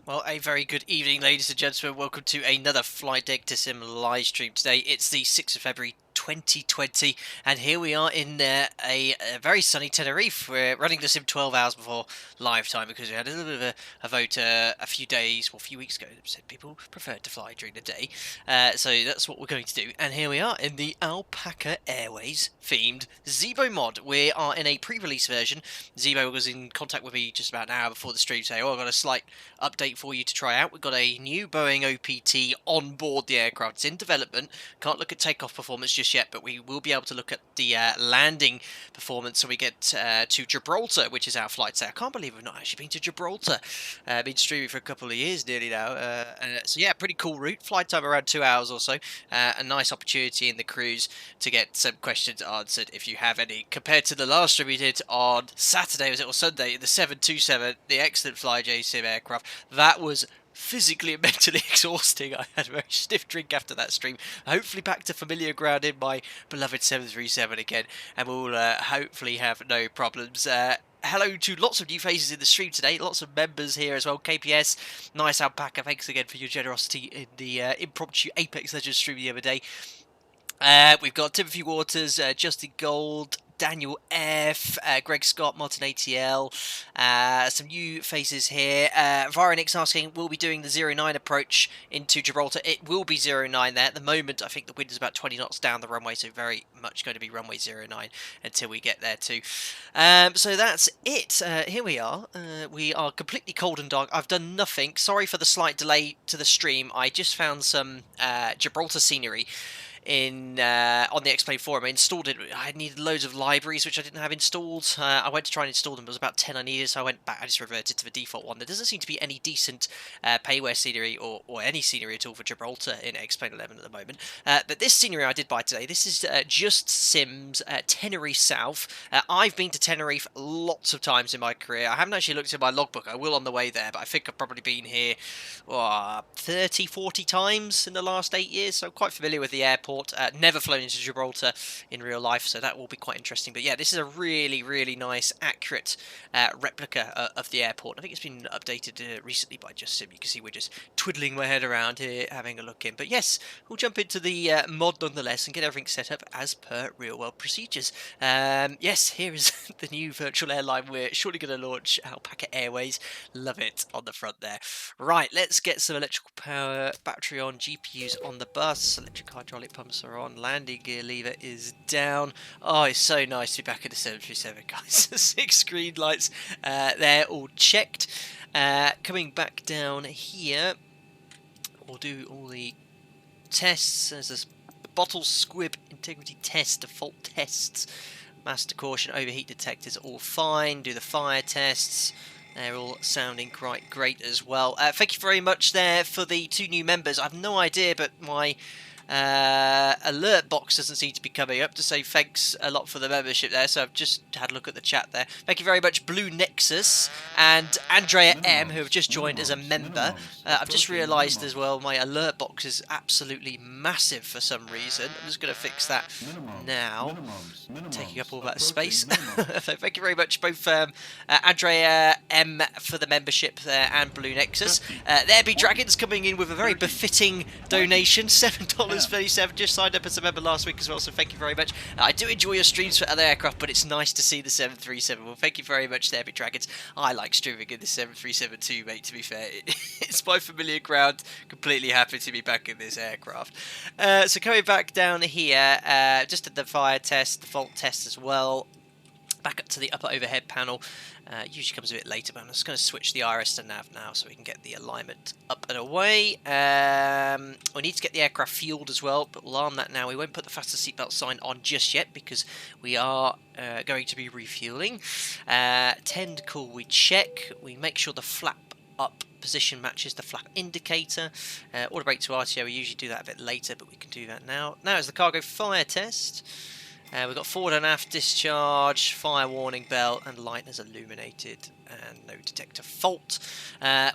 Well, a very good evening, ladies and gentlemen. Welcome to another Flight Deck to Sim live stream today. It's the 6th of February 2020, and here we are in a very sunny Tenerife. We're running the sim 12 hours before live time because we had a little bit of a vote a few weeks ago that said people preferred to fly during the day. So that's what we're going to do. And here we are in the Alpaca Airways themed ZIBO mod. We are in a pre-release version. ZIBO was in contact with me just about an hour before the stream saying, I've got a slight update for you to try out. We've got a new Boeing OPT on board the aircraft. It's in development. Can't look at takeoff performance just yet, but we will be able to look at the landing performance so we get to Gibraltar, which is our flight today. I can't believe we've not actually been to Gibraltar. Been streaming for a couple of years nearly now. So yeah, pretty cool route. Flight time around 2 hours or so. A nice opportunity in the cruise to get some questions answered if you have any. Compared to the last stream we did on Saturday, was it, or Sunday, the 727, the excellent FlyJSim aircraft. That was physically and mentally exhausting. I had a very stiff drink after that stream. Hopefully back to familiar ground in my beloved 737 again, and we'll hopefully have no problems. Hello to lots of new faces in the stream today, lots of members here as well. KPS, nice Alpaca, thanks again for your generosity in the impromptu Apex Legends stream the other day. We've got Timothy Waters, Justin Gold, Daniel F, Greg Scott, Martin ATL, some new faces here. Vironix asking, will we be doing the 09 approach into Gibraltar? It will be 09 there. At the moment, I think the wind is about 20 knots down the runway, so very much going to be runway 09 until we get there too. So that's it. Here we are. We are completely cold and dark. I've done nothing. Sorry for the slight delay to the stream. I just found some Gibraltar scenery on the X-Plane forum. I installed it. I needed loads of libraries which I didn't have installed. I went to try and install them. There was about 10 I needed, so I went back. I just reverted to the default one. There doesn't seem to be any decent payware scenery or any scenery at all for Gibraltar in X-Plane 11 at the moment. But this scenery I did buy today. This is Just Sims Tenerife South. I've been to Tenerife lots of times in my career. I haven't actually looked at my logbook. I will on the way there, but I think I've probably been here 30, 40 times in the last 8 years, so I'm quite familiar with the airport. Never flown into Gibraltar in real life, so that will be quite interesting. But yeah, this is a really, really nice, accurate replica of the airport. I think it's been updated recently by Just Sim. You can see we're just twiddling my head around here, having a look in. But yes, we'll jump into the mod nonetheless and get everything set up as per real-world procedures. Yes, here is the new virtual airline. We're shortly going to launch Alpaca Airways. Love it on the front there. Right, let's get some electrical power, battery on, GPUs on the bus, electric hydraulic pumps are on, landing gear lever is down. Oh, it's so nice to be back in the 737, guys. 6 screen lights, they're all checked. Coming back down here, we'll do all the tests. There's this bottle squib integrity test, default tests, master caution, overheat detectors all fine. Do the fire tests. They're all sounding quite great as well. Thank you very much there for the 2 new members. I have no idea, but my alert box doesn't seem to be coming up to say thanks a lot for the membership there, so I've just had a look at the chat there. Thank you very much, Blue Nexus and Andrea M, who have just joined as a member. I've just realised as well my alert box is absolutely massive for some reason. I'm just going to fix that now, taking up all that space. So thank you very much, both Andrea M for the membership there and Blue Nexus. There be Dragons coming in with a very befitting donation, $7.37, just signed up as a member last week as well, so thank you very much. I do enjoy your streams for other aircraft, but it's nice to see the 737. Well, thank you very much there, Big Dragons. I like streaming in the 737 too, mate, to be fair. It's my familiar ground. Completely happy to be back in this aircraft. So coming back down here, just at the fire test, the fault test as well. Back up to the upper overhead panel. Usually comes a bit later, but I'm just going to switch the IRS to nav now so we can get the alignment up and away. We need to get the aircraft fueled as well, but we'll arm that now. We won't put the faster seatbelt sign on just yet because we are going to be refueling. Tend call we check. We make sure the flap up position matches the flap indicator. Order brake to RTO, we usually do that a bit later, but we can do that now. Now is the cargo fire test. We've got forward and aft discharge, fire warning bell, and light has illuminated, and no detector fault.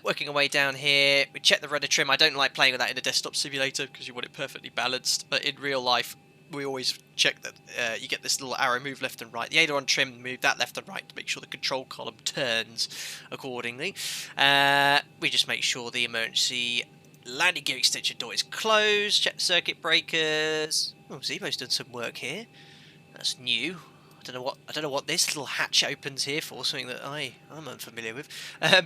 Working our way down here, we check the rudder trim. I don't like playing with that in a desktop simulator because you want it perfectly balanced, but in real life, we always check that you get this little arrow move left and right. The aileron trim, move that left and right to make sure the control column turns accordingly. We just make sure the emergency landing gear extension door is closed. Check the circuit breakers. Oh, ZIBO's done some work here. That's new. I don't know what this little hatch opens here for. Something that I'm unfamiliar with.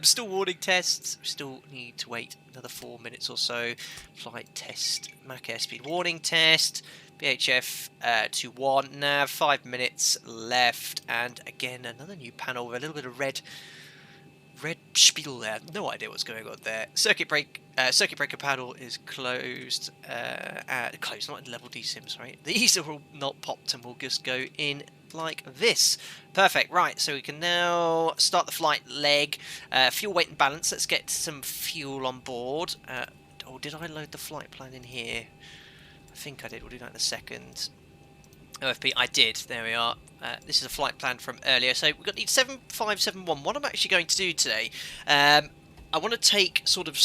Still warning tests. We still need to wait another 4 minutes or so. Flight test. Mach airspeed warning test. VHF to 1. Nav 5 minutes left. And again another new panel with a little bit of red spiel there. No idea what's going on there. Circuit breaker panel is closed. Closed, not in level D sims, right? These are all not popped and we'll just go in like this. Perfect. Right, so we can now start the flight leg. Fuel weight and balance. Let's get some fuel on board. Oh, did I load the flight plan in here? I think I did. We'll do that in a second. OFP, I did. There we are. This is a flight plan from earlier. So we've got the 7571. What I'm actually going to do today, I want to take sort of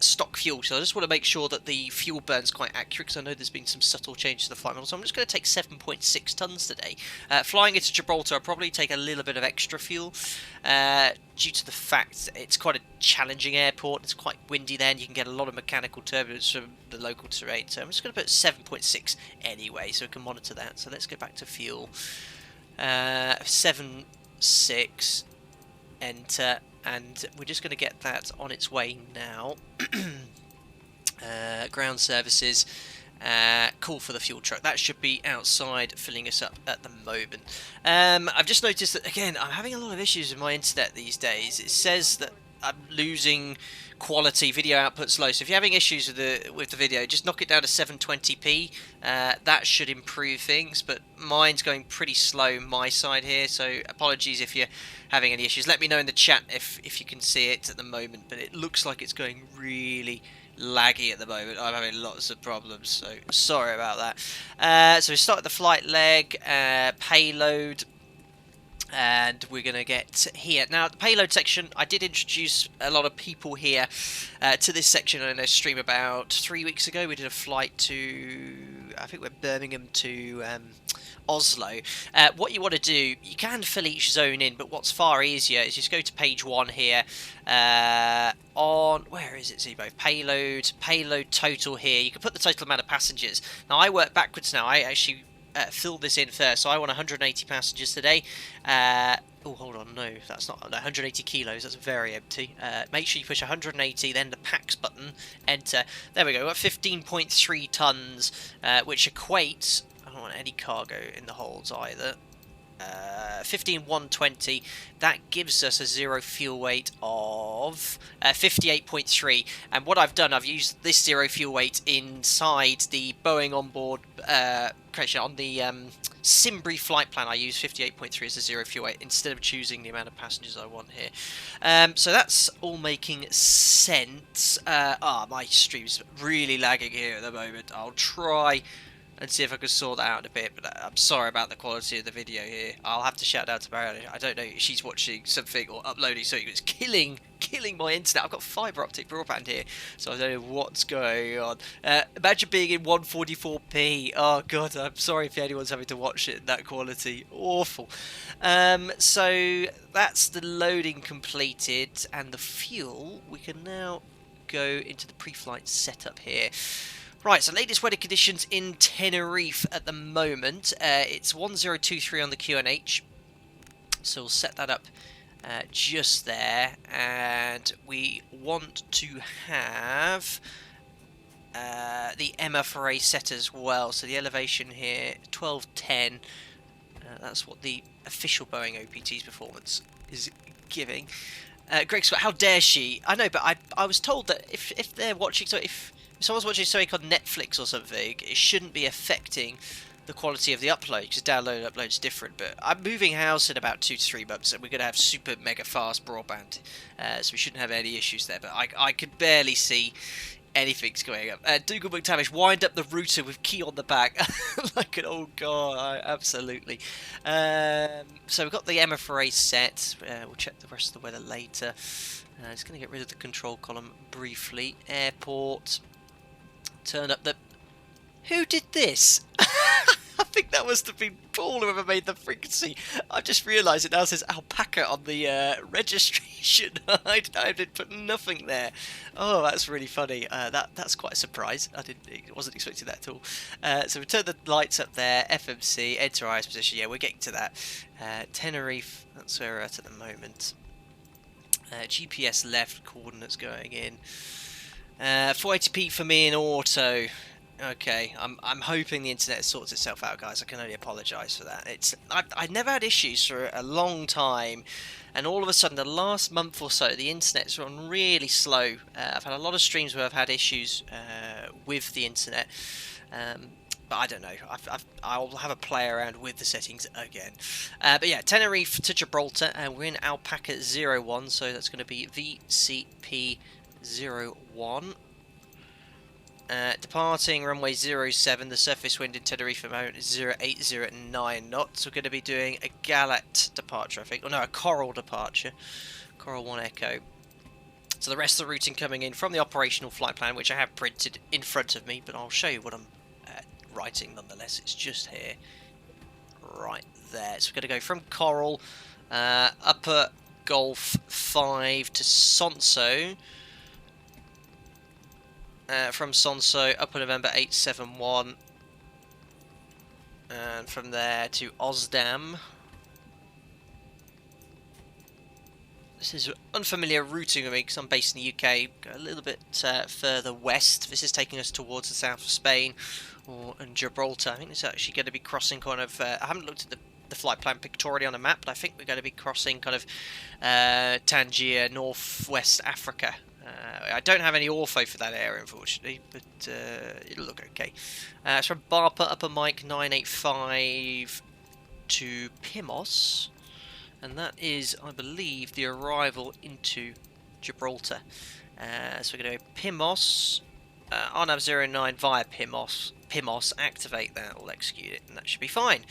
stock fuel. So I just want to make sure that the fuel burns quite accurate, because I know there's been some subtle changes to the flight model. So I'm just going to take 7.6 tons today. Flying into Gibraltar, I'll probably take a little bit of extra fuel due to the fact that it's quite a challenging airport. It's quite windy there, and you can get a lot of mechanical turbulence from the local terrain. So I'm just going to put 7.6 anyway, so we can monitor that. So let's go back to fuel. 7.6, enter. And we're just going to get that on its way now. Ground services, call for the fuel truck. That should be outside filling us up at the moment. I've just noticed that, again, I'm having a lot of issues with my internet these days. It says that I'm losing quality, video output's low. So if you're having issues with the video, just knock it down to 720p. That should improve things, but mine's going pretty slow my side here, so apologies if you're having any issues. Let me know in the chat if you can see it at the moment, but it looks like it's going really laggy at the moment. I'm having lots of problems, so sorry about that. So we started the flight leg, payload, and we're going to get here. Now, the payload section, I did introduce a lot of people here to this section in a stream about 3 weeks ago. We did a flight to, I think we're Birmingham to Oslo. What you want to do, you can fill each zone in, but what's far easier is just go to page 1 here. On, where is it, ZIBO? Payload total here. You can put the total amount of passengers. Now, I work backwards now. I actually fill this in first, so I want 180 passengers today. Oh, hold on, no, that's not, no, 180 kilos, that's very empty. Make sure you push 180, then the packs button, enter. There we go, we've got 15.3 tons, which equates, I don't want any cargo in the holds either. 15,120, that gives us a zero fuel weight of 58.3, and what I've done, I've used this zero fuel weight inside the Boeing onboard correction on the Simbury flight plan. I use 58.3 as a zero fuel weight instead of choosing the amount of passengers I want here. So that's all making sense. My stream's really lagging here at the moment. I'll try and see if I can sort that out in a bit, but I'm sorry about the quality of the video here. I'll have to shout out to Mariana. I don't know if she's watching something or uploading something. It's killing my internet. I've got fibre optic broadband here, so I don't know what's going on. Imagine being in 144p. Oh god, I'm sorry if anyone's having to watch it in that quality. Awful. So that's the loading completed, and the fuel. We can now go into the pre-flight setup here. Right, so latest weather conditions in Tenerife at the moment. It's 1023 on the QNH. So we'll set that up just there. And we want to have the MFRA set as well. So the elevation here, 1210. That's what the official Boeing OPT's performance is giving. Greg Scott, how dare she? I know, but I was told that if they're watching, so if someone's watching something on Netflix or something, it shouldn't be affecting the quality of the upload, because download and upload is different. But I'm moving house in about 2 to 3 months, and we're going to have super mega fast broadband, so we shouldn't have any issues there. But I could barely see anything's going up. Dougal McTavish, wind up the router with key on the back. Like an old guy, absolutely. So we've got the MFRA set. We'll check the rest of the weather later. Just going to get rid of the control column briefly. Airport. Turn up the Who did this? I think that must have been Paul whoever made the frequency. I just realised it now says alpaca on the registration. I did put nothing there. Oh, that's really funny. That's quite a surprise. Wasn't expecting that at all. So we turn the lights up there. FMC, enter IS position. Yeah, we're getting to that. Tenerife, that's where we're at the moment. GPS left, coordinates going in. 480p for me in auto. Okay, I'm hoping the internet sorts itself out, guys. I can only apologise for that. I've never had issues for a long time, and all of a sudden, the last month or so, the internet's run really slow. I've had a lot of streams where I've had issues with the internet, but I don't know. I'll have a play around with the settings again. But yeah, Tenerife to Gibraltar, and we're in Alpaca 01, so that's going to be VCP 01. Departing runway 07, the surface wind in Tenerife at the moment is 0809 knots. We're going to be doing a Gallat departure, I think. Oh no, a Coral departure. Coral 1 Echo. So the rest of the routing coming in from the operational flight plan, which I have printed in front of me, but I'll show you what I'm writing nonetheless. It's just here. Right there. So we're going to go from Coral, Upper Golf 5 to Sonso. From Sonso, Upper November 871, and from there to Osdam. This is unfamiliar routing with me because I'm based in the UK. Go a little bit further west. This is taking us towards the south of Spain and Gibraltar. I think it's actually going to be crossing kind of... I haven't looked at the flight plan pictorially on the map, but I think we're going to be crossing kind of Tangier, northwest Africa. I don't have any ortho for that area, unfortunately, but it'll look okay. It's from Barpa, Upper Mike 985 to Pimos, and that is, I believe, the arrival into Gibraltar. So we're going to go Pimos, RNAV 09 via Pimos. Activate that, we'll execute it, and that should be fine.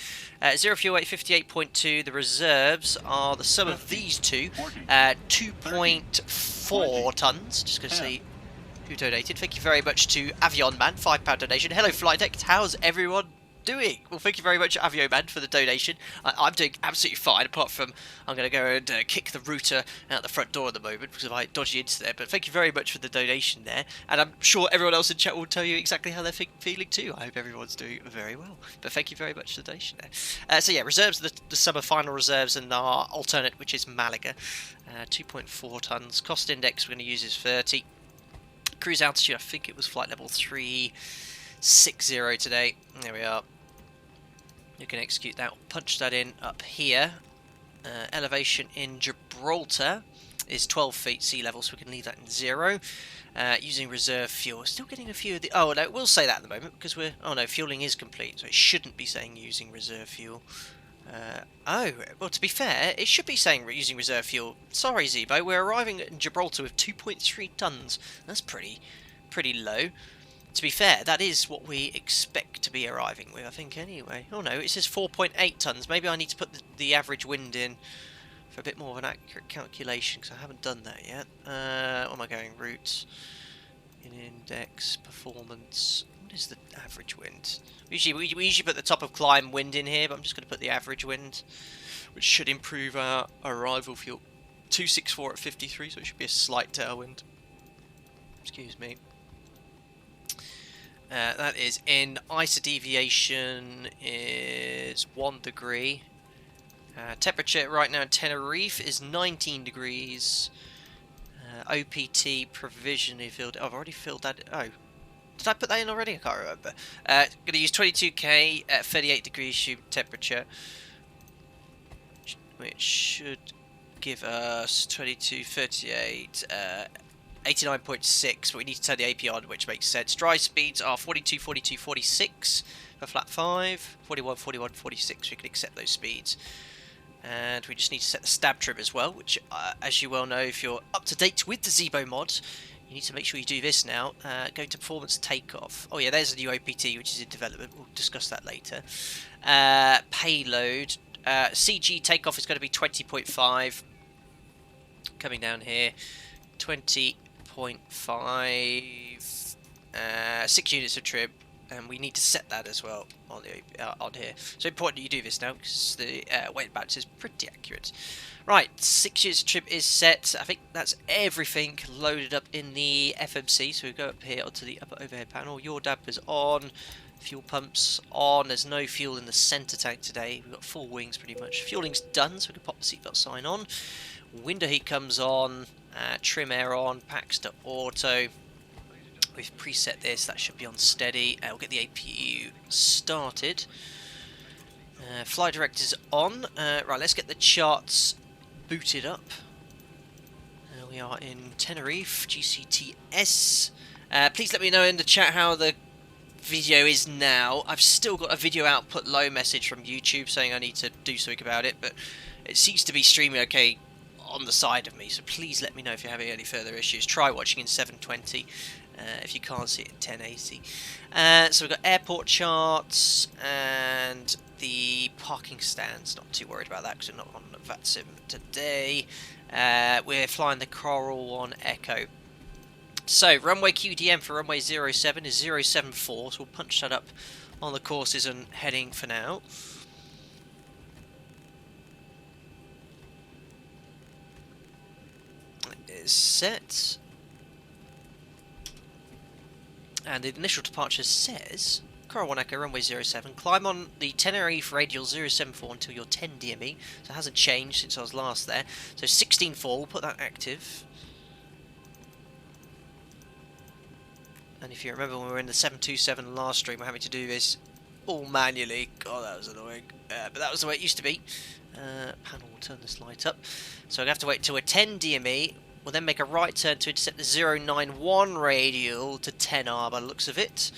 0 fuel weight 58.2, the reserves are the sum of these two, 2.4 tons, just going to see who donated. Thank you very much to Avion Man, £5 donation. Hello Flight Deck, how's everyone doing? Well, thank you very much Avion Man for the donation. I'm doing absolutely fine, apart from I'm going to go and kick the router out the front door at the moment because of my dodgy internet, but thank you very much for the donation there, and I'm sure everyone else in chat will tell you exactly how they're feeling too. I hope everyone's doing very well, but thank you very much for the donation there. So yeah, reserves, the summer final reserves, and our alternate, which is Malaga, 2.4 tons. Cost index we're going to use is 30. Cruise altitude, I think it was flight level 360 today. There we are. You can execute that, punch that in up here. Elevation in Gibraltar is 12 feet sea level, so we can leave that in 0. Using reserve fuel. Still getting a few of the... Oh, no, we'll say that at the moment, because we're... Oh, no, fueling is complete, so it shouldn't be saying using reserve fuel. Oh, well, to be fair, it should be saying using reserve fuel. Sorry, ZIBO, we're arriving in Gibraltar with 2.3 tons. That's pretty low. To be fair, that is what we expect to be arriving with, I think, anyway. Oh no, it says 4.8 tons. Maybe I need to put the average wind in for a bit more of an accurate calculation, because I haven't done that yet. What am I going? Routes, in index, performance. What is the average wind? We usually put the top of climb wind in here, but I'm just going to put the average wind, which should improve our arrival fuel. 264 at 53, so it should be a slight tailwind. Excuse me. That is in. ISA deviation is 1 degree. Temperature right now in Tenerife is 19 degrees. OPT provisionally filled. Oh, I've already filled that. Oh, did I put that in already? I can't remember. Going to use 22k at 38 degrees temperature, which should give us 22, 38. 89.6, but we need to turn the AP on, which makes sense. Dry speeds are 42, 42, 46 for flat 5, 41, 41, 46. We can accept those speeds. And we just need to set the stab trim as well, which, as you well know, if you're up to date with the ZIBO mod, you need to make sure you do this now. Go to performance takeoff. Oh yeah, there's a new OPT, which is in development. We'll discuss that later. Payload. CG takeoff is going to be 20.5. Coming down here. 20.5, 6 units of trim, and we need to set that as well on the on here. So important that you do this now because the weight balance is pretty accurate. Right, 6 years trip is set. I think that's everything loaded up in the FMC. So we go up here onto the upper overhead panel. Yaw dampers on, fuel pumps on. There's no fuel in the centre tank today. We've got full wings pretty much. Fueling's done, so we can pop the seatbelt sign on. Window heat comes on. Trim air on. Packs to auto. We've preset this. That should be on steady. We'll get the APU started. Flight director's on. Right, let's get the charts booted up. We are in Tenerife, GCTS. Please let me know in the chat how the video is now. I've still got a video output low message from YouTube saying I need to do something about it, but it seems to be streaming okay on the side of me, so please let me know if you're having any further issues. Try watching in 720 if you can't see it in 1080. So we've got airport charts and the parking stands. Not too worried about that because we're not on the VATSIM today. We're flying the Coral 1 Echo. So runway QDM for runway 07 is 074, so we'll punch that up on the courses and heading for now. It is set. And the initial departure says Coral 1 Echo, runway 07, climb on the Tenerife radial 074 until you're 10 DME, so it hasn't changed since I was last there. So 16.4, we'll put that active. And if you remember when we were in the 727 last stream, we're having to do this all manually. God, that was annoying. But that was the way it used to be. Panel will turn this light up. So we'll have to wait till we're 10 DME. We'll then make a right turn to intercept the 091 radial to 10R by the looks of it.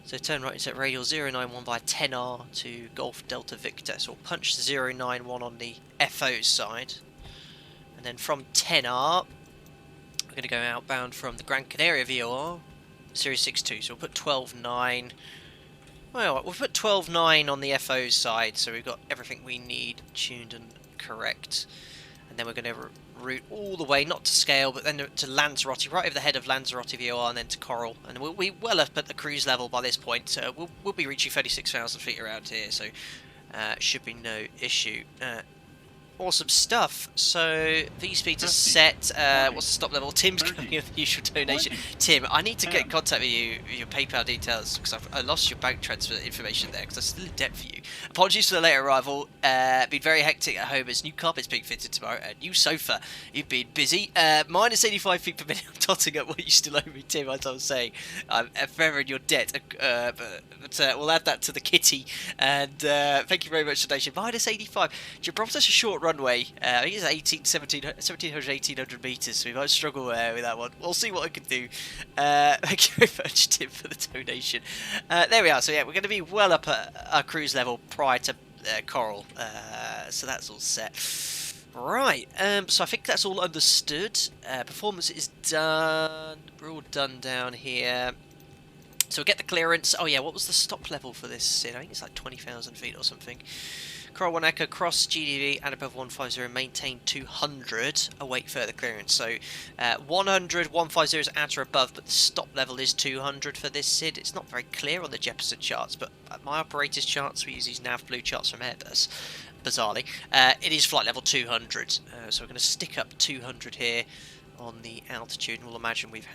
So turn right intercept radial 091 by 10R to Golf Delta Victor. So we'll punch 091 on the FO side. And then from 10R, we're going to go outbound from the Gran Canaria VOR, Series 62. So we'll put 12.9. Well, we'll put 12.9 on the FO side, so we've got everything we need tuned and correct. And then we're going to route all the way, not to scale, but then to Lanzarote, right over the head of Lanzarote VOR, and then to Coral. And we'll be well up at the cruise level by this point. We'll be reaching 36,000 feet around here, so should be no issue. Awesome stuff. So V-speeds are set. What's the stop level? Tim's coming with the usual donation. Tim, I need to get in contact with you, with your PayPal details, because I lost your bank transfer information there, because I'm still in debt for you. Apologies for the late arrival. Been very hectic at home as new carpets being fitted tomorrow. A new sofa. You've been busy. Minus 85 feet per minute. I'm totting up what you still owe me, Tim, as I was saying. I'm forever in your debt. But we'll add that to the kitty. And thank you very much for the donation. Minus 85. Gibraltar's a short runway. I think it's 1700, 1800 metres, so we might struggle with that one. We'll see what I can do. Thank you very much, Tim, for the donation. There we are. So yeah, we're going to be well up at our cruise level prior to Coral. So that's all set. Right, so I think that's all understood. Performance is done. We're all done down here. So we'll get the clearance. Oh yeah, what was the stop level for this? I think it's like 20,000 feet or something. Coral 1 Echo, cross GDV and above 150, maintain 200, await further clearance. So 100, 150 is at or above, but the stop level is 200 for this SID. It's not very clear on the Jeppesen charts, but my operator's charts, we use these NavBlue charts from Airbus, bizarrely, it is flight level 200. So we're going to stick up 200 here on the altitude, and we'll imagine we've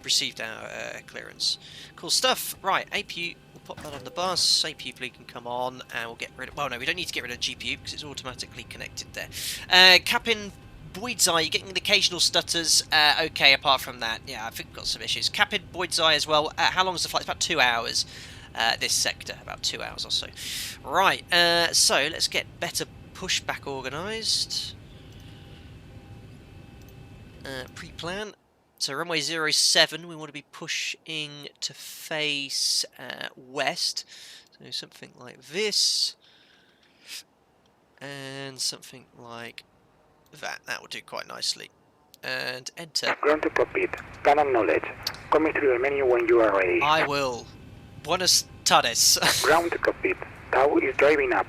received our clearance. Cool stuff. Right, APU, we'll pop that on the bus. APU bleed can come on, and we'll get rid of... Well, no, we don't need to get rid of GPU because it's automatically connected there. Captain Boyd's Eye, you're getting the occasional stutters. Okay, apart from that, yeah, I think we've got some issues. Captain Boyd's Eye as well. How long is the flight? It's about 2 hours. This sector, about 2 hours or so. Right, so let's get better pushback organised. Pre-plan. So runway 07, we want to be pushing to face west. So something like this. And something like that. That will do quite nicely. And enter. Ground to cockpit. Canon knowledge. Coming through the menu when you are ready. I will. Buenos tardes. Ground to cockpit. Tau is driving up.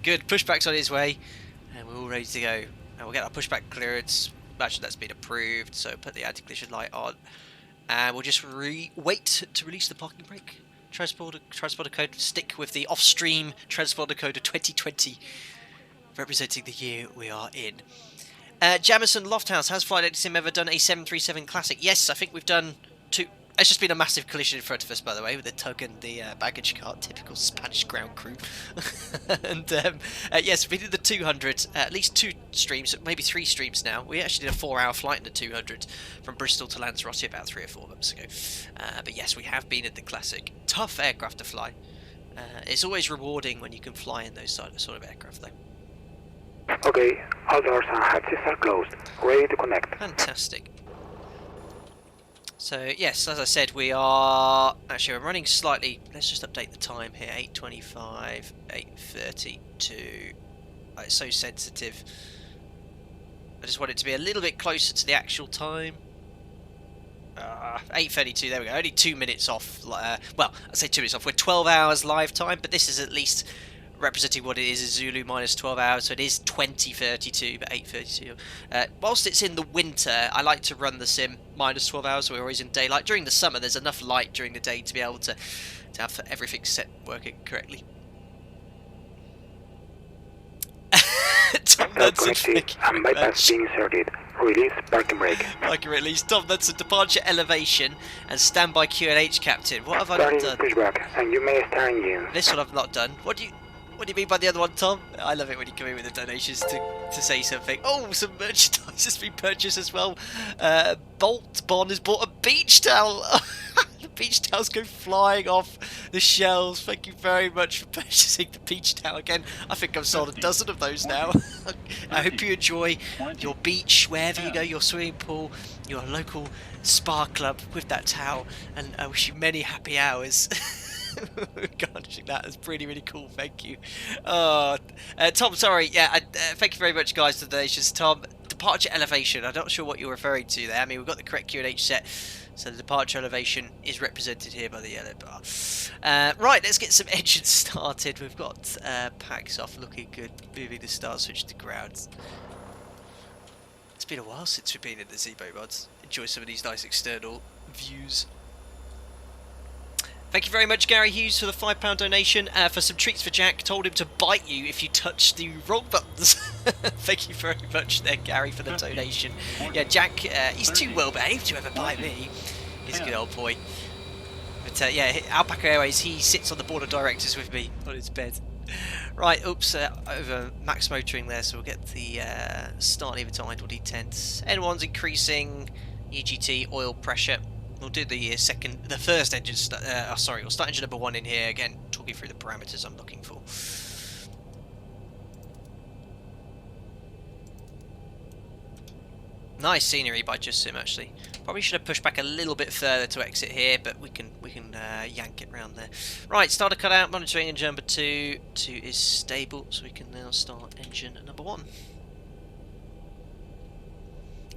Good. Pushback's on his way. And we're all ready to go. And we'll get our pushback clearance. Imagine that's been approved, so put the anti-collision light on. And we'll just wait to release the parking brake. Transponder code, stick with the off-stream transponder code of 2020, representing the year we are in. Jamison Lofthouse, has Flight Deck Sim ever done a 737 Classic? Yes, I think we've done 2. It's just been a massive collision in front of us, by the way, with the tug and the baggage cart. Typical Spanish ground crew. And yes, we did the 200, at least 2 streams, maybe 3 streams now. We actually did a 4-hour flight in the 200 from Bristol to Lanzarote about 3 or 4 months ago. But yes, we have been at the Classic. Tough aircraft to fly. It's always rewarding when you can fly in those sort of aircraft, though. Okay, all doors and hatches are closed. Ready to connect. Fantastic. So yes, as I said, we are actually we're running slightly. Let's just update the time here. 8:25, 8:32. It's so sensitive. I just want it to be a little bit closer to the actual time. 8:32. There we go. Only 2 minutes off. Well, I say 2 minutes off. We're 12 hours live time, but this is at least representing what it is Zulu minus 12 hours, so it is 20:32, but 8:32. Whilst it's in the winter, I like to run the sim minus 12 hours, so we're always in daylight. During the summer, there's enough light during the day to be able to have everything set working correctly. Tom Nudson, thank you very bypass being inserted. Release parking brake. Parking release. Tom Nudson, departure elevation and standby QNH captain. What have I not done? Pushback, and you may start engine. This one I've not done. What do you mean by the other one, Tom? I love it when you come in with the donations to say something. Oh, some merchandise has been purchased as well. Bolt Bond has bought a beach towel. The beach towels go flying off the shelves. Thank you very much for purchasing the beach towel again. I think I've sold a dozen of those now. I hope you enjoy your beach, wherever you go, your swimming pool, your local spa club with that towel, and I wish you many happy hours. Garnishing that is really cool. Thank you. Tom, sorry. Yeah, thank you very much, guys, for the donations. Tom, departure elevation. I'm not sure what you're referring to there. I mean, we've got the correct QNH set, so the departure elevation is represented here by the yellow bar. Right, let's get some engines started. We've got packs off, looking good. Moving the start switch to ground. It's been a while since we've been in the ZIBO mods. Enjoy some of these nice external views. Thank you very much, Gary Hughes, for the £5 donation. For some treats for Jack. Told him to bite you if you touch the wrong buttons. Thank you very much there, Gary, for the donation. Yeah, Jack, he's too well behaved to ever bite me. He's a good old boy. But yeah, Alpaca Airways, he sits on the board of directors with me on his bed. Right, oops, over max motoring there, so we'll get the start lever to idle detents. N1's increasing, EGT, oil pressure. We'll do the first engine. Sorry, we'll start engine number 1 in here again. Talking through the parameters I'm looking for. Nice scenery by Just Sim, actually. Probably should have pushed back a little bit further to exit here, but we can yank it round there. Right, starter cut out. Monitoring engine number 2. 2 is stable, so we can now start engine number 1.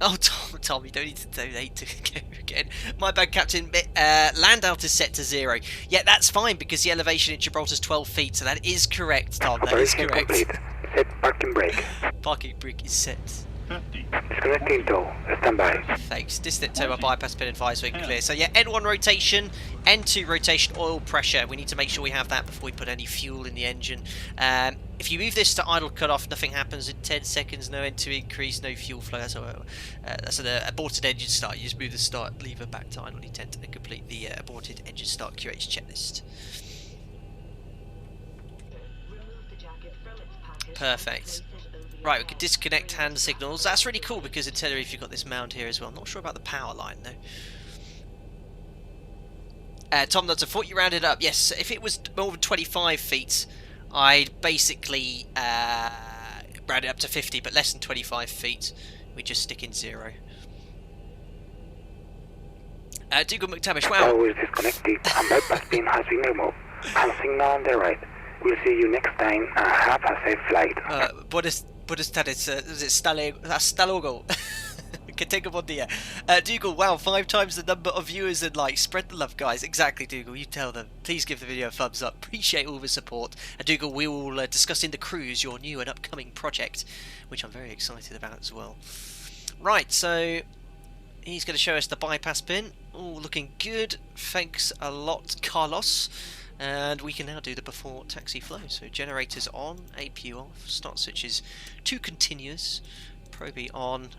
Oh, Tom, you don't need to donate to go again. My bad, Captain. Land out is set to 0. Yeah, that's fine because the elevation in Gibraltar is 12 feet, so that is correct, Tom. That is correct. Complete. Set parking brake. Parking brake is set. Disconnecting tow. Standby. Thanks. Distant tow bypass pin advised when clear. So yeah, N1 rotation, N2 rotation, oil pressure. We need to make sure we have that before we put any fuel in the engine. If you move this to idle cut-off, nothing happens in 10 seconds, no N2 increase, no fuel flow. That's an aborted engine start. You just move the start lever back to idle detent and complete the aborted engine start QH checklist. Perfect. Right, we can disconnect hand signals. That's really cool because in Tenerife you've got this mound here as well. I'm not sure about the power line though. Tom Nuts, I thought you rounded up. Yes, if it was more than 25 feet, I'd basically round it up to 50, but less than 25 feet, we just stick in 0. Dougal McTavish, wow. Tow is disconnected and bypass pin has been removed. And signal on the right. We'll see you next time and have a safe flight. Buenas tardes, is it hasta luego? Que tenga buen día. Dougal, wow, 5 times the number of viewers and likes. Spread the love, guys. Exactly, Dougal, you tell them. Please give the video a thumbs up. Appreciate all the support. And Dougal, we will discuss in the cruise your new and upcoming project, which I'm very excited about as well. Right, so he's going to show us the bypass pin. All looking good. Thanks a lot, Carlos. And we can now do the before taxi flow. So generators on, APU off, start switches to continuous, Probe on,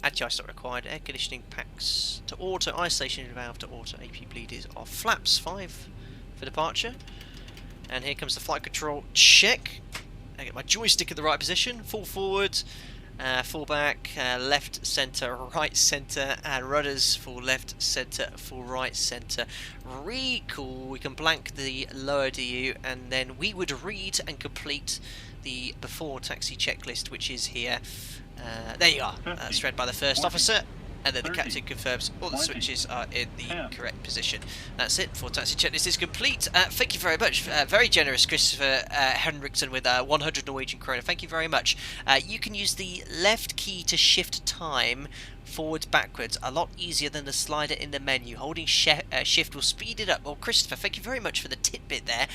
anti-ice not required, air conditioning packs to auto, isolation valve to auto, APU bleed is off, flaps 5 for departure. And here comes the flight control check. I get my joystick in the right position, full forward, full back, left centre, right centre, and rudders full left centre, full right centre. Recall, we can blank the lower DU, and then we would read and complete the before taxi checklist, which is here. There you are, that's read by the first officer. And then the captain confirms all the switches are in the correct position. That's it. For taxi checklist is complete. Thank you very much. Very generous, Christopher Henriksen, with 100 Norwegian kroner. Thank you very much. You can use the left key to shift time forwards, backwards. A lot easier than the slider in the menu. Holding shift will speed it up. Well, Christopher, thank you very much for the tidbit there.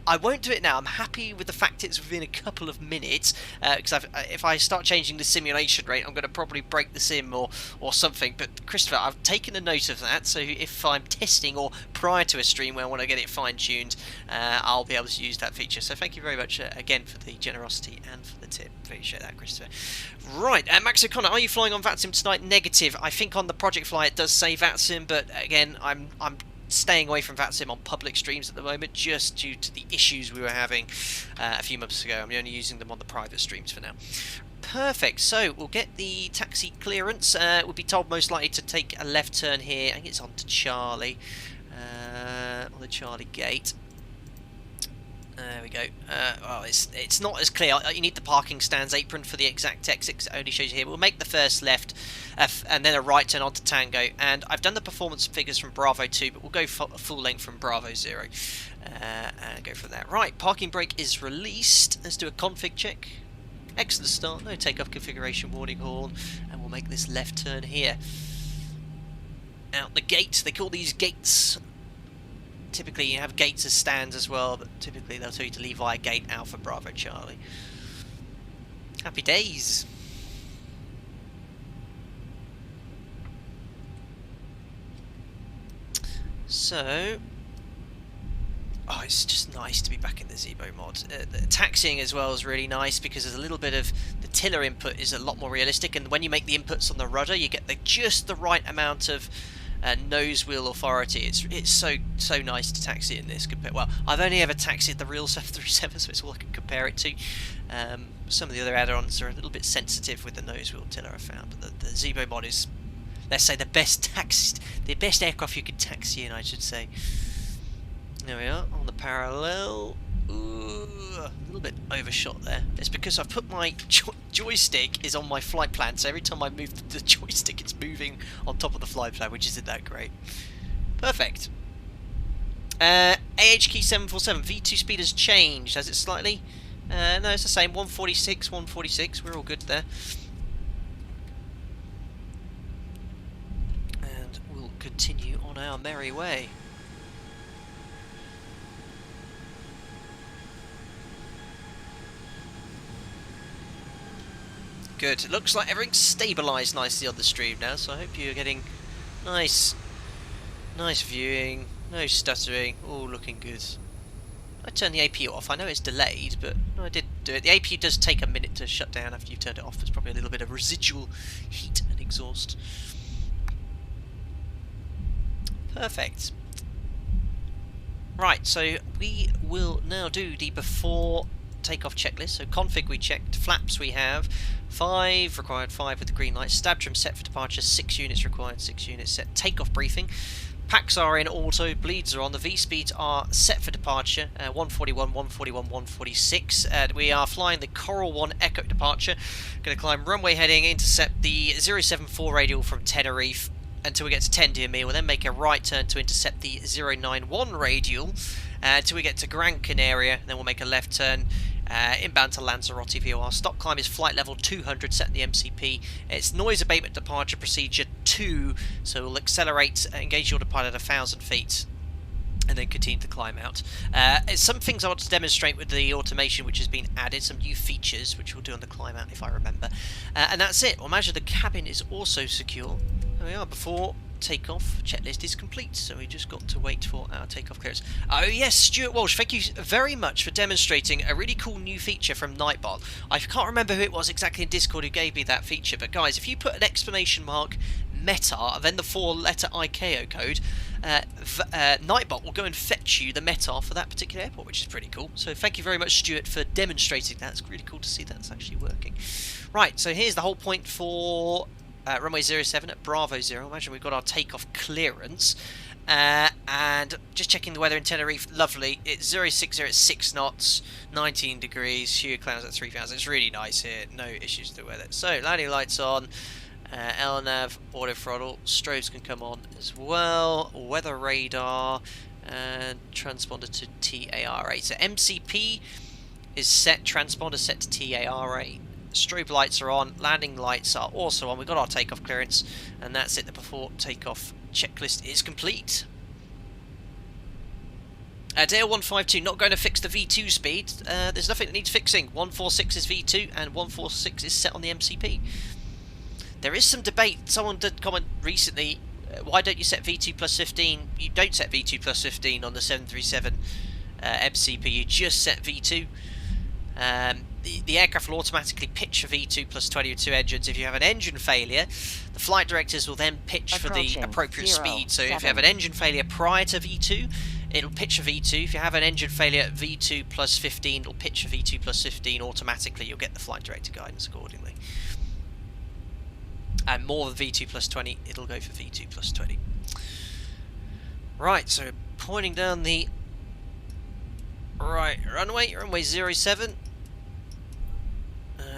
I won't do it now. I'm happy with the fact it's within a couple of minutes, because if I start changing the simulation rate, I'm going to probably break the sim or something. But Christopher, I've taken a note of that, so if I'm testing or prior to a stream where I want to get it fine-tuned, I'll be able to use that feature. So thank you very much again for the generosity and for the tip. Appreciate that, Christopher. Right, Max O'Connor, are you flying on VATSIM tonight? Negative. I think on the project fly it does say VATSIM, but again, I'm staying away from VATSIM on public streams at the moment, just due to the issues we were having a few months ago. I'm only using them on the private streams for now. Perfect, so we'll get the taxi clearance. We'll be told most likely to take a left turn here. I think it's on to Charlie, on the Charlie gate. There we go. Well, it's not as clear. You need the parking stands apron for the exact exit. It only shows you here. We'll make the first left and then a right turn onto Tango. And I've done the performance figures from Bravo 2, but we'll go full length from Bravo 0 and go from there. Right, parking brake is released. Let's do a config check. Excellent start. No takeoff configuration warning horn. And we'll make this left turn here. Out the gate. They call these gates. Typically you have gates as stands as well, but typically they'll tell you to leave via gate Alpha Bravo Charlie. Happy days. So, oh, it's just nice to be back in the ZIBO mod. The taxiing as well is really nice because there's a little bit of the tiller input is a lot more realistic, and when you make the inputs on the rudder, you get just the right amount of nose wheel authority. It's so nice to taxi in this. Well, I've only ever taxied the real 737, so it's all I can compare it to. Some of the other add-ons are a little bit sensitive with the nose wheel tiller, I found, but the ZIBO mod is, let's say, the best aircraft you could taxi in, I should say. There we are on the parallel. Ooh, a little bit overshot there. It's because I've put my joystick is on my flight plan, so every time I move the joystick it's moving on top of the flight plan, which isn't that great. Perfect. AHK 747 V2 speed has changed. Has it slightly? No, it's the same. 146, 146. We're all good there. And we'll continue on our merry way. Good. It looks like everything's stabilised nicely on the stream now, so I hope you're getting nice viewing, no stuttering, all looking good. I turned the APU off. I know it's delayed, but I did do it. The APU does take a minute to shut down after you've turned it off. There's probably a little bit of residual heat and exhaust. Perfect. Right, so we will now do the before takeoff checklist. So config we checked, flaps we have 5 required, 5 with the green light, stab trim set for departure, 6 units required, 6 units set, takeoff briefing, packs are in auto, bleeds are on, the V speeds are set for departure, 141, 141, 146, and we are flying the Coral 1 Echo departure, going to climb runway heading, intercept the 074 radial from Tenerife until we get to 10 dear me. We'll then make a right turn to intercept the 091 radial until we get to Gran Canaria, and then we'll make a left turn inbound to Lanzarote VOR. Stop climb is flight level 200 set in the MCP. It's noise abatement departure procedure 2, so we'll accelerate, engage the autopilot at 1,000 feet and then continue to climb out. Some things I want to demonstrate with the automation which has been added, some new features which we'll do on the climb out if I remember. And that's it. Well, imagine the cabin is also secure. There we are, before takeoff checklist is complete, so we just got to wait for our takeoff clearance. Oh yes, Stuart Walsh, thank you very much for demonstrating a really cool new feature from Nightbot. I can't remember who it was exactly in Discord who gave me that feature, but guys, if you put an exclamation mark META, then the 4-letter ICAO code, Nightbot will go and fetch you the META for that particular airport, which is pretty cool. So thank you very much, Stuart, for demonstrating that. It's really cool to see that's actually working. Right, so here's the whole point for runway 07 at Bravo 0. Imagine we've got our takeoff clearance. And just checking the weather in Tenerife, lovely. It's 060 at 6 knots, 19 degrees, sheer clouds at 3,000. It's really nice here, no issues with the weather. So, landing lights on. LNAV, auto throttle, strobes can come on as well, weather radar, and transponder to TARA. So MCP is set, transponder set to TARA. Strobe lights are on, landing lights are also on. We've got our takeoff clearance, and that's it. The before takeoff checklist is complete. Dale 152, not going to fix the V2 speed. There's nothing that needs fixing. 146 is V2, and 146 is set on the MCP. There is some debate. Someone did comment recently, why don't you set V2 plus 15? You don't set V2 plus 15 on the 737 MCP, you just set V2. The aircraft will automatically pitch for V2 plus 20 with 2 engines. If you have an engine failure, the flight directors will then pitch for the appropriate speed. So if you have an engine failure prior to V2, it'll pitch for V2. If you have an engine failure at V2 plus 15, it'll pitch for V2 plus 15 automatically. You'll get the flight director guidance accordingly. And more than V2 plus 20, it'll go for V2 plus 20. Right, so pointing down the right runway 07.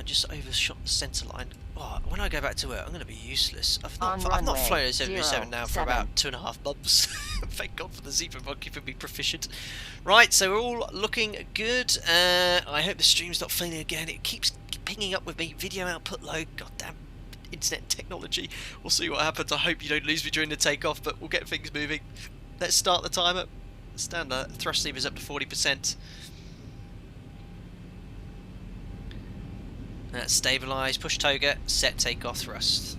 Just overshot the centre line. Oh, when I go back to work, I'm going to be useless. I've not flown a 737 now for about 2.5 months. Thank God for the ZIBO mod keeping me proficient. Right, so we're all looking good. I hope the stream's not failing again. It keeps pinging up with me. Video output low. Goddamn internet technology. We'll see what happens. I hope you don't lose me during the takeoff, but we'll get things moving. Let's start the timer. Stand the thrust levers up to 40%. Let's stabilise, push toga, set takeoff thrust.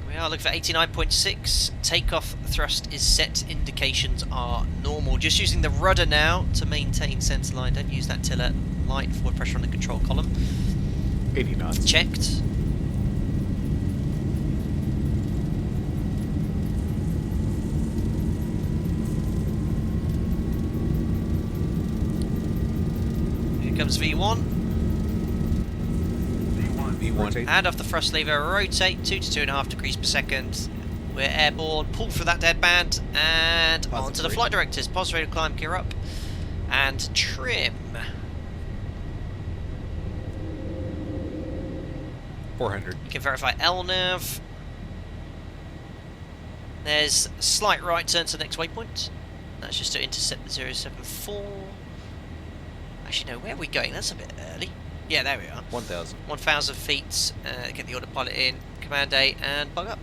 We are looking for 89.6. Takeoff thrust is set. Indications are normal. Just using the rudder now to maintain centre line. Don't use that tiller. Light forward pressure on the control column. 80 knots. Checked. Comes V1. V1. Hand off the thrust lever, rotate 2 to 2.5 degrees per second. We're airborne, pull through that dead band, and onto the flight directors. Positive rate of climb, gear up, and trim. 400. You can verify LNAV. There's a slight right turn to the next waypoint. That's just to intercept the 074. Actually, no, where are we going? That's a bit early. Yeah, there we are. 1,000. 1,000 feet. Get the autopilot in. Command A and bug up.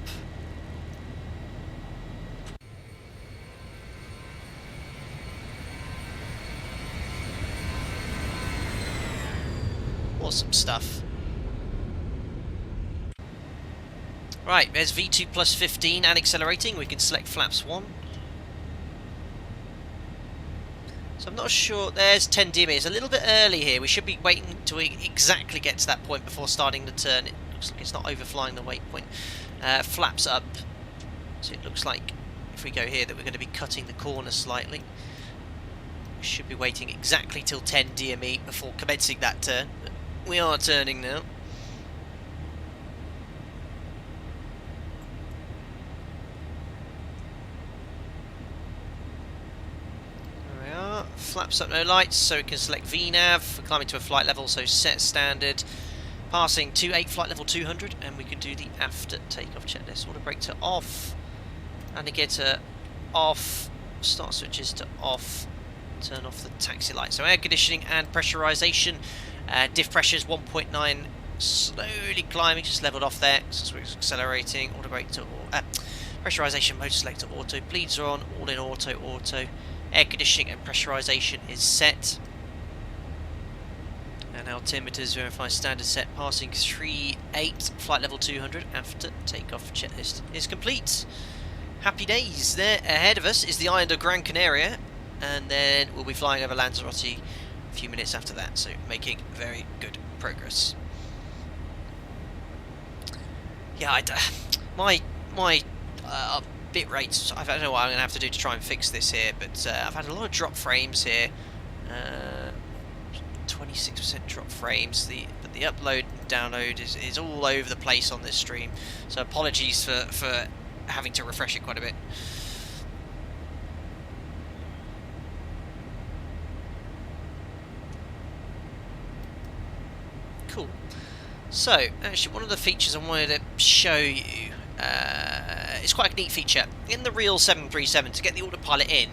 Awesome stuff. Right, there's V2 plus 15 and accelerating. We can select flaps 1. So I'm not sure. There's 10 dB. It's a little bit early here. We should be waiting to exactly get to that point before starting the turn. It looks like it's not overflying the waypoint. Flaps up. So it looks like if we go here that we're going to be cutting the corner slightly. We should be waiting exactly till 10 DME before commencing that turn. But we are turning now. Flaps up, no lights, so we can select VNAV. We're climbing to a flight level, so set standard. Passing to 8 flight level 200, and we can do the after takeoff checklist. Auto brake to off, indicator off, start switches to off, turn off the taxi light. So air conditioning and pressurization. Diff pressures 1.9, slowly climbing, just leveled off there, so we're accelerating. Auto brake to pressurization mode select to auto. Bleeds are on, all in auto. Air conditioning and pressurization is set. And altimeters verify standard set, passing 3.8, flight level 200 after takeoff. Checklist is complete. Happy days. There ahead of us is the island of Gran Canaria, and then we'll be flying over Lanzarote a few minutes after that, so making very good progress. Yeah, my bit rates, I don't know what I'm going to have to do to try and fix this here, but I've had a lot of drop frames here. 26% drop frames, but the upload and download is all over the place on this stream, so apologies for having to refresh it quite a bit. Cool. So, actually, one of the features I wanted to show you, it's quite a neat feature. In the real 737, to get the autopilot in,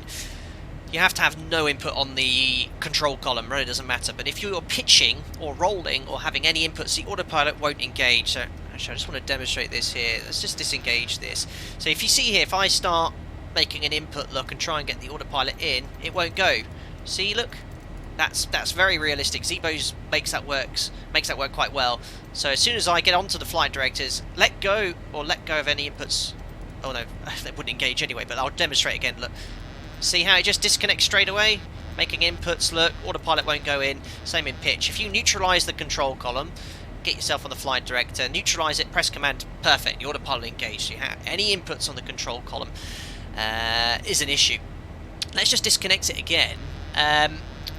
you have to have no input on the control column, really doesn't matter. But if you're pitching or rolling or having any inputs, the autopilot won't engage. So actually, I just want to demonstrate this here. Let's just disengage this. So if you see here, if I start making an input look and try and get the autopilot in, it won't go. See, look, that's very realistic. ZIBO makes that work quite well. So as soon as I get onto the flight directors, let go of any inputs. Oh no, they wouldn't engage anyway. But I'll demonstrate again. Look. See how it just disconnects straight away? Making inputs, look, autopilot won't go in. Same in pitch. If you neutralise the control column, get yourself on the flight director, neutralise it, press command, perfect, the autopilot engaged. You have any inputs on the control column is an issue. Let's just disconnect it again.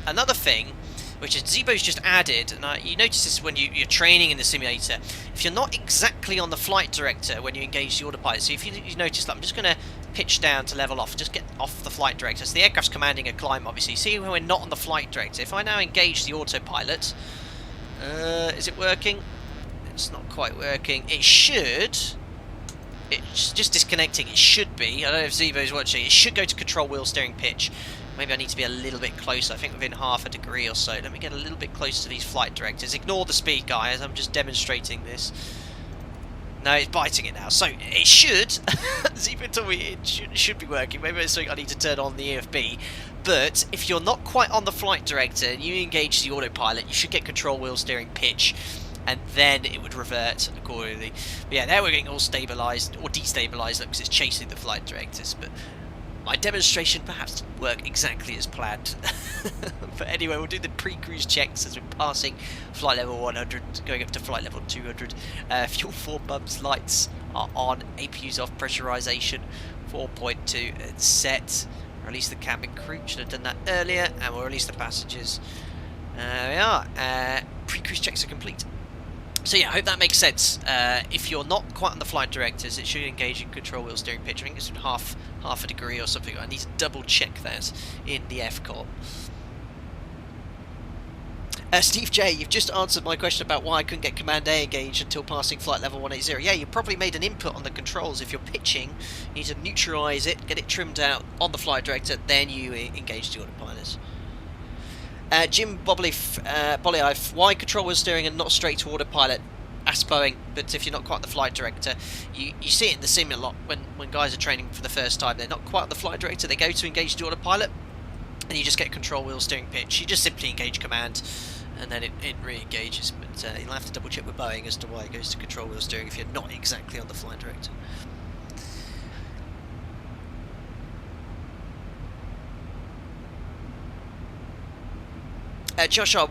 Another thing, which is ZIBO's just added, and you notice this when you're training in the simulator, if you're not exactly on the flight director when you engage the autopilot, so if you notice that I'm just going to pitch down to level off, just get off the flight director. So the aircraft's commanding a climb, obviously. See when we're not on the flight director. If I now engage the autopilot, is it working? It's not quite working. It should. It's just disconnecting. It should be. I don't know if ZIBO's watching. It should go to control wheel steering pitch. Maybe I need to be a little bit closer. I think within half a degree or so. Let me get a little bit closer to these flight directors. Ignore the speed, guys. I'm just demonstrating this. No, it's biting it now. So it should. ZIBO told me it should be working. Maybe it's something I need to turn on the EFB. But if you're not quite on the flight director and you engage the autopilot, you should get control wheel steering pitch, and then it would revert accordingly. But yeah, there we're getting all stabilised or destabilised because it's chasing the flight directors. But my demonstration perhaps didn't work exactly as planned. But anyway, we'll do the pre-cruise checks as we're passing flight level 100, going up to flight level 200. Fuel 4 bumps, lights are on, APU's off, pressurisation 4.2 set. Release the cabin crew, should have done that earlier, and we'll release the passengers. There we are. Pre-cruise checks are complete. So yeah, I hope that makes sense. If you're not quite on the flight directors, it should engage in control wheel steering pitch. I think it's half a degree or something. I need to double check that in the FCOT. Steve J, you've just answered my question about why I couldn't get Command A engaged until passing flight level 180. Yeah, you probably made an input on the controls. If you're pitching, you need to neutralise it, get it trimmed out on the flight director, then you engage the autopilots. Jim Bollife, why control wheel steering and not straight to autopilot? Ask Boeing, but if you're not quite on the flight director, you see it in the sim a lot when guys are training for the first time. They're not quite on the flight director, they go to engage the autopilot, and you just get control wheel steering pitch. You just simply engage command, and then it re-engages. But you'll have to double check with Boeing as to why it goes to control wheel steering if you're not exactly on the flight director. Joshua,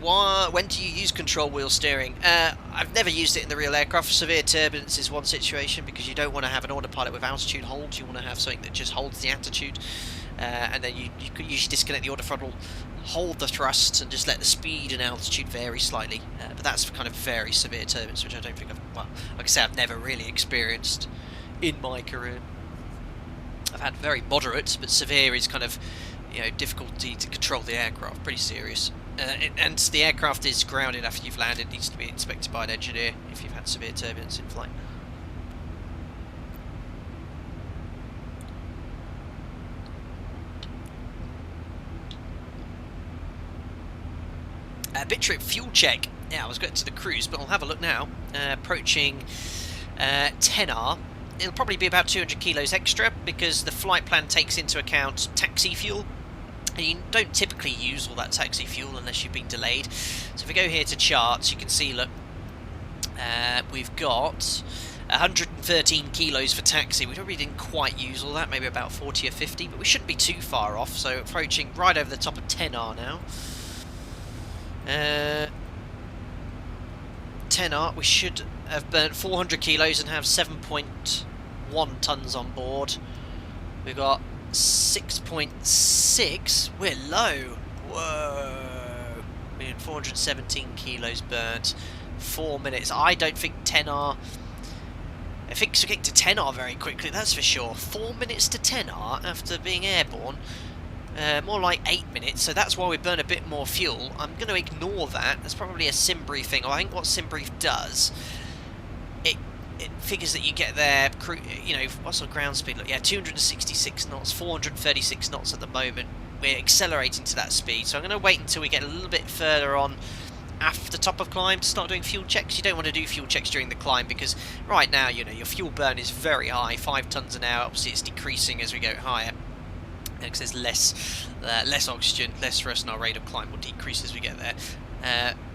when do you use control wheel steering? I've never used it in the real aircraft. Severe turbulence is one situation because you don't want to have an autopilot with altitude hold. You want to have something that just holds the attitude, and then you could usually disconnect the autothrottle, hold the thrust, and just let the speed and altitude vary slightly. But that's for kind of very severe turbulence, which I don't think like I say, I've never really experienced in my career. I've had very moderate, but severe is kind of, difficulty to control the aircraft, pretty serious. And the aircraft is grounded after you've landed, needs to be inspected by an engineer if you've had severe turbulence in flight. Bitrip fuel check. Yeah, I was going to the cruise, but I'll have a look now. Approaching 10R. It'll probably be about 200 kilos extra because the flight plan takes into account taxi fuel. And you don't typically use all that taxi fuel unless you've been delayed. So if we go here to charts, you can see, look, we've got 113 kilos for taxi. We probably didn't quite use all that, maybe about 40 or 50, but we shouldn't be too far off. So approaching right over the top of 10R now. 10R, we should have burnt 400 kilos and have 7.1 tons on board. We've got 6.6. We're low. Whoa. 417 kilos burnt. 4 minutes. I don't think 10R. I think to get to 10R very quickly, that's for sure. 4 minutes to 10R after being airborne. More like 8 minutes, so that's why we burn a bit more fuel. I'm going to ignore that. That's probably a sim brief thing. I think what sim brief does, it figures that you get there, you know, what's our ground speed? Look, yeah, 266 knots, 436 knots at the moment. We're accelerating to that speed, so I'm going to wait until we get a little bit further on after the top of climb to start doing fuel checks. You don't want to do fuel checks during the climb because right now, you know, your fuel burn is very high, 5 tons an hour. Obviously, it's decreasing as we go higher, because there's less oxygen, less for us, and our rate of climb will decrease as we get there.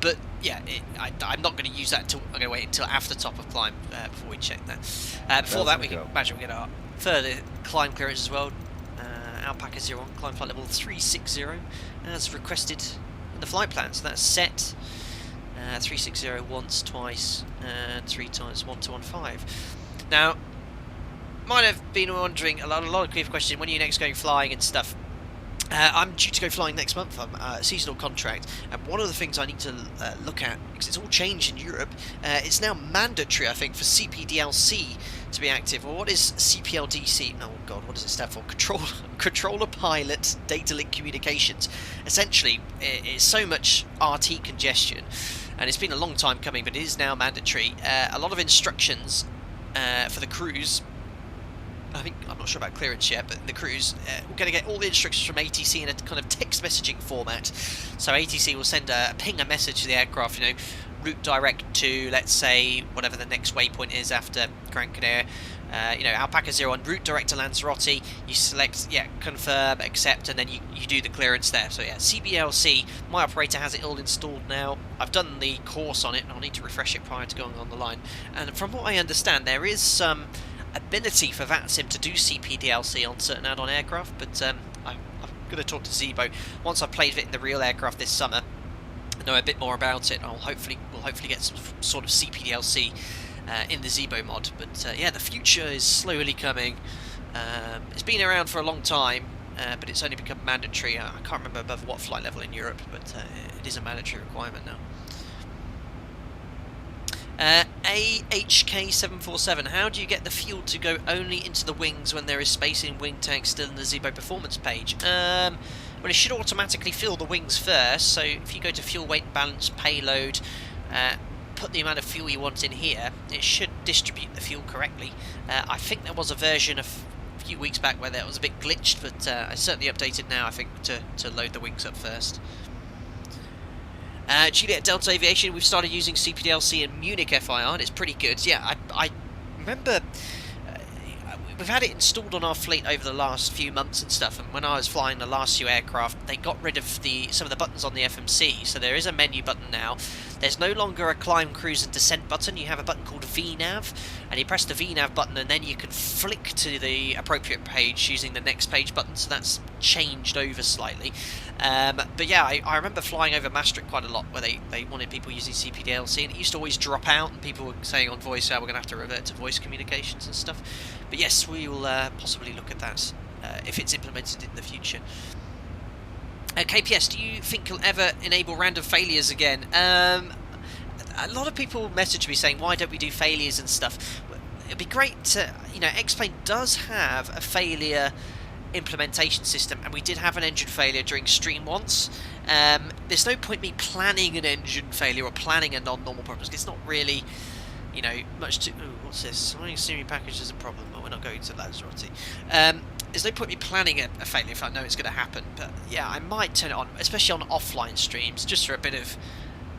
But yeah, I'm not going to use that until I'm going to wait until after top of climb before we check that. Before that, we can imagine we get our further climb clearance as well. Alpaca 01, climb flight level 360, as requested in the flight plan. So that's set. 360 once, twice, and 3 times 1215. Now, might have been wondering, a lot of people question, when are you next going flying and stuff. I'm due to go flying next month. I'm a seasonal contract, and one of the things I need to look at, because it's all changed in Europe, it's now mandatory, I think, for CPDLC to be active. Well, what is CPLDC? Oh god, what does it stand for? Controller Pilot Data Link Communications. Essentially, it's so much RT congestion, and it's been a long time coming, but it is now mandatory. A lot of instructions for the crews. I'm not sure about clearance yet, but the crews, we're going to get all the instructions from ATC in a kind of text messaging format. So ATC will send ping a message to the aircraft, you know, route direct to, let's say, whatever the next waypoint is after Gran Canaria. You know, Alpaca 01, route direct to Lanzarote. You select, yeah, confirm, accept, and then you do the clearance there. So yeah, CBLC, my operator has it all installed now. I've done the course on it, and I'll need to refresh it prior to going on the line. And from what I understand, there is some ability for VATSIM to do CPDLC on certain add-on aircraft, but I'm going to talk to ZIBO once I've played with it in the real aircraft this summer, know a bit more about it. We'll hopefully get some sort of CPDLC in the ZIBO mod. But yeah, the future is slowly coming. It's been around for a long time, but it's only become mandatory. I can't remember above what flight level in Europe, but it is a mandatory requirement now. AHK747, how do you get the fuel to go only into the wings when there is space in wing tanks still in the ZIBO performance page? Well, it should automatically fill the wings first, so if you go to fuel weight balance, payload, put the amount of fuel you want in here, it should distribute the fuel correctly. I think there was a version a few weeks back where that was a bit glitched, but I certainly updated now, I think, to load the wings up first. Juliet Delta Aviation, we've started using CPDLC in Munich FIR, and it's pretty good. Yeah, I remember we've had it installed on our fleet over the last few months and stuff, and when I was flying the last few aircraft, they got rid of some of the buttons on the FMC, so there is a menu button now. There's no longer a climb, cruise and descent button. You have a button called VNAV, and you press the VNAV button and then you can flick to the appropriate page using the next page button, so that's changed over slightly. But yeah, I remember flying over Maastricht quite a lot where they wanted people using CPDLC, and it used to always drop out and people were saying on voice, we're going to have to revert to voice communications and stuff. But yes, we will possibly look at that if it's implemented in the future. KPS, do you think you'll ever enable random failures again? A lot of people message me saying, why don't we do failures and stuff? It'd be great to, you know, X-Plane does have a failure implementation system, and we did have an engine failure during stream once. There's no point me planning an engine failure or planning a non-normal problem. It's not really, you know, much to... Ooh, what's this? Flying Siri package is a problem, but we're not going to Lanzarote. There's no point me planning a failure if I know it's going to happen. But yeah, I might turn it on, especially on offline streams, just for a bit of,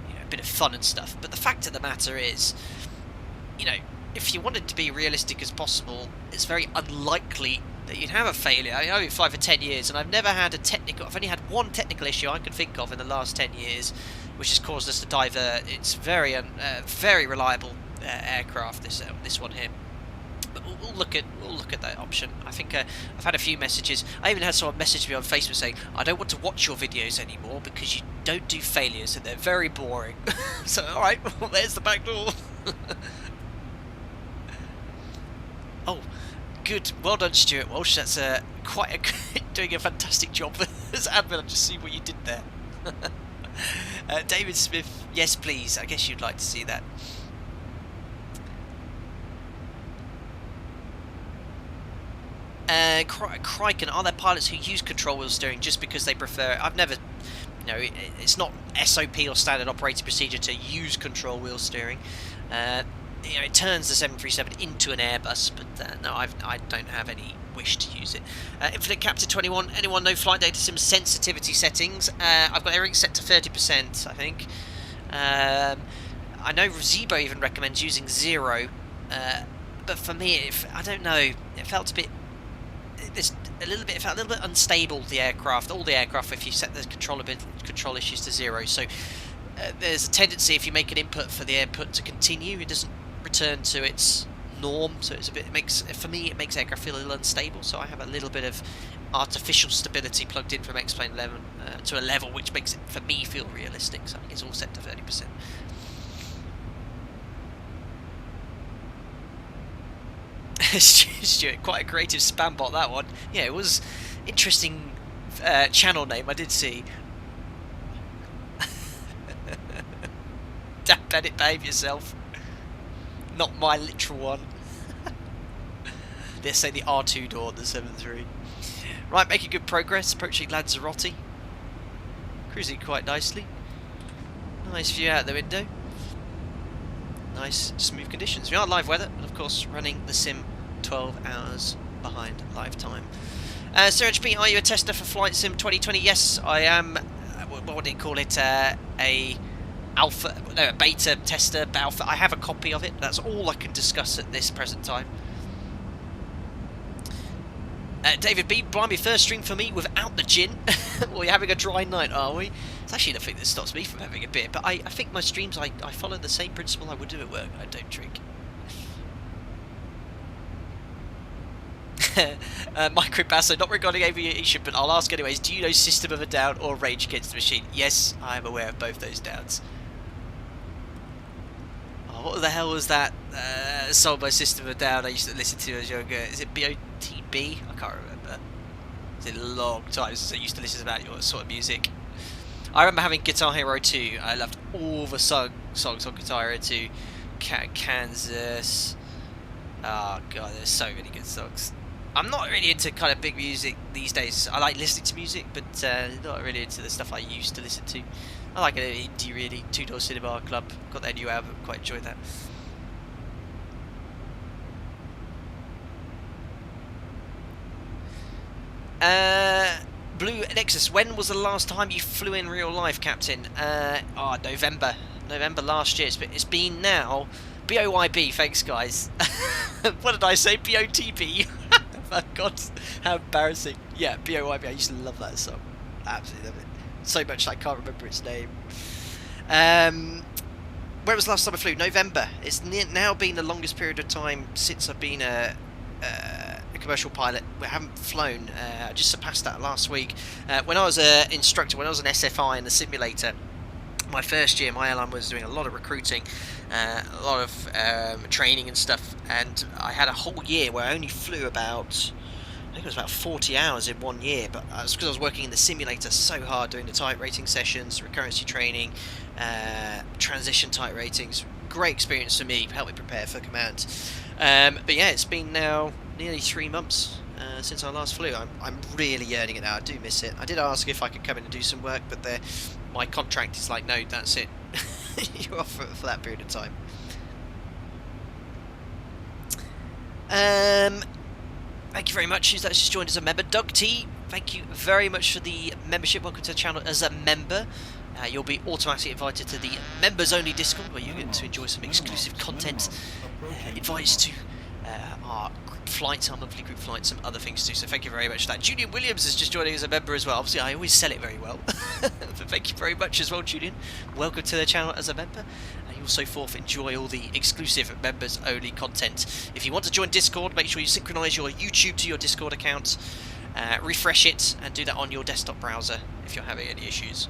you know, a bit of fun and stuff. But the fact of the matter is, you know, if you want it to be realistic as possible, it's very unlikely that you'd have a failure. I mean, I've been flying for 10 years and I've never had a technical... I've only had one technical issue I can think of in the last 10 years, which has caused us to divert. It's very reliable aircraft, this one here. But we'll look at that option. I think I've had a few messages. I even had someone message me on Facebook saying, I don't want to watch your videos anymore because you don't do failures and they're very boring. So, alright, well, there's the back door. Oh, good. Well done, Stuart Walsh. That's doing a fantastic job as admin. I've just seen what you did there. David Smith, yes, please. I guess you'd like to see that. Criken, are there pilots who use control wheel steering just because they prefer? I've never, it's not SOP or standard operating procedure to use control wheel steering. It turns the 737 into an Airbus, but no, I don't have any wish to use it. Infinite Captain 21, anyone know flight data sim sensitivity settings? I've got everything set to 30%, I think. I know ZIBO even recommends using 0, but for me, I don't know, it felt a bit... It felt a little bit unstable, the aircraft, all the aircraft, if you set the control issues to 0. So there's a tendency, if you make an input for the input to continue, it doesn't return to its norm. So it's a bit. For me, it makes aircraft feel a little unstable. So I have a little bit of artificial stability plugged in from X-Plane 11 to a level which makes it, for me, feel realistic. So I think it's all set to 30%. Stuart, quite a creative spam bot, that one. Yeah, it was interesting channel name, I did see. Dan Bennett, behave yourself. Not my literal one. Let's say the R2 door, the 7.3. Right, making good progress, approaching Lanzarote. Cruising quite nicely. Nice view out the window. Nice, smooth conditions. We are live weather, and of course running the sim 12 hours behind live time. Sir HP, are you a tester for Flight Sim 2020? Yes, I am. What do you call it? A beta tester, alpha. I have a copy of it. That's all I can discuss at this present time. David B, blimey, first stream for me without the gin. We're having a dry night, are we? It's actually the thing that stops me from having a beer, but I think my streams, I follow the same principle I would do at work. I don't drink. Micro Basso, not regarding aviation, but I'll ask anyways, do you know System of a Down or Rage Against the Machine? Yes, I am aware of both those downs. Oh, what the hell was that song by System of a Down I used to listen to as younger? Is it BOTB? I can't remember. It's a long time since I used to listen to that sort of music. I remember having Guitar Hero 2. I loved all the songs on Guitar Hero 2. Kansas. Oh god, there's so many good songs. I'm not really into kind of big music these days. I like listening to music, but not really into the stuff I used to listen to. I like an indie, really. Two Door Cinema Club. Got their new album. Quite enjoyed that. Blue Nexus, when was the last time you flew in real life, Captain? November last year. It's been now. BOYB, thanks guys. What did I say? BOTB. Oh God, how embarrassing. Yeah, BOYB, I used to love that song. Absolutely love it. So much I can't remember its name. Where was the last time I flew? November. It's now been the longest period of time since I've been a commercial pilot. We haven't flown. I just surpassed that last week. When I was an instructor, when I was an SFI in the simulator, my first year, my airline was doing a lot of recruiting, a lot of training and stuff, and I had a whole year where I only flew about, I think it was about 40 hours in 1 year, but that's because I was working in the simulator so hard, doing the type rating sessions, recurrency training, transition type ratings. Great experience for me, helped me prepare for command. But yeah, it's been now nearly 3 months since I last flew. I'm really yearning it now. I do miss it. I did ask if I could come in and do some work, but my contract is like, no, that's it. You're off for that period of time. Thank you very much. Who's that's just joined as a member? Doug T, thank you very much for the membership. Welcome to the channel as a member. You'll be automatically invited to the members only Discord, where you get to enjoy some exclusive content, advice to our flights, our monthly group flights, some other things too. So thank you very much for that. Julian Williams is just joining as a member as well. Obviously, I always sell it very well, but thank you very much as well, Julian. Welcome to the channel as a member. And you also enjoy all the exclusive members-only content. If you want to join Discord, make sure you synchronise your YouTube to your Discord account, refresh it, and do that on your desktop browser if you're having any issues.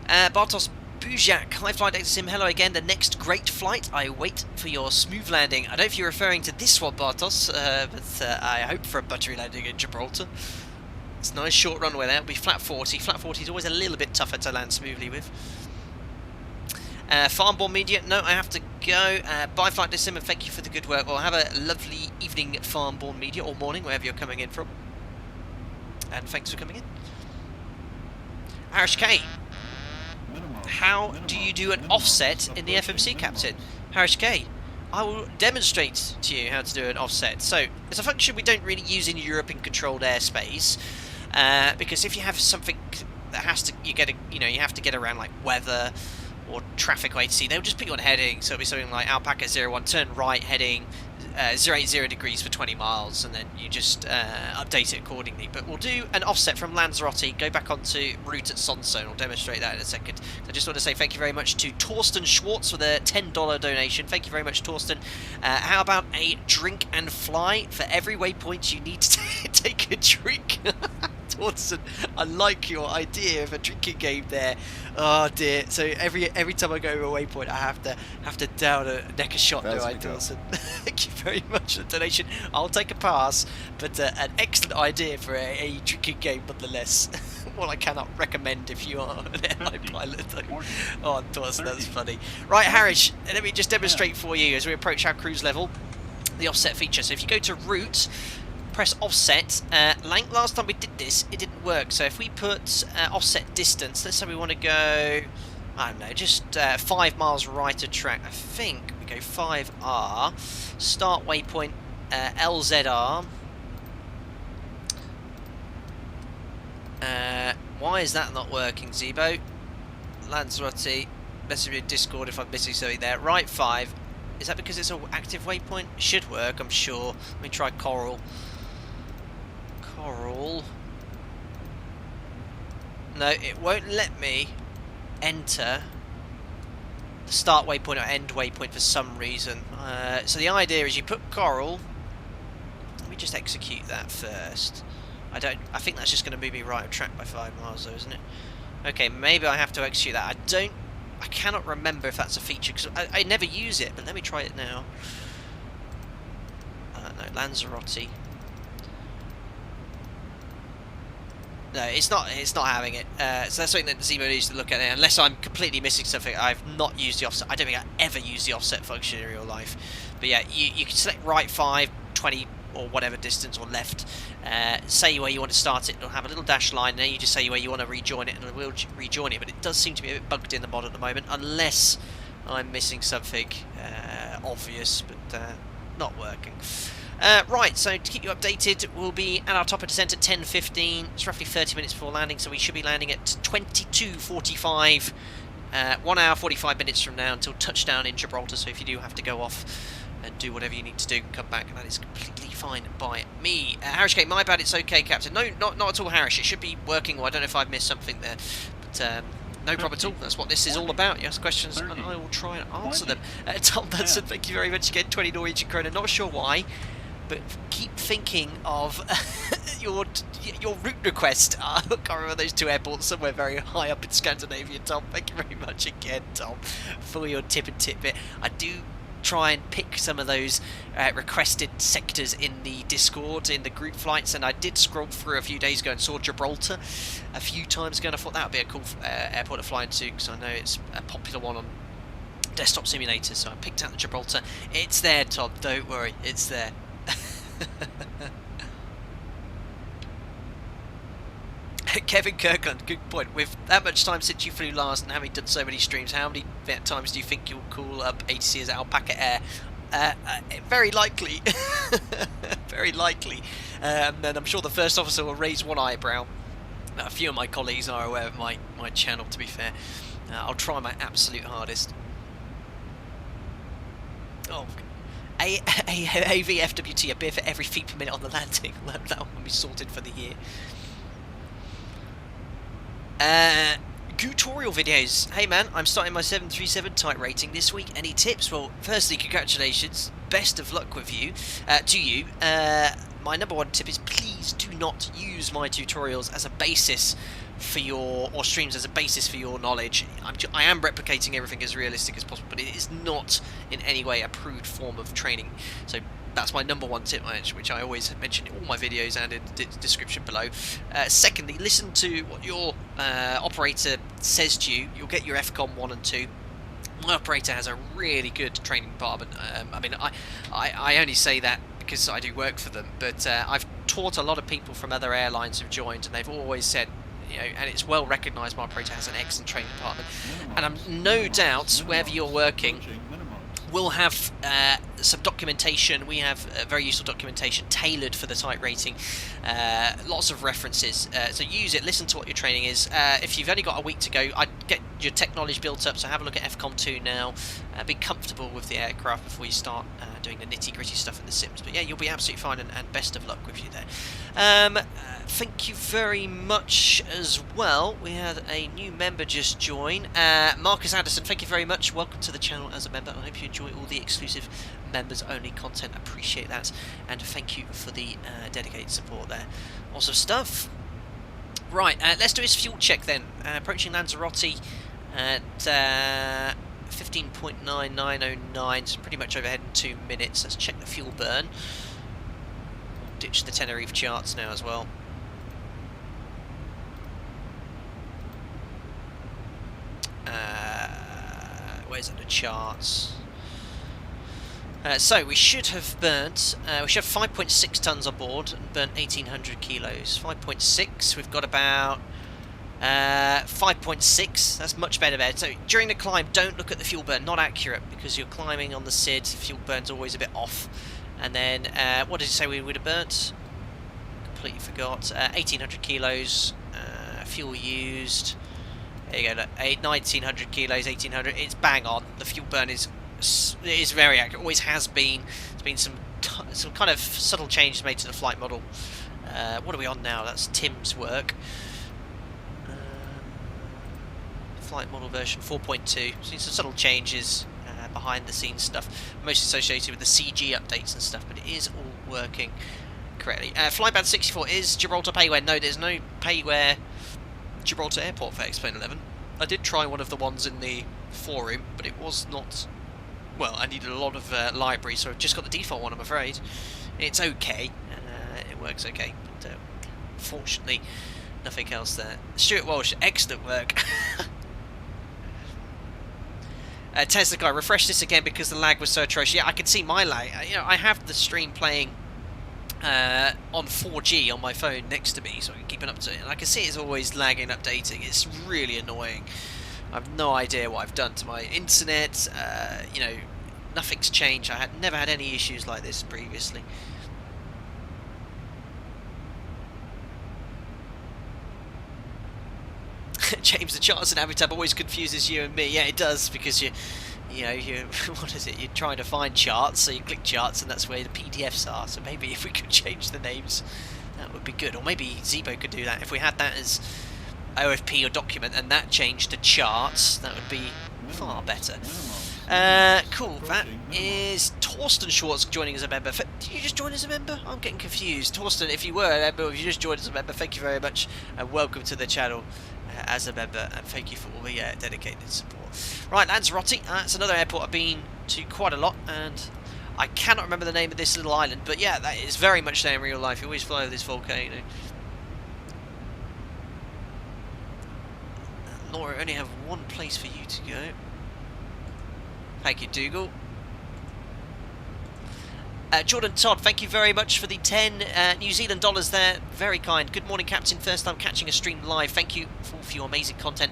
Bartos Pushback, hi Flight Deck Sim, hello again. The next great flight, I wait for your smooth landing. I don't know if you're referring to this one, Bartos, but I hope for a buttery landing in Gibraltar. It's a nice short runway there, it'll be flat 40. Flat 40 is always a little bit tougher to land smoothly with. Farmborn Media, no, I have to go. Bye Flight Deck Sim, and thank you for the good work. Well, have a lovely evening, Farmborn Media, or morning, wherever you're coming in from. And thanks for coming in. Harish K, how do you do an offset in the FMC, Captain? Harish K, I will demonstrate to you how to do an offset. So it's a function we don't really use in European controlled airspace, because if you have something that has to, you have to get around like weather or traffic latency, they'll just put you on heading. So it'll be something like Alpaca 01, turn right heading 080 degrees for 20 miles, and then you just update it accordingly. But we'll do an offset from Lanzarote, go back onto route at Sonso, and I'll demonstrate that in a second. I just want to say thank you very much to Torsten Schwartz for the $10 donation. Thank you very much, Torsten. How about a drink and fly? For every waypoint you need to take a drink. Torsten, I like your idea of a drinking game there. Oh dear. So every time I go to a waypoint, I have to down a neck of shot, do I, Torsten? Thank you very much for the donation. I'll take a pass, but an excellent idea for a drinking game nonetheless. Well, I cannot recommend if you are an airline pilot, though. Oh, Torsten, that's funny. Right, Harish, let me just demonstrate for you as we approach our cruise level the offset feature. So if you go to route, press offset. Last time we did this, it didn't work. So if we put offset distance, let's say we want to go, I don't know, just 5 miles right of track. I think we go 5R. Start waypoint LZR. Why is that not working, ZIBO? Lanzarote, message me in Discord if I'm missing something there. Right 5. Is that because it's an active waypoint? It should work, I'm sure. Let me try Coral. Coral. No, it won't let me enter the start waypoint or end waypoint for some reason. So the idea is you put Coral. Let me just execute that first. I think that's just going to move me right of track by 5 miles, though, isn't it? Okay, maybe I have to execute that. I cannot remember if that's a feature because I never use it. But let me try it now. No, Lanzarote. No, it's not having it. So that's something that ZIBO needs to look at there. Unless I'm completely missing something, I've not used the offset. I don't think I ever used the offset function in real life. But yeah, you can select right 5, 20 or whatever distance, or left. Say where you want to start it. It'll have a little dash line. And then you just say where you want to rejoin it, and it will rejoin it. But it does seem to be a bit bugged in the mod at the moment, unless I'm missing something obvious, but not working. Right, so to keep you updated, we'll be at our top of descent at 10:15. It's roughly 30 minutes before landing, so we should be landing at 22:45. 1 hour 45 minutes from now until touchdown in Gibraltar. So if you do have to go off and do whatever you need to do, come back, and that is completely fine by me. Harish K, my bad, it's okay, Captain. No, not at all, Harish. It should be working well. I don't know if I've missed something there, but no problem at all. That's what this is all about. You ask questions, and I will try and answer them. Tom Benson, thank you very much again. 20 Norwegian krona. Not sure why, but keep thinking of your route request. I can't remember those two airports somewhere very high up in Scandinavia, Tom. Thank you very much again, Tom, for your tip and tidbit. I do try and pick some of those requested sectors in the Discord, in the group flights, and I did scroll through a few days ago and saw Gibraltar a few times ago, and I thought that would be a cool airport to fly into, because I know it's a popular one on desktop simulators, so I picked out the Gibraltar. It's there, Tom, don't worry, it's there. Kevin Kirkland, good point. With that much time since you flew last and having done so many streams, how many times do you think you'll call up ATC as Alpaca Air? Very likely. Very likely. And I'm sure the first officer will raise one eyebrow. A few of my colleagues are aware of my channel, to be fair. I'll try my absolute hardest. Oh, AVFWT, a beer for every feet per minute on the landing. That one will be sorted for the year. Tutorial videos. Hey man, I'm starting my 737 type rating this week. Any tips? Well, firstly, congratulations. Best of luck with you. To you. My number one tip is please do not use my tutorials as a basis for your, or streams as a basis for your knowledge. I am replicating everything as realistic as possible, but it is not in any way a crude form of training. So that's my number one tip, which I always mention in all my videos and in the description below. Secondly, listen to what your operator says to you. You'll get your FCOM 1 and 2. My operator has a really good training department. I mean, I only say that because I do work for them, but I've taught a lot of people from other airlines who've joined, and they've always said, you know, and it's well recognised, my operator has an excellent training department, and I'm no doubt wherever you're working we'll have some documentation. We have very useful documentation tailored for the type rating, lots of references, so use it, listen to what your training is. If you've only got a week to go, I'd get your tech knowledge built up, so have a look at FCOM 2 now, be comfortable with the aircraft before you start doing the nitty gritty stuff in the sims. But yeah, you'll be absolutely fine, and best of luck with you there. Thank you very much as well. We had a new member just join, Marcus Anderson. Thank you very much, welcome to the channel as a member. I hope you enjoy all the exclusive members only content, appreciate that, and thank you for the dedicated support there. Awesome stuff. Right, let's do his fuel check then. Approaching Lanzarote at 15.9909, so pretty much overhead in 2 minutes. Let's check the fuel burn. Ditch the Tenerife charts now as well. Where's the charts? So we should have burnt, we should have 5.6 tonnes on board and burnt 1800 kilos. 5.6, we've got about 5.6, that's much better there. So during the climb, don't look at the fuel burn, not accurate, because you're climbing on the SID, fuel burn's always a bit off. And then, what did you say we would have burnt? Completely forgot. 1800 kilos, fuel used. There you go, look, 1900 kilos, 1800, it's bang on. The fuel burn is very accurate, always has been. There's been some kind of subtle changes made to the flight model. What are we on now? That's Tim's work. Flight model version 4.2. Seen some subtle changes, behind the scenes stuff, mostly associated with the CG updates and stuff, but it is all working correctly. Flypad 64 is Gibraltar payware. No, there's no payware Gibraltar Airport for X-Plane 11. I did try one of the ones in the forum, but it was not, well, I needed a lot of library, so I've just got the default one, I'm afraid. It's okay, it works okay, but fortunately nothing else there. Stuart Walsh, excellent work. Tesla guy, refresh this again because the lag was so atrocious. Yeah, I can see my lag. You know, I have the stream playing on 4G on my phone next to me, so I can keep it up to it. And I can see it's always lagging, updating. It's really annoying. I have no idea what I've done to my internet. You know, nothing's changed. I had never had any issues like this previously. James, the charts and Habitat always confuses you and me. Yeah, it does, because you know, what is it? You're trying to find charts, so you click charts, and that's where the PDFs are. So maybe if we could change the names, that would be good. Or maybe ZIBO could do that. If we had that as OFP or document, and that changed to charts, that would be far better. Cool. That is Torsten Schwartz joining as a member. Did you just join as a member? I'm getting confused. Torsten, if you were a member, if you just joined as a member, thank you very much, and welcome to the channel as a member, and thank you for all the dedicated support. Right, Lanzarote, that's another airport I've been to quite a lot, and I cannot remember the name of this little island, but yeah, that is very much there in real life. You always fly over this volcano. Laura, I only have one place for you to go. Thank you, Dougal. Jordan Todd, thank you very much for the 10 New Zealand dollars there. Very kind. Good morning, Captain. First time catching a stream live. Thank you for your amazing content.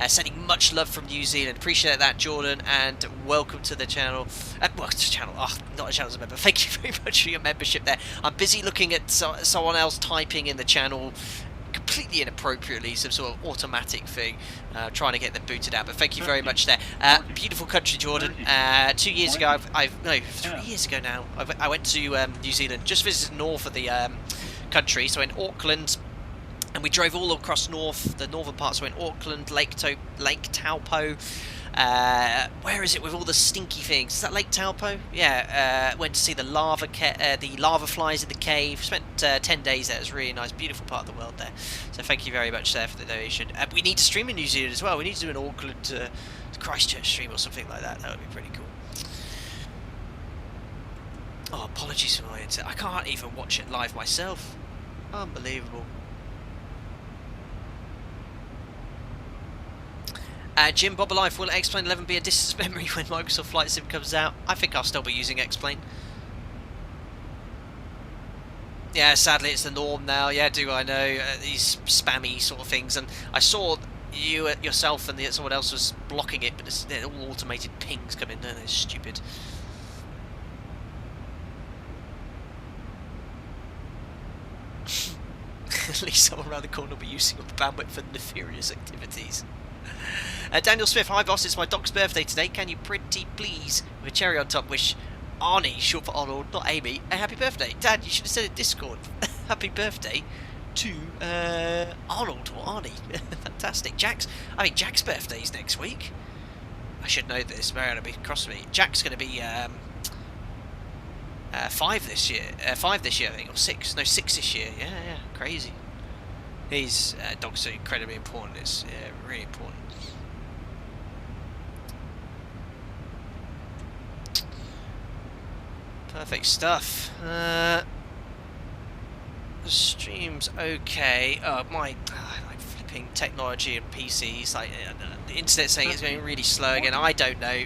Sending much love from New Zealand. Appreciate that, Jordan, and welcome to the channel. Well, to the channel. Oh, not a channel as a member. Thank you very much for your membership there. I'm busy looking at someone else typing in the channel. completely inappropriately some sort of automatic thing, trying to get them booted out. But thank you very much there. Beautiful country, Jordan. 2 years ago, no, 3 years ago now, I went to New Zealand, just visited north of the country, so in Auckland. And we drove all across the northern parts, so in Auckland, Lake Taupo. Where is it with all the stinky things? Is that Lake Taupo? Yeah. Went to see the lava flies in the cave. Spent 10 days there. It was a really nice, beautiful part of the world there. So thank you very much there for the donation. We need to stream in New Zealand as well. We need to do an Auckland to Christchurch stream or something like that. That would be pretty cool. Oh, apologies for my internet. I can't even watch it live myself. Unbelievable. Jim Bob Alive, will X-Plane 11 be a distance memory when Microsoft Flight Sim comes out? I think I'll still be using X-Plane. Yeah, sadly it's the norm now. Yeah, do I know these spammy sort of things? And I saw you yourself and someone else was blocking it, but they're all automated pings come in. They're stupid. At least someone around the corner will be using up the bandwidth for nefarious activities. Daniel Smith, hi boss, it's my dog's birthday today. Can you pretty please, with a cherry on top, wish Arnie, short for Arnold, not Amy, a happy birthday? Dad, you should have said it Discord. Happy birthday to Arnold or Arnie. Fantastic. Jack's birthday's next week. I should know this. Mariana be cross with me. Jack's going to be 5 this year. 5 this year, I think, or 6. No, 6 this year. Yeah, crazy. His dogs are incredibly important. It's really important. Perfect stuff. The stream's okay. My like flipping technology and PCs. Like the internet saying it's going really slow again. I don't know.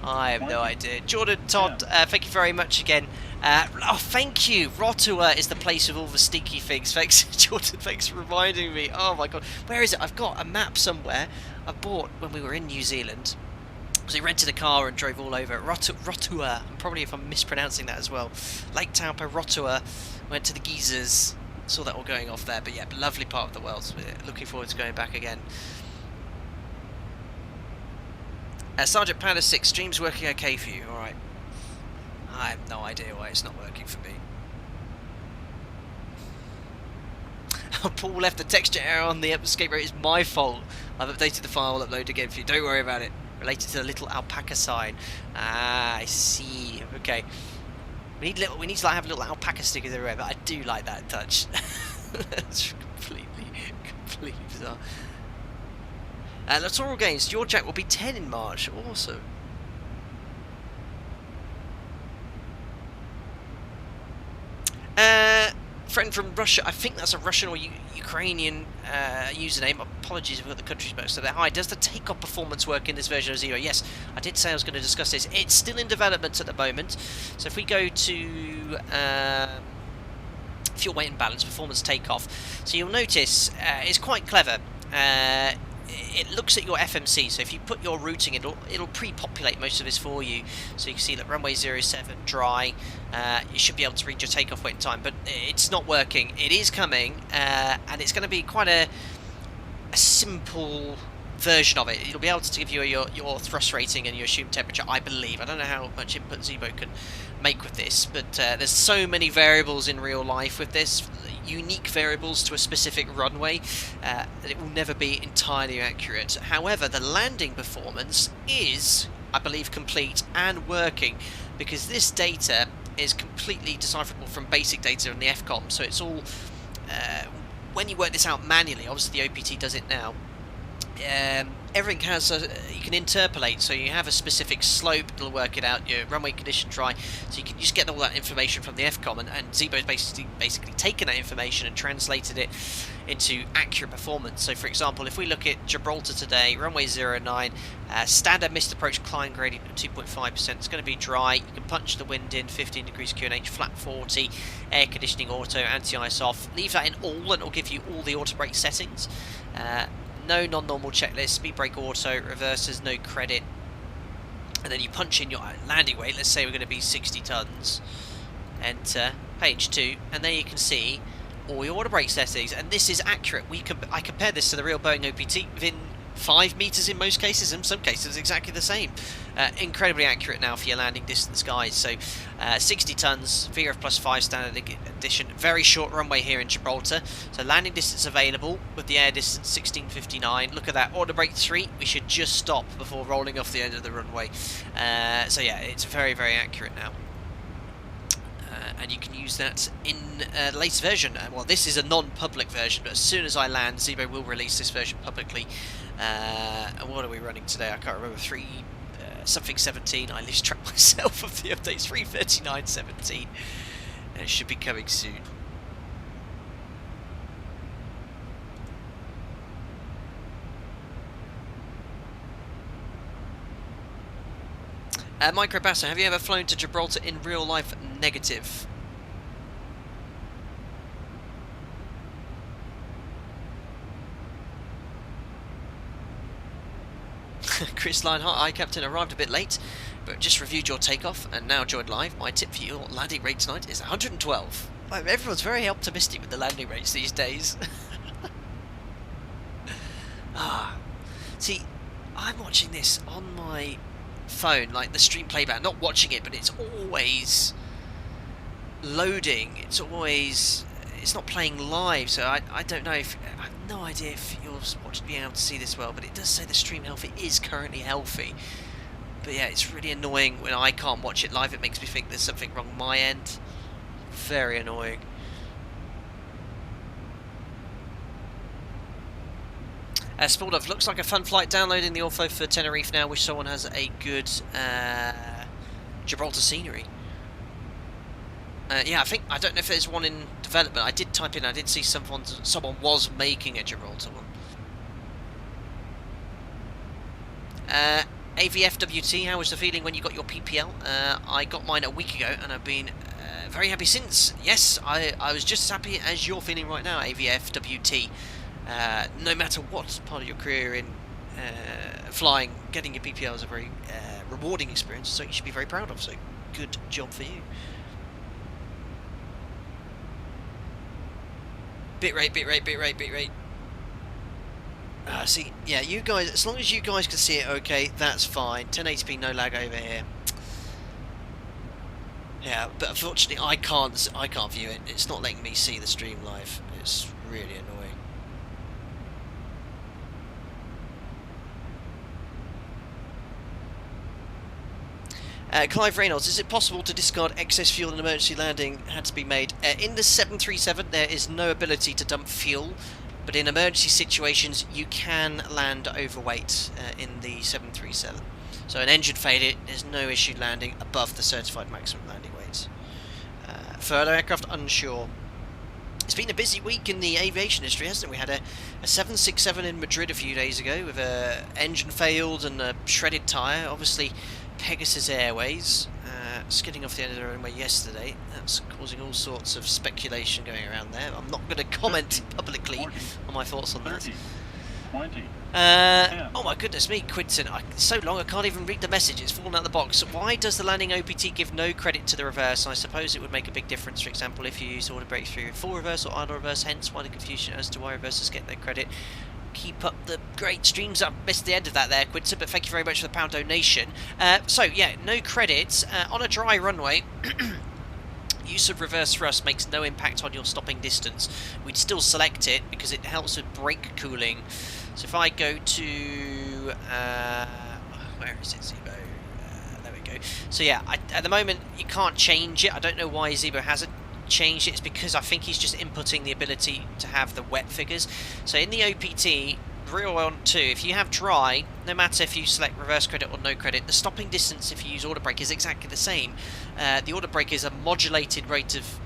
I have no idea. Jordan, Todd, thank you very much again. Oh, thank you. Rotorua is the place with all the stinky things. Thanks, Jordan. Thanks for reminding me. Oh my god, where is it? I've got a map somewhere I bought when we were in New Zealand. So we rented a car and drove all over Rotorua. And probably if I'm mispronouncing that as well. Lake Taupo, Rotorua. Went to the geysers. Saw that all going off there. But yeah, lovely part of the world. So we're looking forward to going back again. Sergeant Panda 6, stream's working okay for you, alright. I have no idea why it's not working for me. Paul left the texture error on the escape route. It's my fault. I've updated the file, I'll upload again for you. Don't worry about it. Related to the little alpaca sign. Ah, I see. Okay. We need to like have little alpaca stickers everywhere, but I do like that touch. That's completely bizarre. Littoral Games, your Jack will be 10 in March. Awesome. Friend from Russia, I think that's a Russian or Ukrainian username. Apologies if I've got the countries mixed up there. Hi, does the Takeoff performance work in this version of ZIBO? Yes, I did say I was going to discuss this. It's still in development at the moment. So if we go to fuel weight and balance, performance Takeoff. So you'll notice it's quite clever. It looks at your FMC, so if you put your routing, it'll pre-populate most of this for you. So you can see that runway 07 dry. You should be able to read your takeoff weight and time, but it's not working. It is coming, and it's going to be quite a simple version of it. It'll be able to give you your thrust rating and your assumed temperature, I believe. I don't know how much input ZIBO can make with this, but there's so many variables in real life with this, unique variables to a specific runway, that it will never be entirely accurate. However, the landing performance is, I believe, complete and working, because this data is completely decipherable from basic data in the FCOM, so it's all, when you work this out manually, obviously the OPT does it now, everything has you can interpolate, so you have a specific slope, it'll work it out, your runway condition dry, so you can just get all that information from the FCOM, and ZIBO's basically taken that information and translated it into accurate performance. So for example, if we look at Gibraltar today, runway 09, standard missed approach climb gradient of 2.5%, it's going to be dry, you can punch the wind in, 15 degrees QNH, flat 40, air conditioning auto, anti-ice off, leave that in all and it'll give you all the auto brake settings. No non-normal checklist, speed brake auto, reverses, no credit, and then you punch in your landing weight. Let's say we're going to be 60 tons, enter, page 2, and there you can see all your order brake settings, and this is accurate. I compared this to the real Boeing OPT within 5 meters in most cases, in some cases exactly the same. Incredibly accurate now for your landing distance, guys. So 60 tons, VRF plus 5 standard edition, very short runway here in Gibraltar. So landing distance available with the air distance 1659. Look at that, order brake 3, we should just stop before rolling off the end of the runway. So yeah, it's very, very accurate now. And you can use that in the latest version. Well, this is a non-public version, but as soon as I land, ZIBO will release this version publicly. And what are we running today? I can't remember. Something 17. I lose track myself of the updates. 339.17. It should be coming soon. Micro Basso, have you ever flown to Gibraltar in real life? Negative. Chris Lionheart, hi Captain, arrived a bit late, but just reviewed your takeoff and now joined live. My tip for your landing rate tonight is 112. Well, everyone's very optimistic with the landing rates these days. See, I'm watching this on my phone, like the stream playback, not watching it, but it's always loading, it's not playing live, so I don't know if, I have no idea if you're being able to see this well, but it does say the stream health is currently healthy. But yeah, it's really annoying when I can't watch it live. It makes me think there's something wrong on my end. Very annoying. Spaldov, looks like a fun flight. Downloading the Ortho for Tenerife now. Wish someone has a good Gibraltar scenery. Yeah, I don't know if there's one in development. I did type in, I did see someone was making a Gibraltar one. AVFWT, how was the feeling when you got your PPL? I got mine a week ago and I've been very happy since. Yes, I was just as happy as you're feeling right now, AVFWT. No matter what part of your career you're in, flying, getting your PPL is a very rewarding experience, so you should be very proud of, so good job for you. Bitrate. See, yeah, you guys, as long as you guys can see it okay, that's fine. 1080p, no lag over here. Yeah, but unfortunately I can't view it. It's not letting me see the stream live. It's really annoying. Clive Reynolds, is it possible to discard excess fuel in emergency landing had to be made? In the 737 there is no ability to dump fuel, but in emergency situations you can land overweight in the 737. So an engine failure, there's no issue landing above the certified maximum landing weights. For other aircraft, unsure. It's been a busy week in the aviation industry, hasn't it? We had a 767 in Madrid a few days ago with a engine failed and a shredded tyre. Obviously Pegasus Airways skidding off the end of the runway yesterday. That's causing all sorts of speculation going around there. I'm not going to comment publicly on my thoughts on that. Oh my goodness me, Quinton, it's so long I can't even read the message, it's fallen out the box. Why does the landing OPT give no credit to the reverse? I suppose it would make a big difference, for example, if you use order brake 3 or 4 reverse or idle reverse, hence why the confusion as to why reversers get no credit. Keep up the great streams. I missed the end of that there, Quinton, but thank you very much for the £1 donation. So yeah, no credits on a dry runway. Use of reverse thrust makes no impact on your stopping distance. We'd still select it because it helps with brake cooling. So if I go to where is it, ZIBO? There we go. So yeah, at the moment you can't change it. I don't know why ZIBO hasn't changed it. It's because I think he's just inputting the ability to have the wet figures. So in the OPT, real one too, if you have dry, no matter if you select reverse credit or no credit, the stopping distance if you use order brake is exactly the same. The order brake is a modulated rate of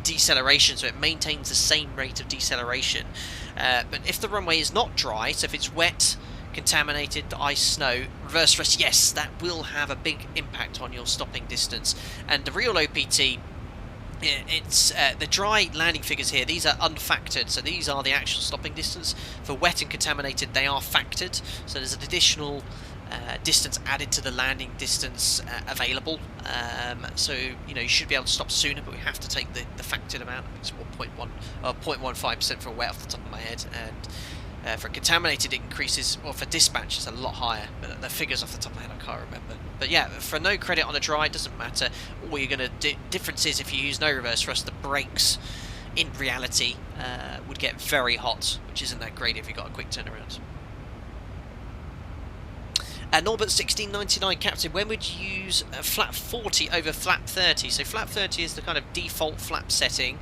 deceleration, so it maintains the same rate of deceleration. But if the runway is not dry, so if it's wet, contaminated, ice, snow, reverse thrust, yes, that will have a big impact on your stopping distance. And the real OPT, it's the dry landing figures here, these are unfactored, so these are the actual stopping distance. For wet and contaminated they are factored, so there's an additional distance added to the landing distance available, so you should be able to stop sooner, but we have to take the factored amount. It's 0.15% for wet off the top of my head, and for contaminated it increases, or for dispatch it's a lot higher, but the figures off the top of my head I can't remember. But yeah, for no credit on a dry, it doesn't matter. All you're going to difference is if you use no reverse thrust, the brakes in reality would get very hot, which isn't that great if you've got a quick turnaround. Norbert 1699, Captain, when would you use flap 40 over flap 30? So flap 30 is the kind of default flap setting.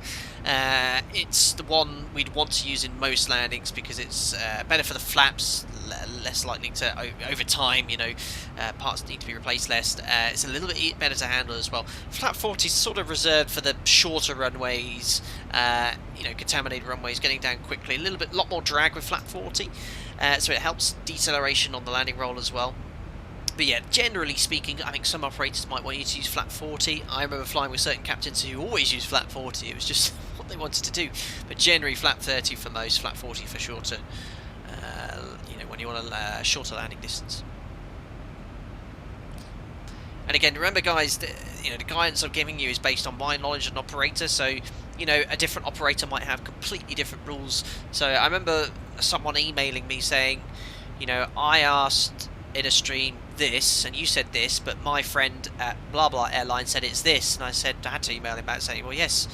It's the one we'd want to use in most landings because it's better for the flaps, less likely to, over time, parts need to be replaced less. It's a little bit better to handle as well. Flap 40 is sort of reserved for the shorter runways, contaminated runways, getting down quickly. A lot more drag with flap 40. So it helps deceleration on the landing roll as well. But yeah, generally speaking, I think some operators might want you to use flap 40. I remember flying with certain captains who always used flap 40. It was just what they wanted to do. But generally flap 30 for most, flap 40 for shorter, when you want a shorter landing distance. And again, remember guys, the guidance I'm giving you is based on my knowledge as an operator, so a different operator might have completely different rules. So I remember someone emailing me saying, I asked in a stream this, and you said this, but my friend at blah blah airline said it's this, and I had to email him back saying, well yes,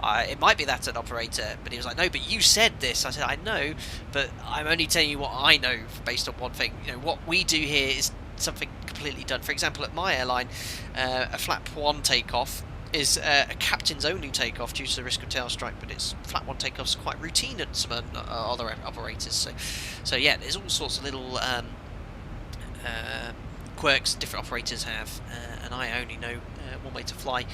it might be that an operator, but he was like, no, but you said this. I said, I know, but I'm only telling you what I know based on one thing. What we do here is something completely done. For example, at my airline, a flap 1 takeoff is a captain's only takeoff due to the risk of tail strike, but it's flap 1 takeoffs quite routine at some other operators. So yeah, there's all sorts of little quirks different operators have, and I only know one way to fly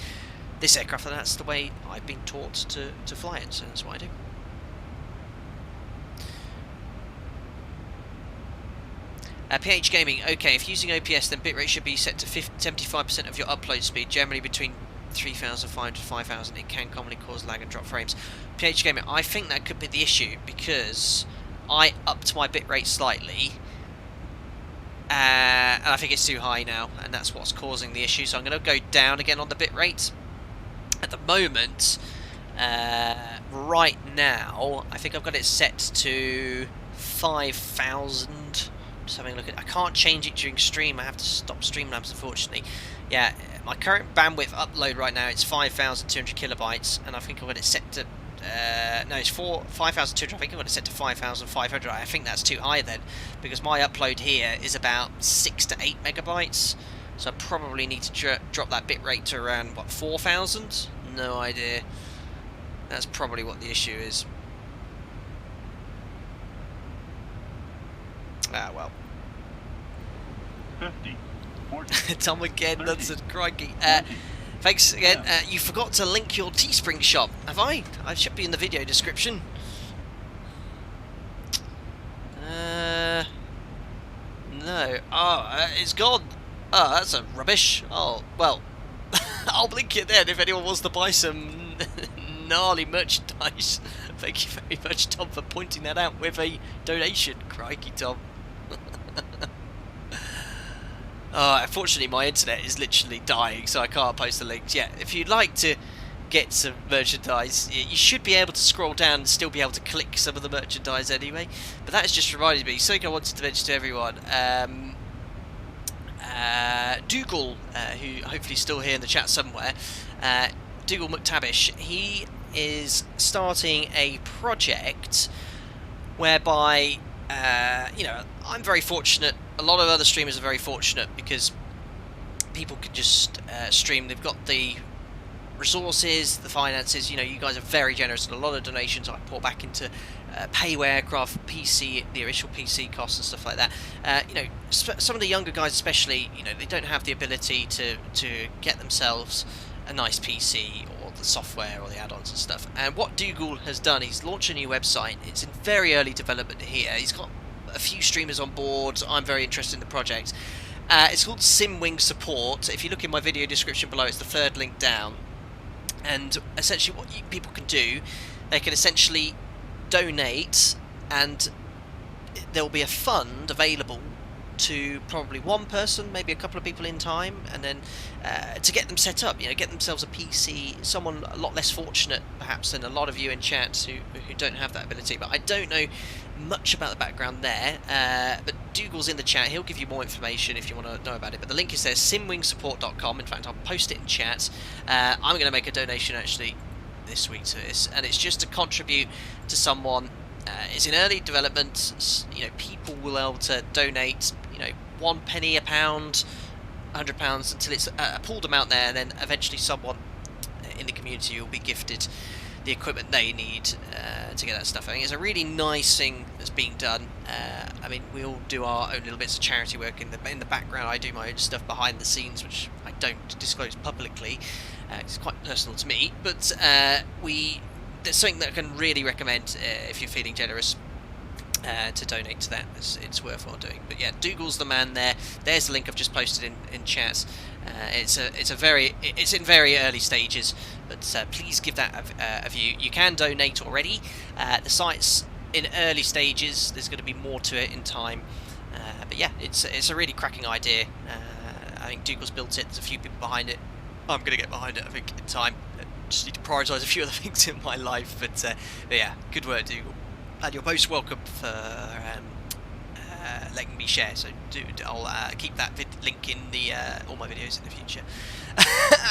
this aircraft, and that's the way I've been taught to fly it, so that's what I do. PH Gaming, okay, if using OPS then bitrate should be set to 75% of your upload speed, generally between 3,500 to 5,000. It can commonly cause lag and drop frames. PH Gaming, I think that could be the issue because I upped my bitrate slightly, and I think it's too high now, and that's what's causing the issue. So I'm going to go down again on the bitrate. At the moment, right now, I think I've got it set to 5,000. Just having a look at. I can't change it during stream. I have to stop Streamlabs, unfortunately. Yeah, my current bandwidth upload right now it's 5,200 kilobytes, and I think I've got it set to. No, it's 5,200. I think I've got it set to 5,500. I think that's too high then, because my upload here is about 6 to 8 megabytes. So I probably need to drop that bitrate to around, what, 4,000? No idea. That's probably what the issue is. Ah, well. 50, 40, Tom again, 30, that's a crikey. 20, Thanks again. yeah. You forgot to link your Teespring shop. Have I? I should be in the video description. No. Oh, it's gone. Oh, that's a rubbish. Oh, well. I'll link it then if anyone wants to buy some gnarly merchandise. Thank you very much, Tom, for pointing that out with a donation. Crikey, Tom. Unfortunately, my internet is literally dying, so I can't post the links yet. If you'd like to get some merchandise, you should be able to scroll down and still be able to click some of the merchandise anyway. But that has just reminded me, something I wanted to mention to everyone. Dougal, who hopefully is still here in the chat somewhere, Dougal McTavish, he is starting a project whereby, I'm very fortunate, a lot of other streamers are very fortunate because people can just stream. They've got the resources, the finances. You guys are very generous and a lot of donations I pour back into payware aircraft, PC, the initial PC costs and stuff like that. Some of the younger guys especially, they don't have the ability to get themselves a nice PC or the software or the add-ons and stuff. And what Dougal has done, he's launched a new website. It's in very early development here. He's got a few streamers on board. I'm very interested in the project. It's called SimWing Support. If you look in my video description below, it's the third link down. And essentially what people can do, they can essentially donate, and there will be a fund available to probably one person, maybe a couple of people in time, and then to get them set up, get themselves a PC. Someone a lot less fortunate perhaps than a lot of you in chat who don't have that ability. But I don't know much about the background there, but Dougal's in the chat. He'll give you more information if you want to know about it, but the link is there, simwingsupport.com. In fact, I'll post it in chat. I'm going to make a donation actually this week to this, and it's just to contribute to someone. It's in early development. People will be able to donate, 1 penny, a pound, £100 until it's a pooled amount there, and then eventually someone in the community will be gifted the equipment they need to get that stuff. I think it's a really nice thing that's being done. I mean, we all do our own little bits of charity work in the background. I do my own stuff behind the scenes, which I don't disclose publicly. It's quite personal to me, but there's something that I can really recommend if you're feeling generous to donate to that. It's worthwhile doing. But yeah, Dougal's the man there. There's the link I've just posted in chat. It's in very early stages, but please give that a view. You can donate already. The site's in early stages. There's going to be more to it in time. But yeah, it's a really cracking idea. I think Dougal's built it. There's a few people behind it. I'm going to get behind it, I think, in time. Just need to prioritise a few other things in my life, but yeah, good work, Dougal. And you're most welcome for letting me share. So I'll keep that link in the all my videos in the future.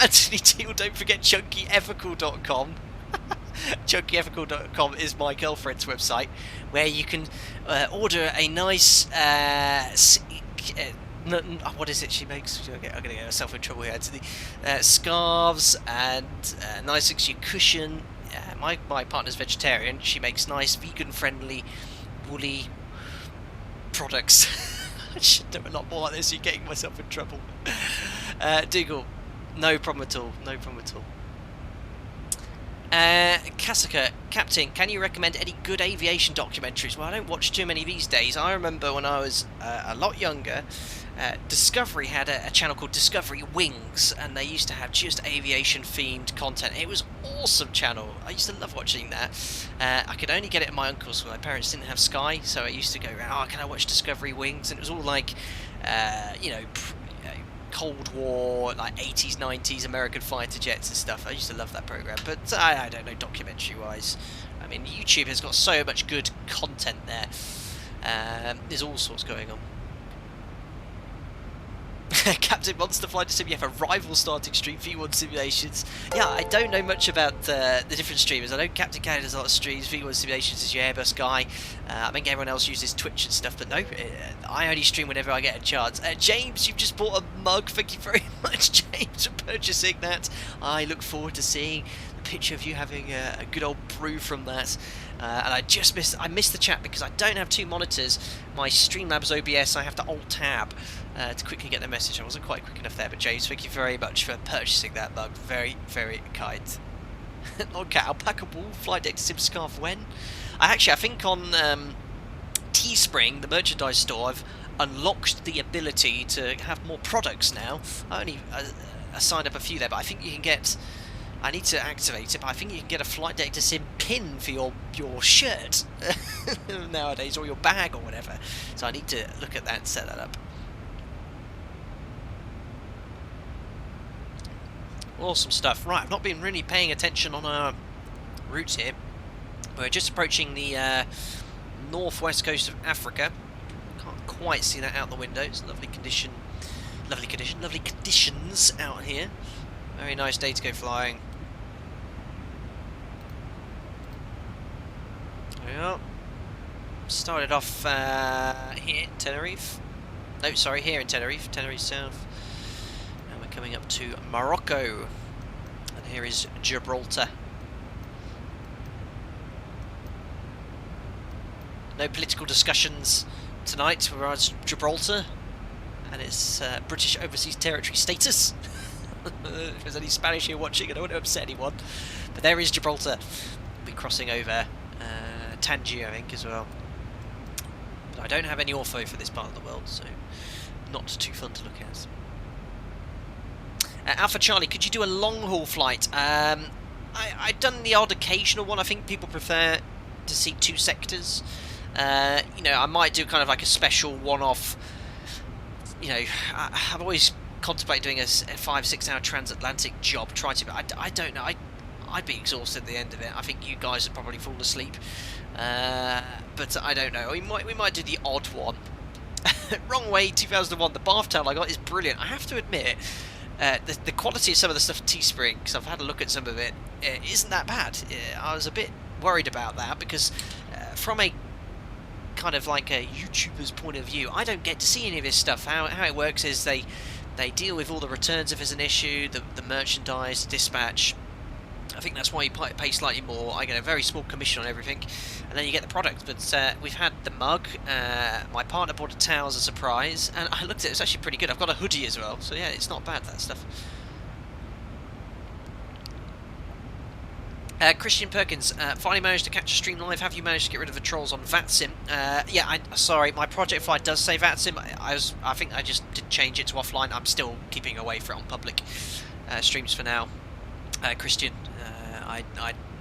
Anthony Teal, don't forget chunkyethical.com. chunkyethical.com is my girlfriend's website, where you can order a nice what is it she makes? I'm going to get myself in trouble here. Scarves and nice things, your cushion. My partner's vegetarian. She makes nice vegan-friendly woolly products. I should do a lot more like this. You're getting myself in trouble. Dougal, no problem at all. No problem at all. Kasaka, Captain, can you recommend any good aviation documentaries? Well, I don't watch too many these days. I remember when I was a lot younger, Discovery had a channel called Discovery Wings, and they used to have just aviation-themed content. It was an awesome channel. I used to love watching that. I could only get it at my uncle's because my parents didn't have Sky, so I used to go around, oh, can I watch Discovery Wings? And it was all like, Cold War, like 80s, 90s American fighter jets and stuff. I used to love that program, but I don't know, documentary-wise. I mean, YouTube has got so much good content there. There's all sorts going on. Captain Monster Flight Sim, you have a rival starting stream, V1 simulations. Yeah, I don't know much about the different streamers. I know Captain Canada does a lot of streams, V1 simulations is your Airbus guy. I think everyone else uses Twitch and stuff, but no, I only stream whenever I get a chance. James, you've just bought a mug. Thank you very much, James, for purchasing that. I look forward to seeing the picture of you having a good old brew from that. And I missed the chat because I don't have two monitors. My Streamlabs OBS, I have to Alt-Tab to quickly get the message. I wasn't quite quick enough there, but James, thank you very much for purchasing that mug. Very, very kind. Okay, alpaca-wool flight deck sim scarf when? I think on Teespring, the merchandise store, I've unlocked the ability to have more products now. I only signed up a few there, but I think you can get... I need to activate it, but I think you can get a flight deck sim pin for your shirt nowadays, or your bag or whatever. So I need to look at that and set that up. Awesome stuff. Right, I've not been really paying attention on our routes here. We're just approaching the northwest coast of Africa. Can't quite see that out the window. It's lovely conditions out here. Very nice day to go flying. Well, started off here in Tenerife. No, sorry, here in Tenerife South. And we're coming up to Morocco. And here is Gibraltar. No political discussions tonight regards Gibraltar and its British overseas territory status. If there's any Spanish here watching, I don't want to upset anyone. But there is Gibraltar. We'll be crossing over Tangier, I think, as well. But I don't have any ortho for this part of the world, so not too fun to look at. Alpha Charlie, could you do a long-haul flight? I've done the odd occasional one. I think people prefer to see two sectors. I might do kind of like a special one-off you know, I've always contemplated doing a 5-6 hour transatlantic job, but I don't know, I'd be exhausted at the end of it. I think you guys would probably fall asleep, but I don't know, we might do the odd one. Wrong way 2001, the bath towel I got is brilliant. I have to admit, the quality of some of the stuff at Teespring, because I've had a look at some of it, isn't that bad. I was a bit worried about that, because from a kind of like a YouTuber's point of view, I don't get to see any of this stuff. How it works is they deal with all the returns if there's an issue, the merchandise, dispatch. I think that's why you pay slightly more. I get a very small commission on everything, and then you get the product. But we've had the mug. My partner bought a towel as a surprise, and I looked at it. It's actually pretty good. I've got a hoodie as well, so yeah, it's not bad, that stuff. Christian Perkins, finally managed to catch a stream live. Have you managed to get rid of the trolls on VATSIM? Yeah, sorry, my project file does say VATSIM. I think I just did change it to offline. I'm still keeping away from it on public streams for now. Christian, I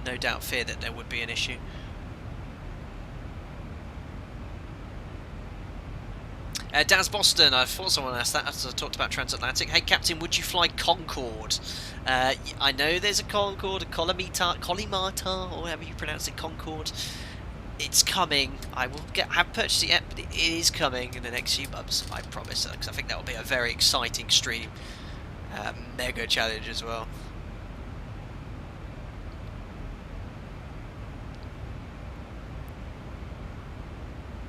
no doubt fear that there would be an issue. Daz Boston, I thought someone asked that after I talked about transatlantic. Hey Captain, would you fly Concorde? I know there's a Concorde, a Collimata, or however you pronounce it, Concorde. It's coming. I will have purchased it yet, but it is coming in the next few months, I promise, because I think that will be a very exciting stream. Mega challenge as well.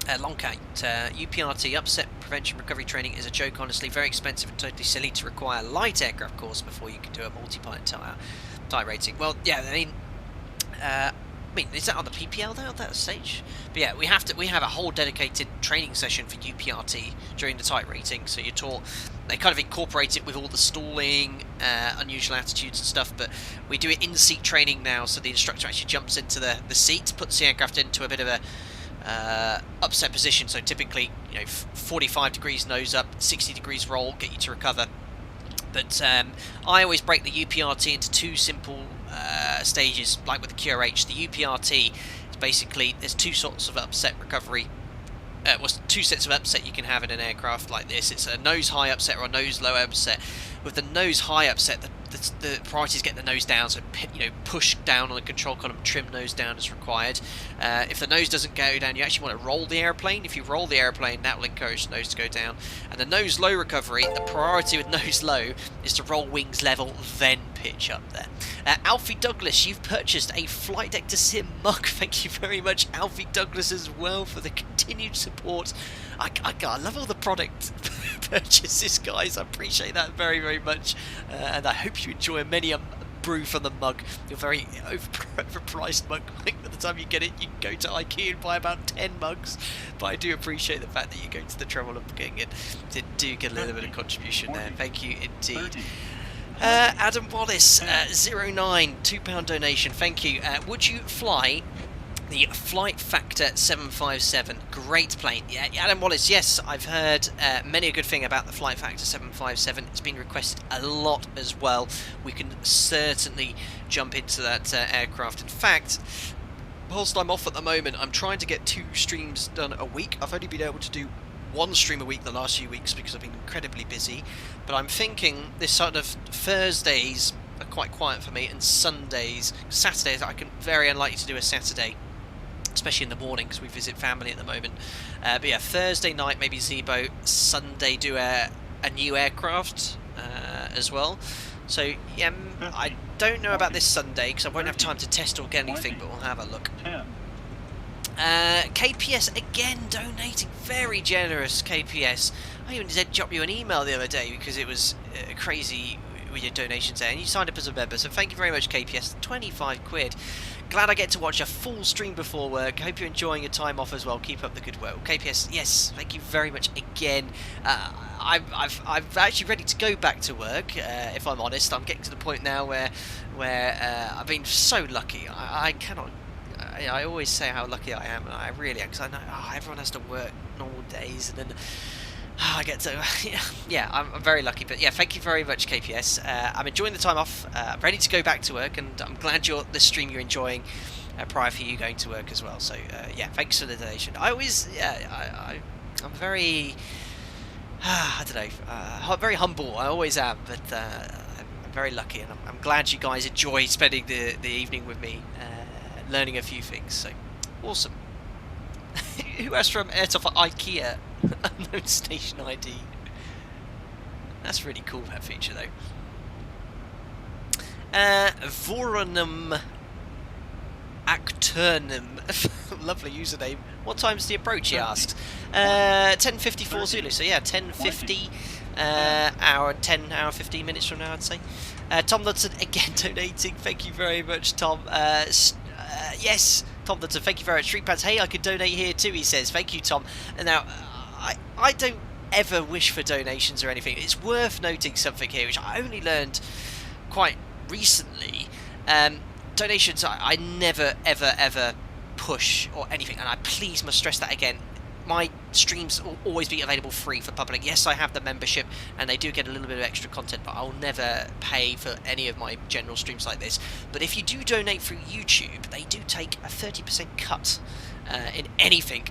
Longkite, UPRT, upset prevention recovery training is a joke, honestly. Very expensive and totally silly to require a light aircraft course before you can do a multi-pilot type rating. Well, yeah, I mean, is that on the PPL though at that stage? But yeah, we have a whole dedicated training session for UPRT during the type rating. So you're taught, they kind of incorporate it with all the stalling, unusual attitudes and stuff. But we do it in seat training now, so the instructor actually jumps into the seat, puts the aircraft into a bit of a upset position, so typically 45 degrees nose up, 60 degrees roll, get you to recover. But I always break the UPRT into two simple stages, like with the QRH. The UPRT is basically, there's two sorts of upset recovery. Two sets of upset you can have in an aircraft like this. It's a nose high upset or a nose low upset. With the nose high upset, the priority is get the nose down, so push down on the control column, trim nose down as required. If the nose doesn't go down, you actually want to roll the airplane. If you roll the airplane, that will encourage the nose to go down. And the nose low recovery, the priority with nose low is to roll wings level, then pitch up there. Alfie Douglas, you've purchased a Flight Deck to Sim mug. Thank you very much, Alfie Douglas, as well, for the continued support. I love all the product purchases, guys. I appreciate that very, very much, and I hope you enjoy many a brew from the mug. Your very overpriced mug. I think by the time you get it, you can go to IKEA and buy about 10 mugs. But I do appreciate the fact that you go to the trouble of getting it. Do get a little bit of contribution there. Thank you indeed. Adam Wallace, 09, £2 donation. Thank you. Would you fly the Flight Factor 757? Great plane. Yeah, Adam Wallace, yes, I've heard many a good thing about the Flight Factor 757. It's been requested a lot as well. We can certainly jump into that aircraft. In fact, whilst I'm off at the moment, I'm trying to get 2 streams done a week. I've only been able to do 1 stream a week the last few weeks because I've been incredibly busy. But I'm thinking this sort of Thursdays are quite quiet for me, and Saturdays I can very unlikely to do a Saturday, especially in the morning because we visit family at the moment. But yeah, Thursday night maybe ZIBO, Sunday do a new aircraft as well. So yeah, I don't know about this Sunday because I won't have time to test or get anything, but we'll have a look. KPS again donating, very generous KPS. I even did drop you an email the other day because it was crazy with your donations there, and you signed up as a member, so thank you very much KPS, 25 quid. Glad I get to watch a full stream before work. Hope you're enjoying your time off as well. Keep up the good work. KPS, yes, thank you very much again. I'm actually ready to go back to work, if I'm honest. I'm getting to the point now where I've been so lucky. I cannot. I always say how lucky I am, and I really am, because I know everyone has to work normal days, and then I get to, yeah, I'm very lucky. But yeah, thank you very much, KPS. I'm enjoying the time off. I'm ready to go back to work, and I'm glad the stream you're enjoying prior for you going to work as well. So yeah, thanks for the donation. I always, I'm very, I don't know, very humble. I always am, but I'm very lucky, and I'm glad you guys enjoy spending the evening with me, learning a few things. So awesome. Who asked from Airtoff for IKEA? Unknown station ID. That's really cool, that feature though. Voronum Acturnum. Lovely username. What time's the approach, he asks. 10:54 Zulu, so yeah, 10:50 hour 15 minutes from now, I'd say. Tom Ludson again donating. Thank you very much, Tom. Yes, Tom Ludson, thank you very much. Street Pads, hey, I could donate here too, he says. Thank you, Tom. And now, I don't ever wish for donations or anything. It's worth noting something here, which I only learned quite recently. Donations, I never, ever push or anything, and I please must stress that again. My streams will always be available free for public. Yes, I have the membership, and they do get a little bit of extra content, but I'll never pay for any of my general streams like this. But if you do donate through YouTube, they do take a 30% cut in anything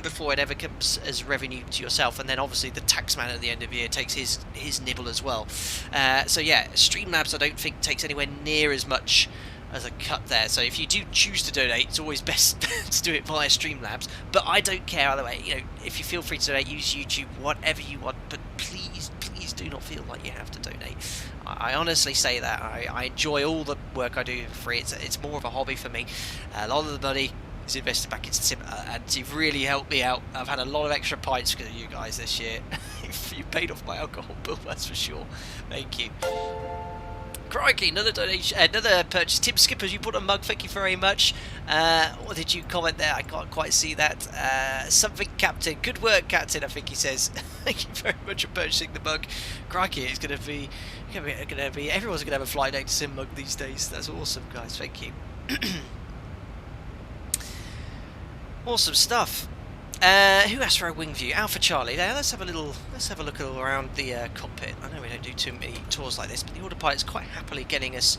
before it ever comes as revenue to yourself, and then obviously the taxman at the end of the year takes his nibble as well. So yeah, Streamlabs I don't think takes anywhere near as much as a cut there, so if you do choose to donate, it's always best to do it via Streamlabs, but I don't care either way. You know, if you feel free to donate, use YouTube, whatever you want, but please do not feel like you have to donate. I honestly say that. I enjoy all the work I do for free. It's more of a hobby for me. A lot of the money is invested back into Sim, and you've really helped me out. I've had a lot of extra pints because of you guys this year. You paid off my alcohol bill, that's for sure. Thank you. Crikey, another donation, another purchase. Tim Skippers, you bought a mug, thank you very much. What did you comment there? I can't quite see that. Something Captain, good work Captain, I think he says. Thank you very much for purchasing the mug. Crikey, it's going to be, everyone's going to have a Flight Deck Sim mug these days. That's awesome, guys, thank you. Awesome stuff. Who asked for a wing view? Alpha Charlie. There. Let's have a look around the cockpit. I know we don't do too many tours like this, but the autopilot's quite happily getting us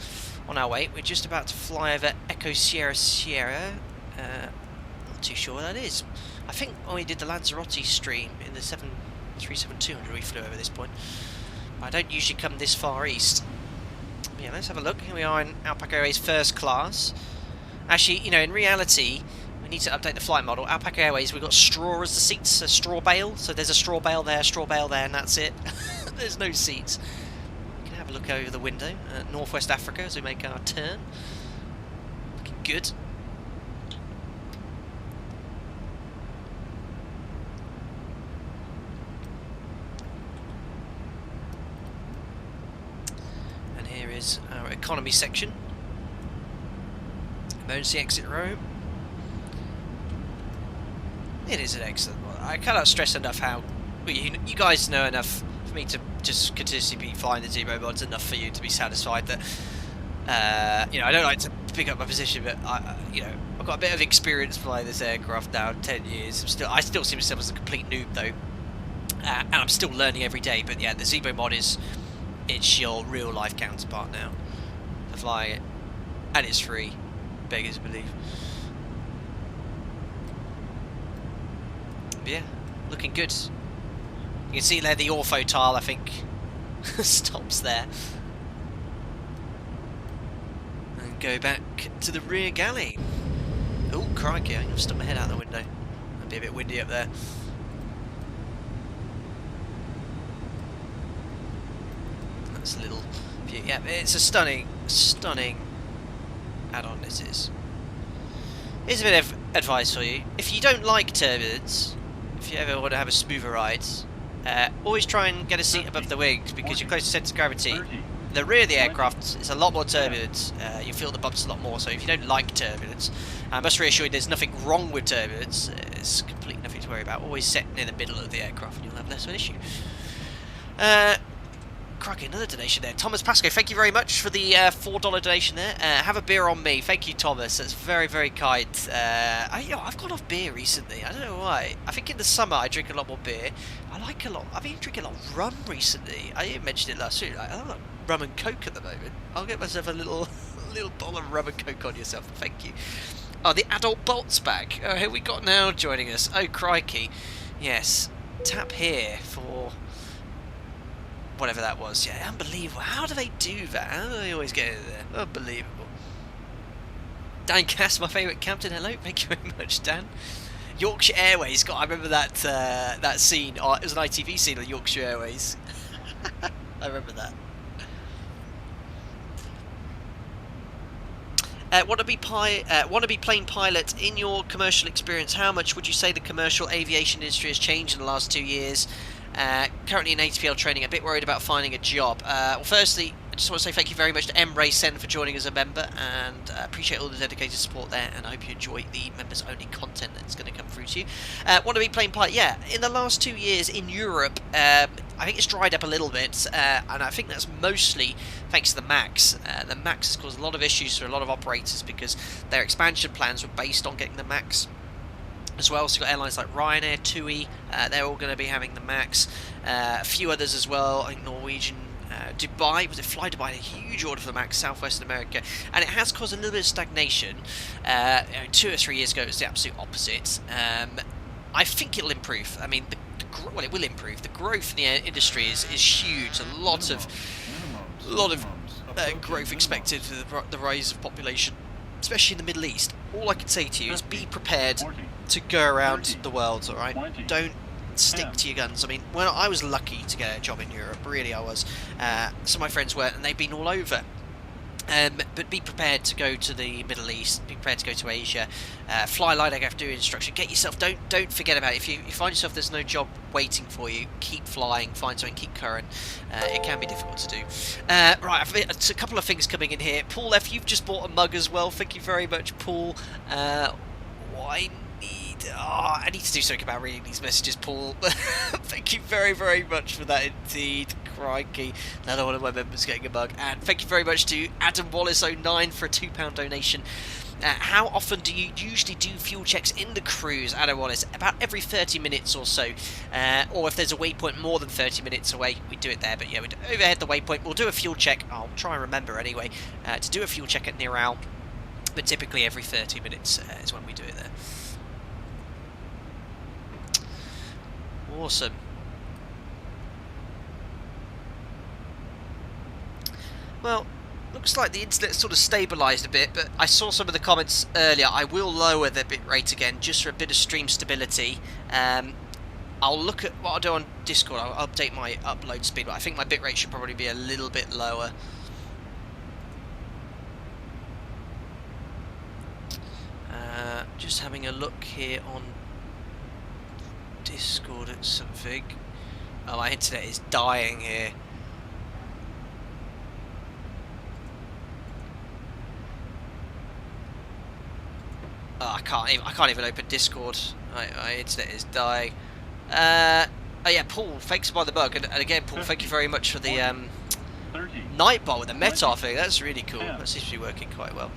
on our way. We're just about to fly over Echo Sierra Sierra. Not too sure what that is. I think when we did the Lanzarote stream in the 737-200, we flew over this point. I don't usually come this far east. But yeah, let's have a look. Here we are in Alpaca Airways first class. Actually, you know, in reality, need to update the flight model. Alpaca Airways, we've got straw as the seats, a straw bale, so there's a straw bale there, and that's it. There's no seats. We can have a look over the window at Northwest Africa as we make our turn. Looking good. And here is our economy section. Emergency exit row. It is an excellent one. I cannot stress enough how you guys know enough for me to just continuously be flying the ZIBO mods, enough for you to be satisfied that you know, I don't like to pick up my position, but you know, I've got a bit of experience flying this aircraft now, 10 years. I still see myself as a complete noob though, and I'm still learning every day. But yeah, the ZIBO mod it's your real life counterpart now for flying it, and it's free. Beggars believe. Yeah, looking good. You can see there the ortho tile, I think, stops there. And go back to the rear galley. Oh, crikey, I'm going to stick my head out the window. It'll be a bit windy up there. That's a little view. Yeah, it's a stunning add-on, this is. Here's a bit of advice for you. If you don't like turbulence, if you ever want to have a smoother ride, always try and get a seat above the wings, because you're close to centre of gravity. The rear of the aircraft is a lot more turbulent. You feel the bumps a lot more, so if you don't like turbulence, I must reassure you there's nothing wrong with turbulence. It's completely nothing to worry about. Always set near the middle of the aircraft and you'll have less of an issue. Crikey, another donation there. Thomas Pascoe, thank you very much for the $4 donation there. Have a beer on me. Thank you, Thomas. That's very, very kind. I've gone off beer recently. I don't know why. I think in the summer I drink a lot more beer. I've been drinking a lot of rum recently. I didn't mention it last week. I like rum and coke at the moment. I'll get myself a little bottle of rum and coke on yourself. Thank you. Oh, the adult bolts back. Oh, who we got now joining us? Oh, crikey. Yes. Tap here for whatever that was. Yeah, unbelievable. How do they do that? How do they always get in there? Unbelievable. Dan Cass, my favourite captain. Hello, thank you very much, Dan. Yorkshire Airways. God, I remember that that scene. Oh, it was an ITV scene on Yorkshire Airways. I remember that. Wannabe plane pilot, in your commercial experience, how much would you say the commercial aviation industry has changed in the last 2 years? Currently in ATPL training, a bit worried about finding a job. Well, firstly, I just want to say thank you very much to Emre Sen for joining as a member, and appreciate all the dedicated support there, and I hope you enjoy the members only content that's going to come through to you. Wannabe plane pilot, yeah, in the last 2 years in Europe, I think it's dried up a little bit, and I think that's mostly thanks to the MAX. The MAX has caused a lot of issues for a lot of operators because their expansion plans were based on getting the MAX as well. So you've got airlines like Ryanair, TUI, they're all going to be having the MAX. A few others as well, I think Norwegian, Dubai, was it Fly Dubai, a huge order for the MAX, Southwestern America, and it has caused a little bit of stagnation. 2 or 3 years ago it was the absolute opposite. I think it'll improve. I mean, well, it will improve. The growth in the industry is huge. A lot of growth expected for the rise of population, especially in the Middle East. All I can say to you is be prepared to go around the world, alright? Don't stick to your guns. I mean, when I was lucky to get a job in Europe, really I was. Some of my friends weren't, and they've been all over. But be prepared to go to the Middle East, be prepared to go to Asia, fly light aircraft, do instruction, get yourself, don't forget about it. If you find yourself there's no job waiting for you, keep flying, find something, keep current. It can be difficult to do. Right, it's a couple of things coming in here. Paul F, you've just bought a mug as well, thank you very much, Paul. I need to do something about reading these messages, Paul. Thank you very, very much for that indeed. Crikey. Another one of my members getting a mug. And thank you very much to Adam Wallace09 for a £2 donation. How often do you usually do fuel checks in the cruise, Adam Wallace? About every 30 minutes or so. Or if there's a waypoint more than 30 minutes away, we do it there. But yeah, we'd overhead the waypoint. We'll do a fuel check. I'll try and remember anyway. To do a fuel check at Niral. But typically every 30 minutes is when we do it there. Awesome. Well, looks like the internet sort of stabilised a bit, but I saw some of the comments earlier. I will lower the bitrate again just for a bit of stream stability. I'll look at what I'll do on Discord. I'll update my upload speed, but I think my bitrate should probably be a little bit lower. Just having a look here on Discord at something. Oh, my internet is dying here. Oh, I can't even open Discord. My internet is dying. Oh yeah, Paul, thanks for the bug, and again, Paul, thank you very much for the Nightbot with the Metar thing. That's really cool. That seems to be working quite well.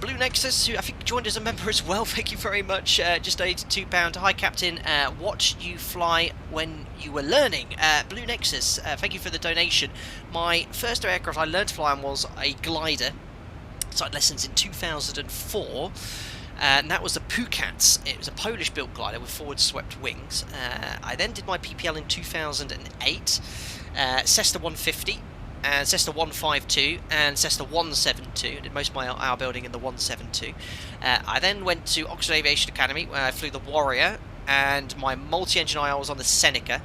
Blue Nexus, who I think joined as a member as well, thank you very much, just donated £2. Hi Captain, watched you fly when you were learning. Blue Nexus, thank you for the donation. My first aircraft I learned to fly on was a glider. Started lessons in 2004, and that was the Pukat. It was a Polish-built glider with forward-swept wings. I then did my PPL in 2008, Cessna 150, and Cessna 152 and Cessna 172. I did most of my hour building in the 172. I then went to Oxford Aviation Academy where I flew the Warrior, and my multi-engine IR was on the Seneca,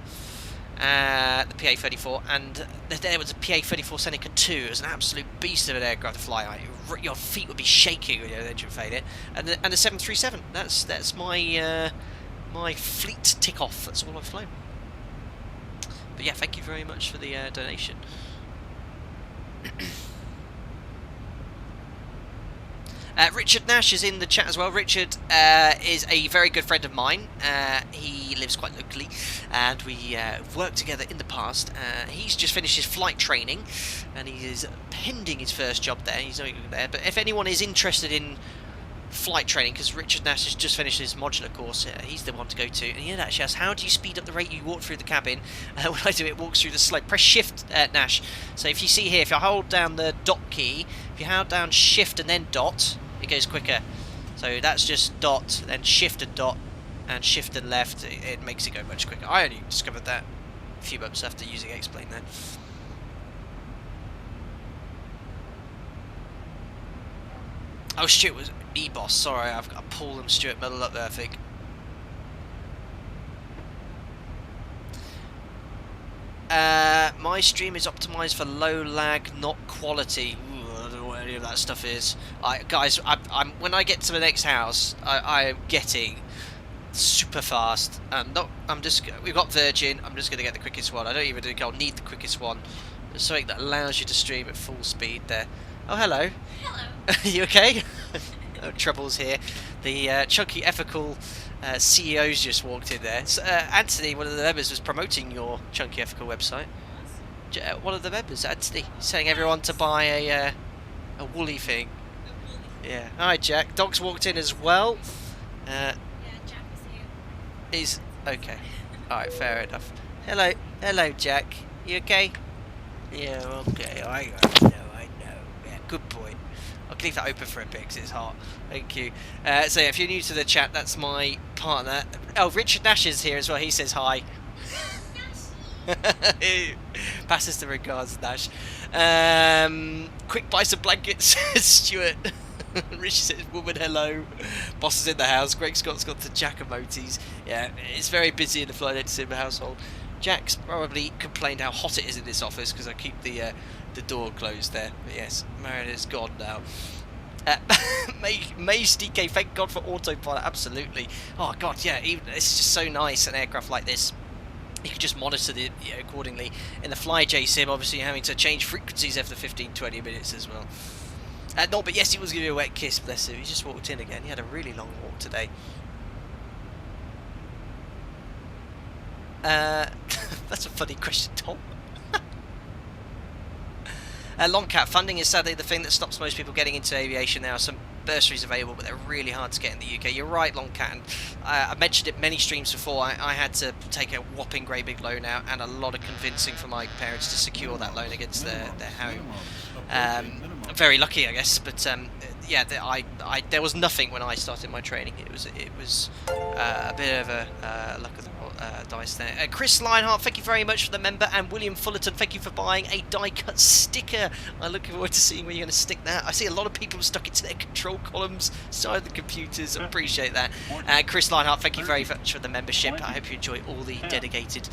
the PA-34, and there was a PA-34 Seneca 2. It was an absolute beast of an aircraft to fly. Your feet would be shaking when your engine failed. And the 737. That's my my fleet tick off. That's all I've flown. But yeah, thank you very much for the donation. Richard Nash is in the chat as well. Richard is a very good friend of mine. He lives quite locally, and we worked together in the past. He's just finished his flight training, and he is pending his first job there. He's not even there. But if anyone is interested in flight training, because Richard Nash has just finished his modular course, he's the one to go to. And he actually asks, how do you speed up the rate you walk through the cabin? When I do it, walks through the slope. Press shift, Nash. So if you see here, if I hold down the dot key, if you hold down shift and then dot, it goes quicker. So that's just dot, then shift and dot, and shift and left. It makes it go much quicker. I only discovered that a few months after using X-Plane there. Oh, Stuart was E-Boss. Sorry, I've got Paul and Stuart muddled up there, I think. My stream is optimised for low lag, not quality. Ooh, I don't know what any of that stuff is. Guys, I'm when I get to the next house, I am getting super fast. We've got Virgin. I'm just going to get the quickest one. I don't even think I'll need the quickest one. There's something that allows you to stream at full speed there. Oh, hello. Hello. You okay? No troubles here. The chunky ethical CEO's just walked in there. So, Anthony, one of the members, was promoting your chunky ethical website. One of the members, Anthony, saying everyone to buy a woolly thing. Yeah. Hi, Jack. Dog's walked in as well. Yeah, Jack is here. He's okay. All right, fair enough. Hello, Jack. You okay? Yeah, okay. I know. Yeah, good boy. I'll leave that open for a bit because it's hot. Thank you. So yeah, if you're new to the chat, that's my partner. Oh, Richard Nash is here as well. He says hi. Passes the regards, Nash. Quick buy some blankets, Stuart. Richard says, woman, hello. Boss is in the house. Greg Scott's got the Jackamotes. Yeah, it's very busy in the Flight Deck Sim household. Jack's probably complained how hot it is in this office because I keep the door closed there. But yes, Mariner's gone now. Maze DK, thank God for autopilot. Absolutely. Oh God, yeah. It's just so nice, an aircraft like this. You can just monitor it accordingly. In the FlyJ sim, obviously you're having to change frequencies after 15-20 minutes as well. No, but yes, he was giving you a wet kiss, bless him. He just walked in again. He had a really long walk today. That's a funny question, Tom. Longcat, funding is sadly the thing that stops most people getting into aviation. There are some bursaries available, but they're really hard to get in the UK. You're right, Longcat, and I mentioned it many streams before. I had to take a whopping great big loan out and a lot of convincing for my parents to secure that loan against their home. Very lucky, I guess, but yeah, there was nothing when I started my training. It was a bit of a luck of the dice there. Chris Lionheart, thank you very much for the member, and William Fullerton, thank you for buying a die-cut sticker. I'm looking forward to seeing where you're going to stick that. I see a lot of people stuck into their control columns side of the computers. I appreciate that. Chris Lionheart, thank you very much for the membership. I hope you enjoy all the dedicated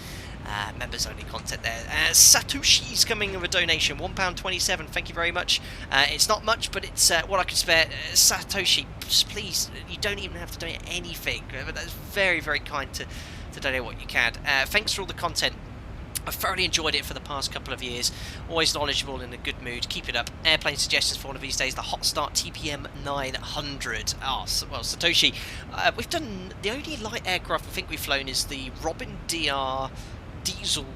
members only content there. Satoshi's coming with a donation, £1.27. Thank you very much. It's not much, but it's what I can spare. Satoshi, please, you don't even have to donate anything, but that's very, very kind to donate what you can. Thanks for all the content. I've thoroughly enjoyed it for the past couple of years. Always knowledgeable, in a good mood. Keep it up. Airplane suggestions for one of these days. The Hot Start TPM 900. Oh, well, Satoshi, we've done the only light aircraft I think we've flown is the Robin DR diesel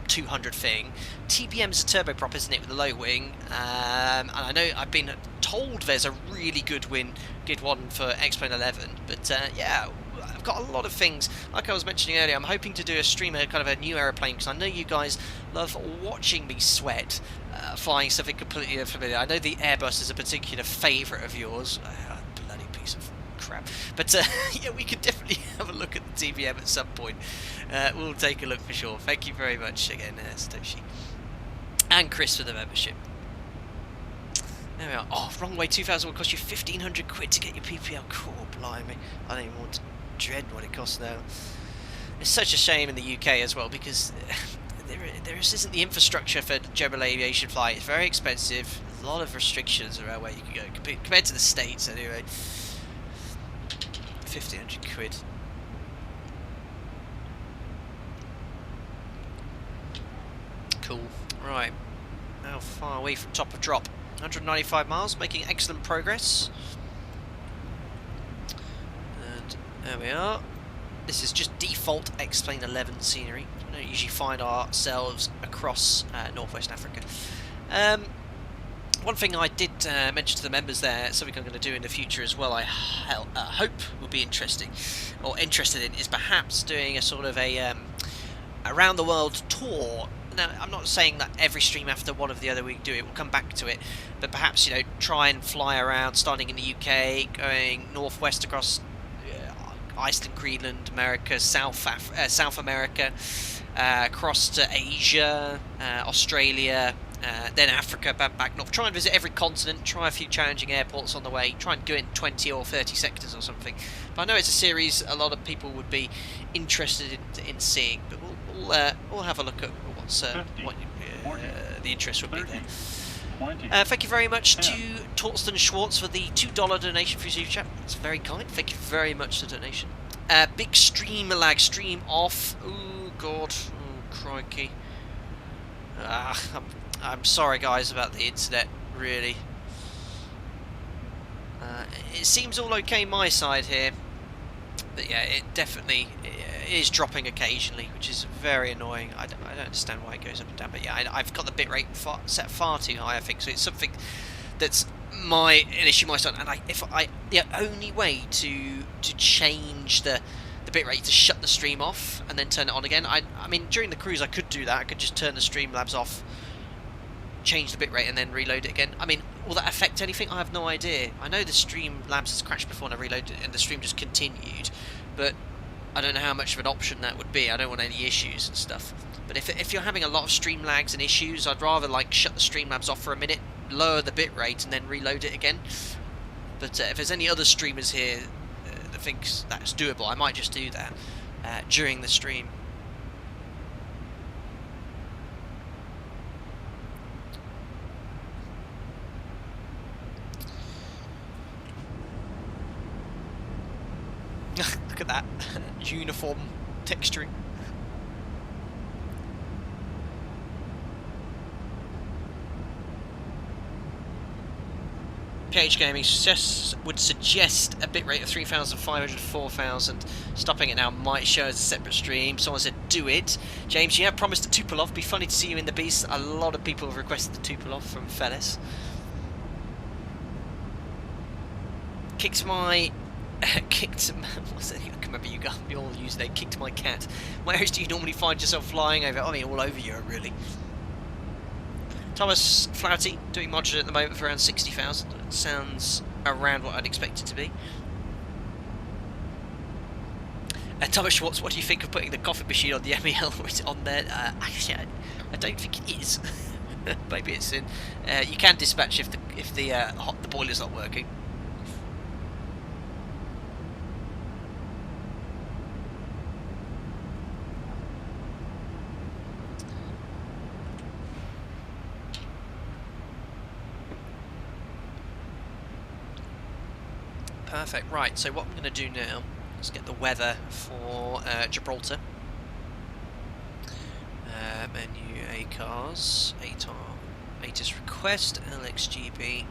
200 thing. TPM's a turboprop, isn't it, with a low wing? And I know I've been told there's a really good one for X-Plane 11. But yeah, I've got a lot of things. Like I was mentioning earlier, I'm hoping to do a stream of kind of a new aeroplane because I know you guys love watching me sweat flying something completely unfamiliar. I know the Airbus is a particular favourite of yours. Bloody piece of crap. But yeah, we could definitely have a look at the TBM at some point. We'll take a look for sure. Thank you very much again, Satoshi. And Chris for the membership. There we are. Oh, runway 2000 will cost you 1,500 quid to get your PPL. Cool, blimey. I don't even want to dread what it costs now. It's such a shame in the UK as well because there isn't the infrastructure for general aviation flight. It's very expensive. There's a lot of restrictions around where you can go compared to the States anyway. 1,500 quid. Cool. Right. How far away from top of drop? 195 miles, making excellent progress. And there we are. This is just default X-Plane 11 scenery. We don't usually find ourselves across Northwest Africa. One thing I did mention to the members there, something I'm going to do in the future as well, I hope will be interested in, is perhaps doing a sort of a around the world tour. Now, I'm not saying that every stream after one of the other we do it, we'll come back to it, but perhaps, you know, try and fly around, starting in the UK, going northwest across Iceland, Greenland, America, South America, across to Asia, Australia, then Africa, back north. Try and visit every continent, try a few challenging airports on the way, try and go in 20 or 30 sectors or something. But I know it's a series a lot of people would be interested in seeing, but we'll have a look at what the interest would be there. Thank you very much to Torsten Schwartz for the $2 donation for your super chat. That's very kind. Thank you very much for the donation. Big stream lag, stream off. Oh god, oh crikey. I'm sorry guys about the internet, really. It seems all okay my side here, but yeah, it definitely is dropping occasionally, which is very annoying. I don't understand why it goes up and down, but yeah, I've got the bitrate set far too high, I think, so it's something that's an issue my side, and the only way to change the bitrate to shut the stream off and then turn it on again. I mean, during the cruise I could do that. I could just turn the Streamlabs off, change the bitrate, and then reload it again. I mean, will that affect anything? I have no idea. I know the Streamlabs has crashed before and I reloaded it and the stream just continued, but I don't know how much of an option that would be. I don't want any issues and stuff. But if you're having a lot of stream lags and issues, I'd rather like shut the Streamlabs off for a minute, lower the bitrate, and then reload it again. But if there's any other streamers here that thinks that's doable, I might just do that during the stream. Look at that uniform texturing. PH Gaming would suggest a bitrate of 3,500 to 4,000. Stopping it now might show as a separate stream. Someone said do it. James, you have promised a Tupolev. Be funny to see you in the beast. A lot of people have requested the Tupolev from Fellis. What's that? I can remember your username. Kicked my cat. Where else do you normally find yourself flying over? I mean, all over Europe, really. Thomas Flaherty doing modular at the moment for around 60,000. It sounds around what I'd expect it to be. Thomas Schwartz, what do you think of putting the coffee machine on the MEL on there? Actually, I don't think it is. Maybe it's in. You can dispatch if the boiler's not working. Perfect, right, so what I'm going to do now is get the weather for Gibraltar. Menu ACARS, ATIS request, LXGB.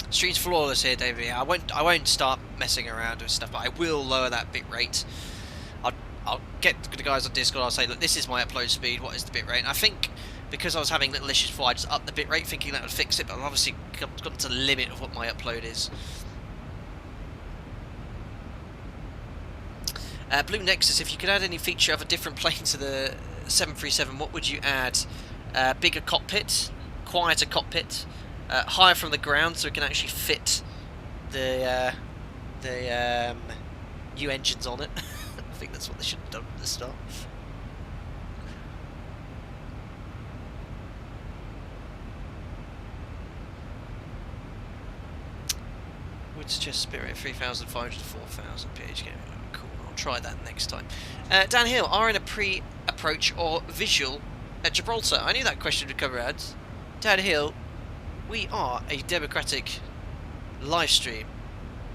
Stream's flawless here, David. I won't start messing around with stuff, but I will lower that bit rate. I'll get the guys on Discord, I'll say, look, this is my upload speed, what is the bitrate? And I think, because I was having little issues before, I just upped the bitrate thinking that would fix it, but I've obviously got to the limit of what my upload is. Blue Nexus, if you could add any feature of a different plane to the 737, what would you add? Bigger cockpit, quieter cockpit, higher from the ground so it can actually fit the new engines on it. I think that's what they should have done at the start. Would suggest Spirit 3,500 to 4,000 PH game. Oh, cool, I'll try that next time. Dan Hill, are in a pre-approach or visual at Gibraltar? I knew that question would come around. Dan Hill, we are a democratic live stream.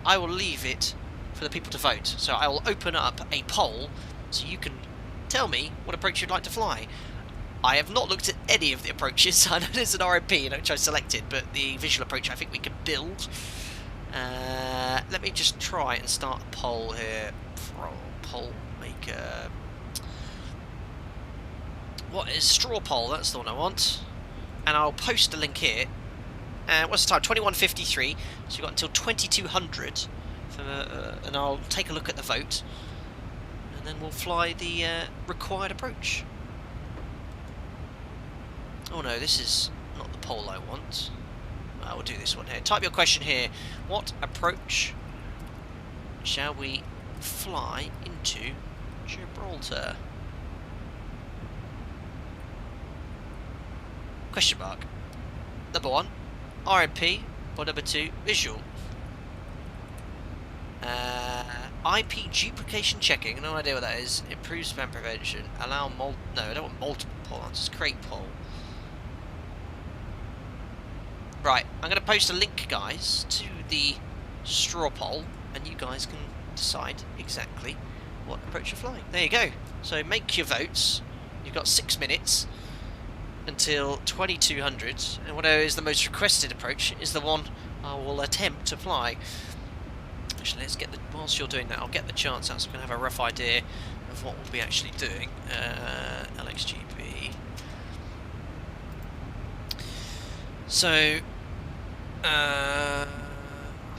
I will leave it for the people to vote. So I will open up a poll so you can tell me what approach you'd like to fly. I have not looked at any of the approaches. I know there's an RMP which I selected, but the visual approach I think we can build. Let me just try and start a poll here. Poll maker. What is straw poll? That's the one I want. And I'll post a link here. What's the time? 21:53. So you've got until 2200. And I'll take a look at the vote, and then we'll fly the required approach. Oh no, this is not the poll I want. we'll do this one here. Type your question here. What approach shall we fly into Gibraltar? Question mark. Number 1, RMP, or number 2, visual. IP duplication checking, no idea what that is. Improves spam prevention. Allow no, I don't want multiple poll answers. Create poll. Right, I'm going to post a link, guys, to the straw poll, and you guys can decide exactly what approach you're flying. There you go. So make your votes. You've got 6 minutes until 2200, and whatever is the most requested approach is the one I will attempt to fly. Actually, let's get the, whilst you're doing that, I'll get the chance out so I can have a rough idea of what we'll be actually doing. LXGB. So,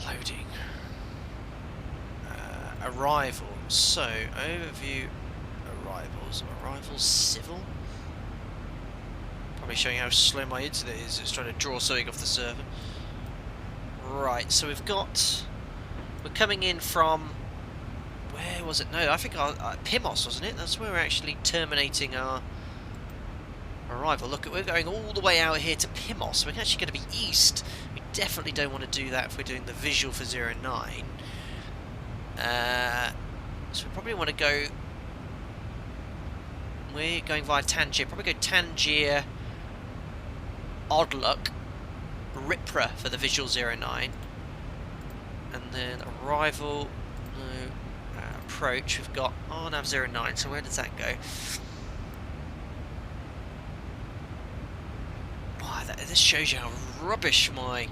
loading. Arrivals. So, overview arrivals. Arrivals civil. Probably showing how slow my internet is. It's trying to draw something off the server. Right, so we've got... We're coming in from... Where was it? No, I think Pimos, wasn't it? That's where we're actually terminating our arrival. Look, we're going all the way out here to Pimos. We're actually going to be east. We definitely don't want to do that if we're doing the visual for 09. So we probably want to go... We're going via Tangier. Probably go Tangier, Oddluck, Ripra for the visual 09. And then arrival, no, approach, we've got RNAV 09, so where does that go? Wow, this shows you how rubbish my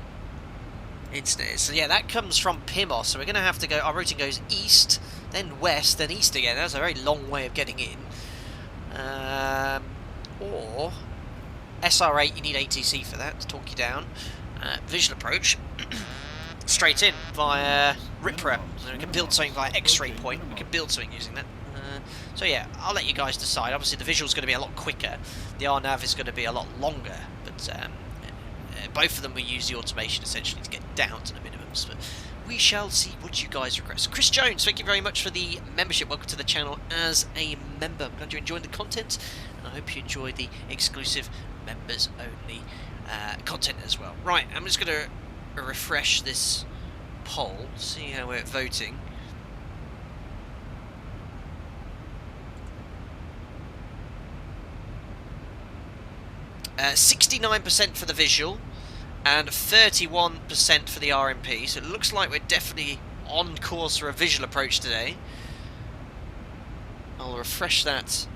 internet is. So yeah, that comes from Pimos, so we're going to have to go, our routing goes east, then west, then east again. That's a very long way of getting in. Or SR8, you need ATC for that to talk you down. Visual approach. Straight in via Ripra. So we can build something via X-ray point. We can build something using that. So yeah, I'll let you guys decide. Obviously, the visual is going to be a lot quicker. The RNAV is going to be a lot longer. But both of them we use the automation essentially to get down to the minimums. But we shall see what you guys request. Chris Jones, thank you very much for the membership. Welcome to the channel as a member. I'm glad you're enjoying the content, and I hope you enjoy the exclusive members only content as well. Right, I'm just going to refresh this poll, see how we're voting. Uh, 69% for the visual and 31% for the RMP, so it looks like we're definitely on course for a visual approach today. I'll refresh that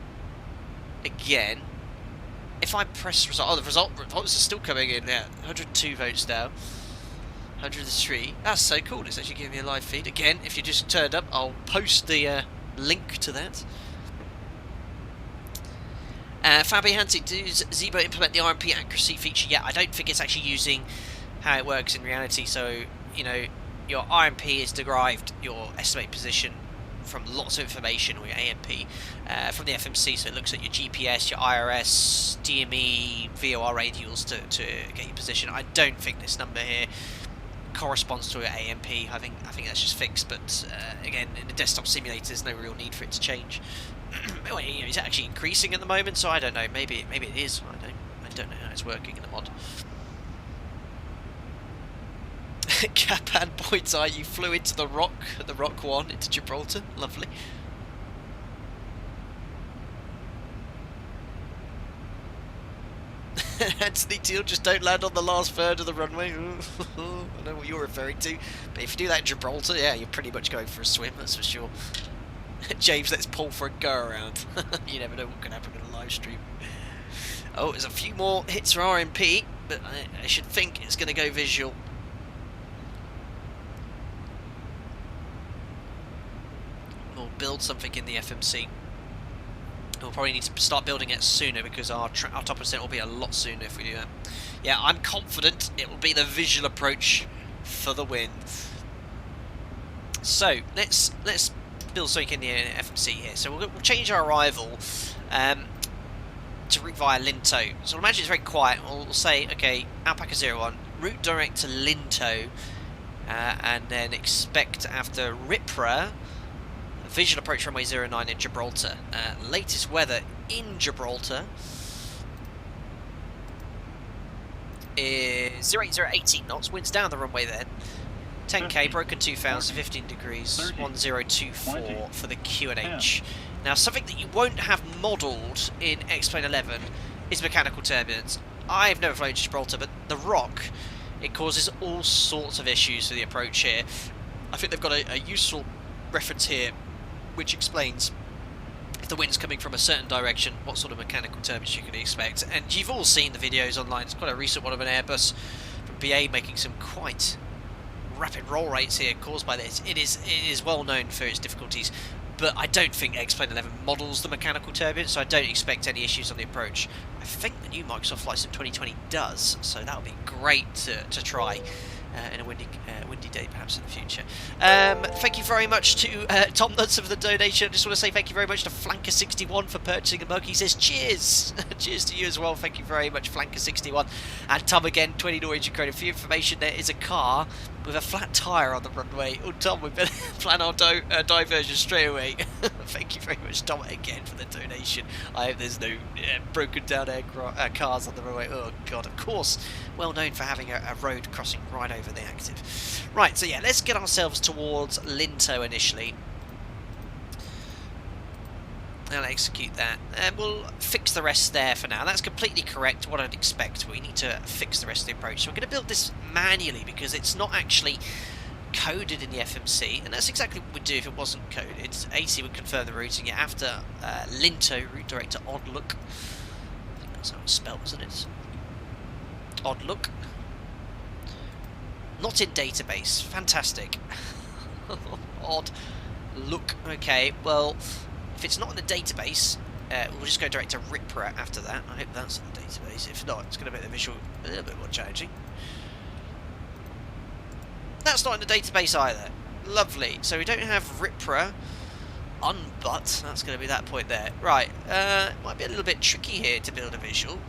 again. If I press result, oh, the results are still coming in. Yeah, 102 votes now. 103. That's so cool. It's actually giving me a live feed. Again, if you just turned up, I'll post the link to that. Fabi Hansi, does ZIBO implement the RMP accuracy feature? Yeah, I don't think it's actually using how it works in reality. So, you know, your RMP is derived, your estimate position, from lots of information, or your AMP, from the FMC. So it looks at your GPS, your IRS, DME, VOR radials to get your position. I don't think this number here corresponds to your AMP. I think that's just fixed. But again, in the desktop simulator, there's no real need for it to change. Well, you know, it's actually increasing at the moment, so I don't know. Maybe it is. I don't know how it's working in the mod. Capan points are you flew into the Rock 1 into Gibraltar. Lovely. Anthony Teal, just don't land on the last third of the runway. I know what you're referring to. But if you do that in Gibraltar, yeah, you're pretty much going for a swim, that's for sure. James, let's pull for a go around. You never know what can happen in a live stream. Oh, there's a few more hits for RMP, but I should think it's going to go visual. We'll build something in the FMC. We'll probably need to start building it sooner because our top percent will be a lot sooner if we do that. Yeah, I'm confident it will be the visual approach for the win. So let's build something in the FMC here. So we'll change our arrival to route via Linto. So I'll imagine it's very quiet. We'll say, okay, Alpaca 01, route direct to Linto, and then expect after Ripra, visual approach runway 09 in Gibraltar. Latest weather in Gibraltar is 080 knots, winds down the runway then. 10k, broken 2000, 15 degrees, 1024 for the QNH. Now, something that you won't have modelled in X-Plane 11 is mechanical turbulence. I've never flown to Gibraltar, but the rock, it causes all sorts of issues for the approach here. I think they've got a useful reference here which explains if the wind's coming from a certain direction, what sort of mechanical turbulence you can expect. And you've all seen the videos online. It's quite a recent one of an Airbus from BA making some quite rapid roll rates here caused by this. It is well known for its difficulties, but I don't think X-Plane 11 models the mechanical turbulence, so I don't expect any issues on the approach. I think the new Microsoft Flight Sim 2020 does, so that would be great to try in a windy day perhaps in the future. Thank you very much to Tom Nuts for the donation. I just want to say thank you very much to Flanker61 for purchasing a mug. He says cheers. Cheers to you as well. Thank you very much, Flanker61. And Tom again, 20 Norwegian credit. For your information, there is a car with a flat tyre on the runway. Oh Tom, we better plan our diversion straight away. Thank you very much, Tom, again for the donation. I hope there's no broken down cars on the runway. Oh god, of course. Well known for having a road crossing right over the active. Right, so yeah, let's get ourselves towards Linto initially. I'll execute that, and we'll fix the rest there for now. That's completely correct, what I'd expect. We need to fix the rest of the approach. So we're going to build this manually because it's not actually coded in the FMC, and that's exactly what we'd do if it wasn't coded. AC would confirm the routing. Yeah, after Linto, route director Oddlook. I think that's how it's spelled, isn't it? Oddlook. Not in database. Fantastic. Odd look. Okay, well, if it's not in the database, we'll just go direct to Ripra after that. I hope that's in the database. If not, it's going to make the visual a little bit more challenging. That's not in the database either. Lovely. So we don't have Ripra unbut. That's going to be that point there. Right. It might be a little bit tricky here to build a visual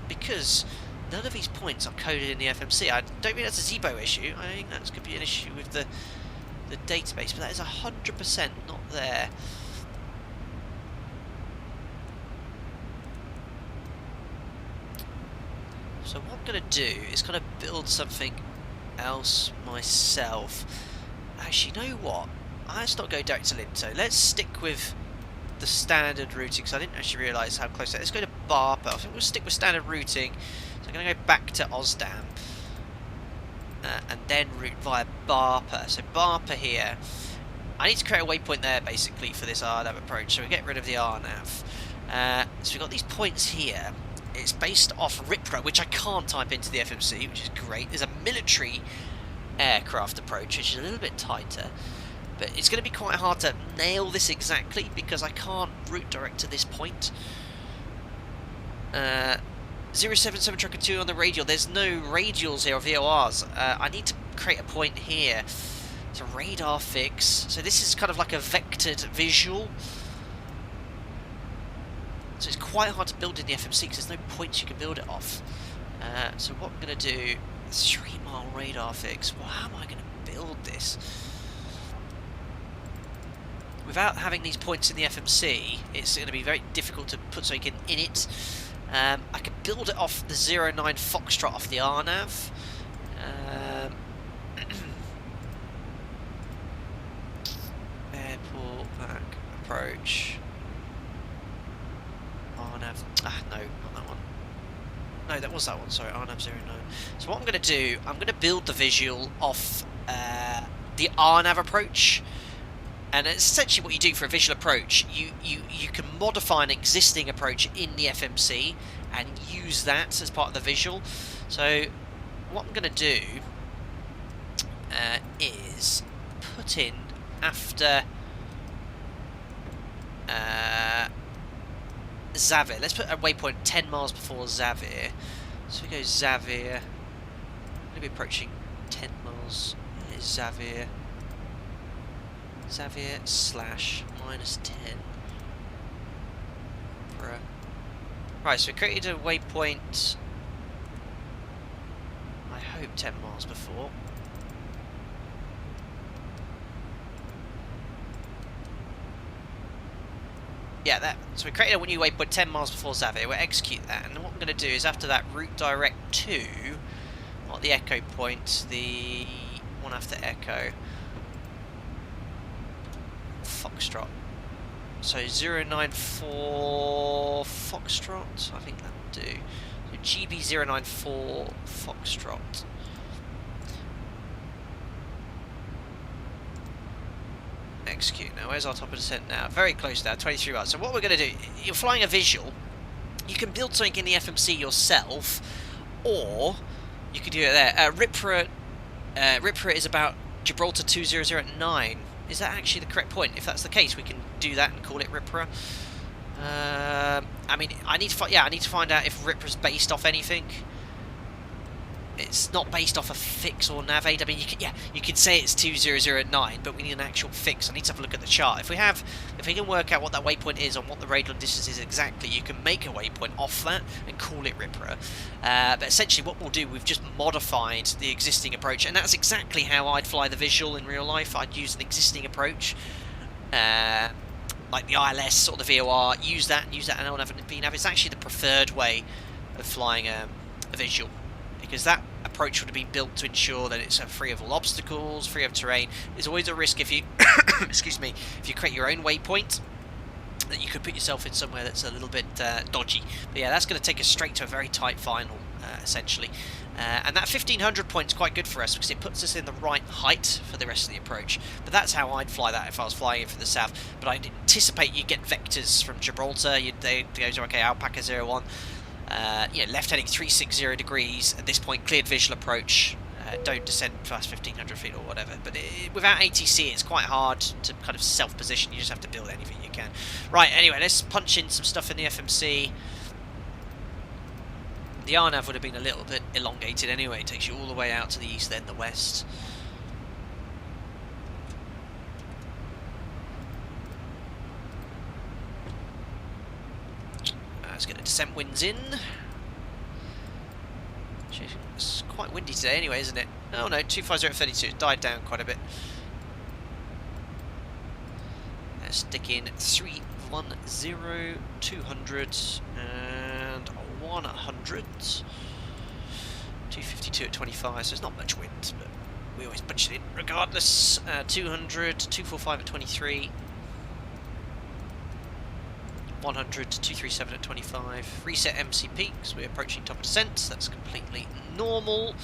because none of these points are coded in the FMC. I don't think that's a ZIBO issue. I think that's going to be an issue with the database, but that is 100% not there. So what I'm going to do is kind of build something else myself. Actually, you know what? Let's not go direct to Linto. Let's stick with the standard routing, because I didn't actually realise how close that is. Let's go to Barpa. I think we'll stick with standard routing. So I'm going to go back to Osdam. And then route via Barpa. So Barpa here. I need to create a waypoint there, basically, for this RNAV approach. So we get rid of the RNAV. So we've got these points here. It's based off Ripra, which I can't type into the FMC, which is great. There's a military aircraft approach, which is a little bit tighter. But it's going to be quite hard to nail this exactly, because I can't route direct to this point. 077 Trucker 2 on the radial. There's no radials here, or VORs. I need to create a point here. It's a radar fix. So this is kind of like a vectored visual. So it's quite hard to build in the FMC because there's no points you can build it off. So what I'm going to do, 3 mile radar fix. Well, how am I going to build this? Without having these points in the FMC, it's going to be very difficult to put something in it. I can build it off the 09 Foxtrot off the RNAV. Airport back approach. RNAV. No, not that one. No, that was that one. Sorry, RNAV 09. So what I'm going to do, I'm going to build the visual off the RNAV approach. And it's essentially what you do for a visual approach. You can modify an existing approach in the FMC and use that as part of the visual. So what I'm going to do is put in after Xavier. Let's put a waypoint 10 miles before Xavier. So we go Xavier. I'm going to be approaching 10 miles. There's Xavier. Xavier slash -10. Right, so we created a waypoint. I hope 10 miles before. Yeah, that. So we created a new waypoint 10 miles before Xavier. We'll execute that, and what I'm going to do is after that, route direct to, not the Echo point, the one after Echo, Foxtrot. So 094 Foxtrot, I think that'll do. So GB 094 Foxtrot. Execute. Now, where's our top of descent now? Very close now, 23 miles. So what we're going to do, you're flying a visual. You can build something in the FMC yourself, or you could do it there. Ripra is about Gibraltar 2009. Is that actually the correct point? If that's the case, we can do that and call it Ripra. I mean, I need to find out if Ripra's based off anything. It's not based off a fix or nav aid. I mean, you can say it's 2009, but we need an actual fix. I need to have a look at the chart. If we can work out what that waypoint is and what the radar distance is exactly, you can make a waypoint off that and call it Ripra. But essentially, what we'll do, we've just modified the existing approach, and that's exactly how I'd fly the visual in real life. I'd use an existing approach, like the ILS or the VOR. Use that, and LNAV. It's actually the preferred way of flying a visual, because that approach would have been built to ensure that it's free of all obstacles, free of terrain. There's always a risk if you, excuse me, if you create your own waypoint, that you could put yourself in somewhere that's a little bit dodgy. But yeah, that's going to take us straight to a very tight final, essentially. And that 1500 point's quite good for us because it puts us in the right height for the rest of the approach. But that's how I'd fly that if I was flying it from the south. But I'd anticipate you get vectors from Gibraltar. They go, okay, Alpaca 01. Left heading 360 degrees at this point, cleared visual approach, don't descend past 1500 feet or whatever, but without ATC it's quite hard to kind of self-position. You just have to build anything you can. Right, anyway, let's punch in some stuff in the FMC. The RNAV would have been a little bit elongated anyway. It takes you all the way out to the east, then the west. Let's get the descent winds in. It's quite windy today anyway, isn't it? Oh no, 250 at 32. It died down quite a bit. Let's stick in 310, 200 and 100. 252 at 25, so it's not much wind, but we always punch it in regardless. 200, 245 at 23. 100 to 237 at 25. Reset MCP because we're approaching top of descent, so that's completely normal.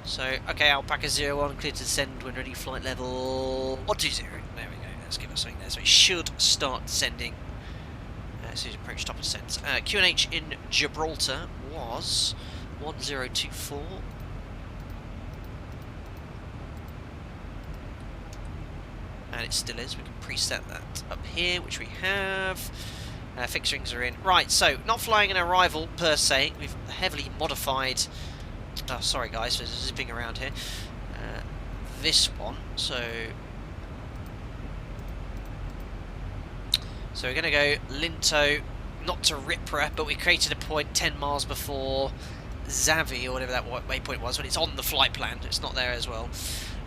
So, okay, Alpaca 01, clear to descend when ready, flight level 120. There we go, let's give it something there. So it should start descending as soon as we approach top of descent. QNH in Gibraltar was 1024. And it still is. We can preset that up here, which we have. Fixings are in. Right, so not flying an arrival per se. We've heavily modified. Oh, sorry guys for zipping around here. This one. So we're going to go Linto, not to Ripra, but we created a point 10 miles before Xavi or whatever that waypoint was, but it's on the flight plan. It's not there as well.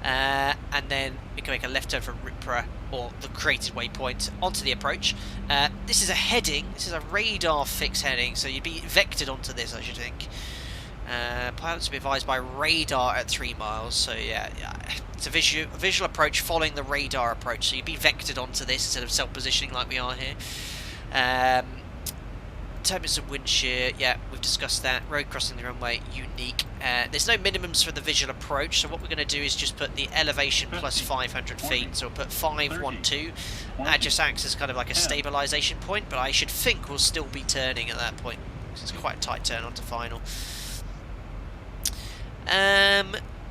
And then we can make a left turn from Ripra, or the created waypoint, onto the approach. This is a heading, this is a radar fix heading, so you'd be vectored onto this, I should think. Pilots will be advised by radar at 3 miles, so yeah, it's a visual approach following the radar approach, so you'd be vectored onto this instead of self-positioning like we are here. Turbulence and wind shear, yeah, we've discussed that. Road crossing the runway, unique. There's no minimums for the visual approach, so what we're going to do is just put the elevation plus 500 feet, so we'll put 512. That just acts as kind of like a stabilisation point, but I should think we'll still be turning at that point, because it's quite a tight turn onto final.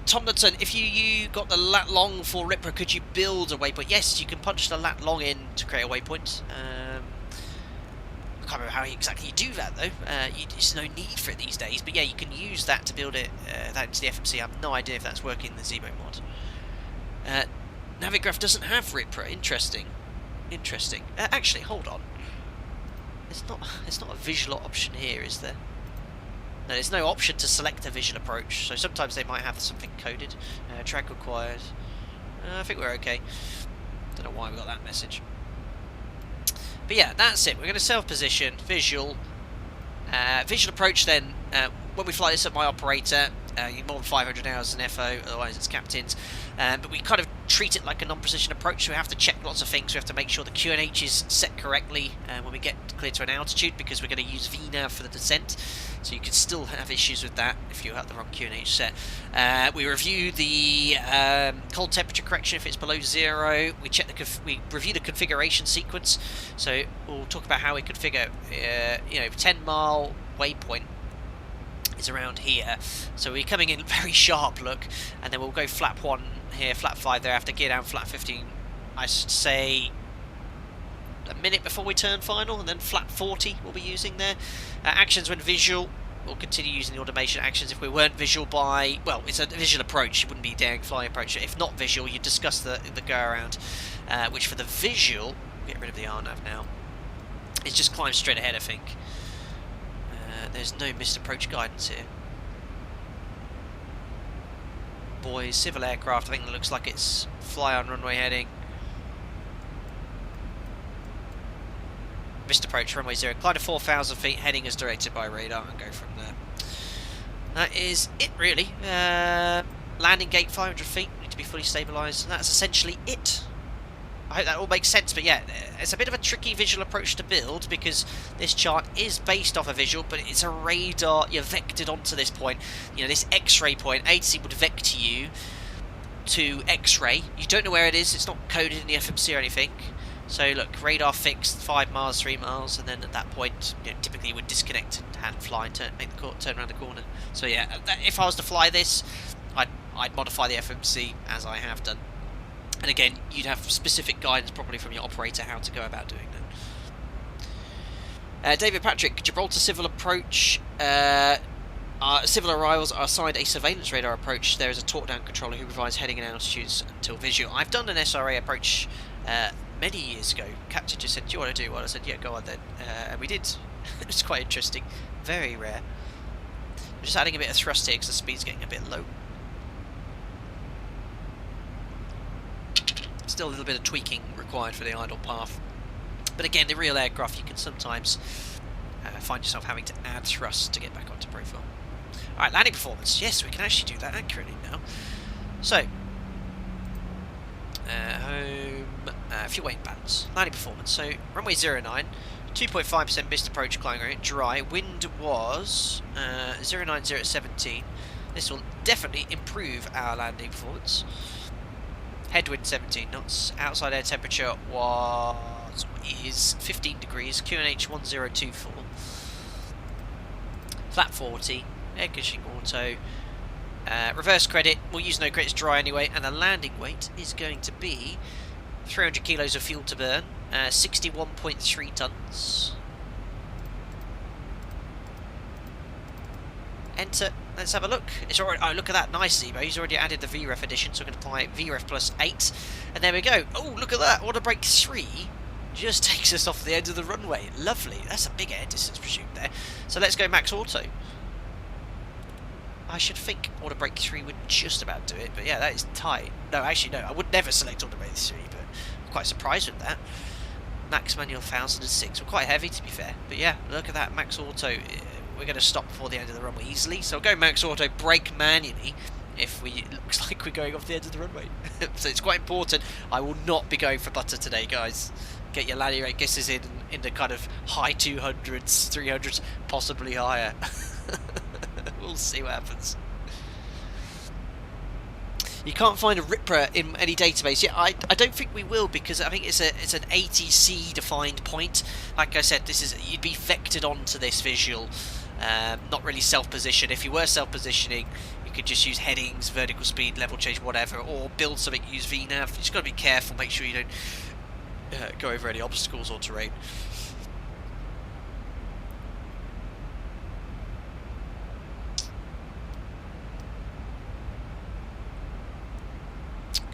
Tomlinson, if you got the lat long for Ripper, could you build a waypoint? Yes, you can punch the lat long in to create a waypoint. I can't remember how exactly you do that though. There's no need for it these days, but yeah, you can use that to build it that into the FMC. I have no idea if that's working in the ZIBO mod. Navigraph doesn't have Ripra. Interesting. Actually, hold on. It's not a visual option here, is there? Now, there's no option to select a visual approach, so sometimes they might have something coded. Track required. I think we're okay. Don't know why we got that message. But yeah, that's it. We're going to self-position, visual. Visual approach then, when we fly this at my operator, you need more than 500 hours in FO, otherwise it's captain's. But we kind of treat it like a non-precision approach, so we have to check lots of things. We have to make sure the QNH is set correctly when we get clear to an altitude, because we're going to use VNAV for the descent. So you could still have issues with that if you have the wrong QNH set. We review the cold temperature correction if it's below 0. We check we review the configuration sequence. So we'll talk about how we configure, 10-mile waypoint is around here, so we're coming in very sharp look, and then we'll go flap 1 here, flap 5 thereafter, gear down, flap 15, I should say a minute before we turn final, and then flap 40 we'll be using there. Actions when visual, we'll continue using the automation actions. If we weren't visual by, well, it's a visual approach, it wouldn't be a dang flying approach. If not visual, you discuss the go around, which for the visual, get rid of the RNAV now, it's just climb straight ahead, I think. There's no missed approach guidance here. Boys, civil aircraft, I think it looks like it's fly on runway heading. Missed approach, runway 0, climb to 4,000 feet, heading as directed by radar, and go from there. That is it, really. Landing gate 500 feet, need to be fully stabilised, and that's essentially it. I hope that all makes sense, but yeah, it's a bit of a tricky visual approach to build, because this chart is based off a visual, but it's a radar. You're vectored onto this point, this X-ray point. ATC would vector you to X-ray. You don't know where it is, it's not coded in the FMC or anything. So look, radar fixed, 5 miles, 3 miles, and then at that point, typically you would disconnect and hand fly and turn around the corner. So yeah, if I was to fly this, I'd modify the FMC as I have done. And again, you'd have specific guidance probably from your operator how to go about doing that. David Patrick, Gibraltar civil approach. Civil arrivals are assigned a surveillance radar approach. There is a talk-down controller who provides heading and altitudes until visual. I've done an SRA approach many years ago. Captain just said, do you want to do one? I said, yeah, go on then. And we did. It was quite interesting. Very rare. I'm just adding a bit of thrust here because the speed's getting a bit low. Still a little bit of tweaking required for the idle path, but again, the real aircraft, you can sometimes find yourself having to add thrust to get back onto profile. Alright, landing performance. Yes, we can actually do that accurately now. So, home, fuel weight balance, landing performance. So, runway 09, 2.5% missed approach climbing rate, dry. Wind was 090 at 17. This will definitely improve our landing performance. Headwind 17 knots. Outside air temperature is 15 degrees. QNH 1024. Flat 40. Air conditioning auto. Reverse credit. We'll use no credits, dry anyway. And the landing weight is going to be 300 kilos of fuel to burn. 61.3 tons. Enter. Let's have a look. It's already. Oh, look at that. Nice ZIBO. He's already added the VREF edition, so we're going to apply VREF plus 8. And there we go. Oh, look at that. Auto brake 3 just takes us off the end of the runway. Lovely. That's a big air distance presumed there. So let's go max auto. I should think auto brake 3 would just about do it, but yeah, that is tight. No, actually, no. I would never select auto brake 3, but I'm quite surprised with that. Max manual 1006. We're quite heavy, to be fair. But yeah, look at that. Max auto. We're going to stop before the end of the runway easily, so go max auto, brake manually if it looks like we're going off the end of the runway. So it's quite important. I will not be going for butter today, guys. Get your landing rate guesses in the kind of high 200s, 300s, possibly higher. We'll see what happens. You can't find a RIPRA in any database. Yeah, I don't think we will, because I think it's an ATC defined point. Like I said, you'd be vectored onto this visual, not really self-position. If you were self-positioning, you could just use headings, vertical speed, level change, whatever, or build something, use VNAV. You just got to be careful, make sure you don't go over any obstacles or terrain.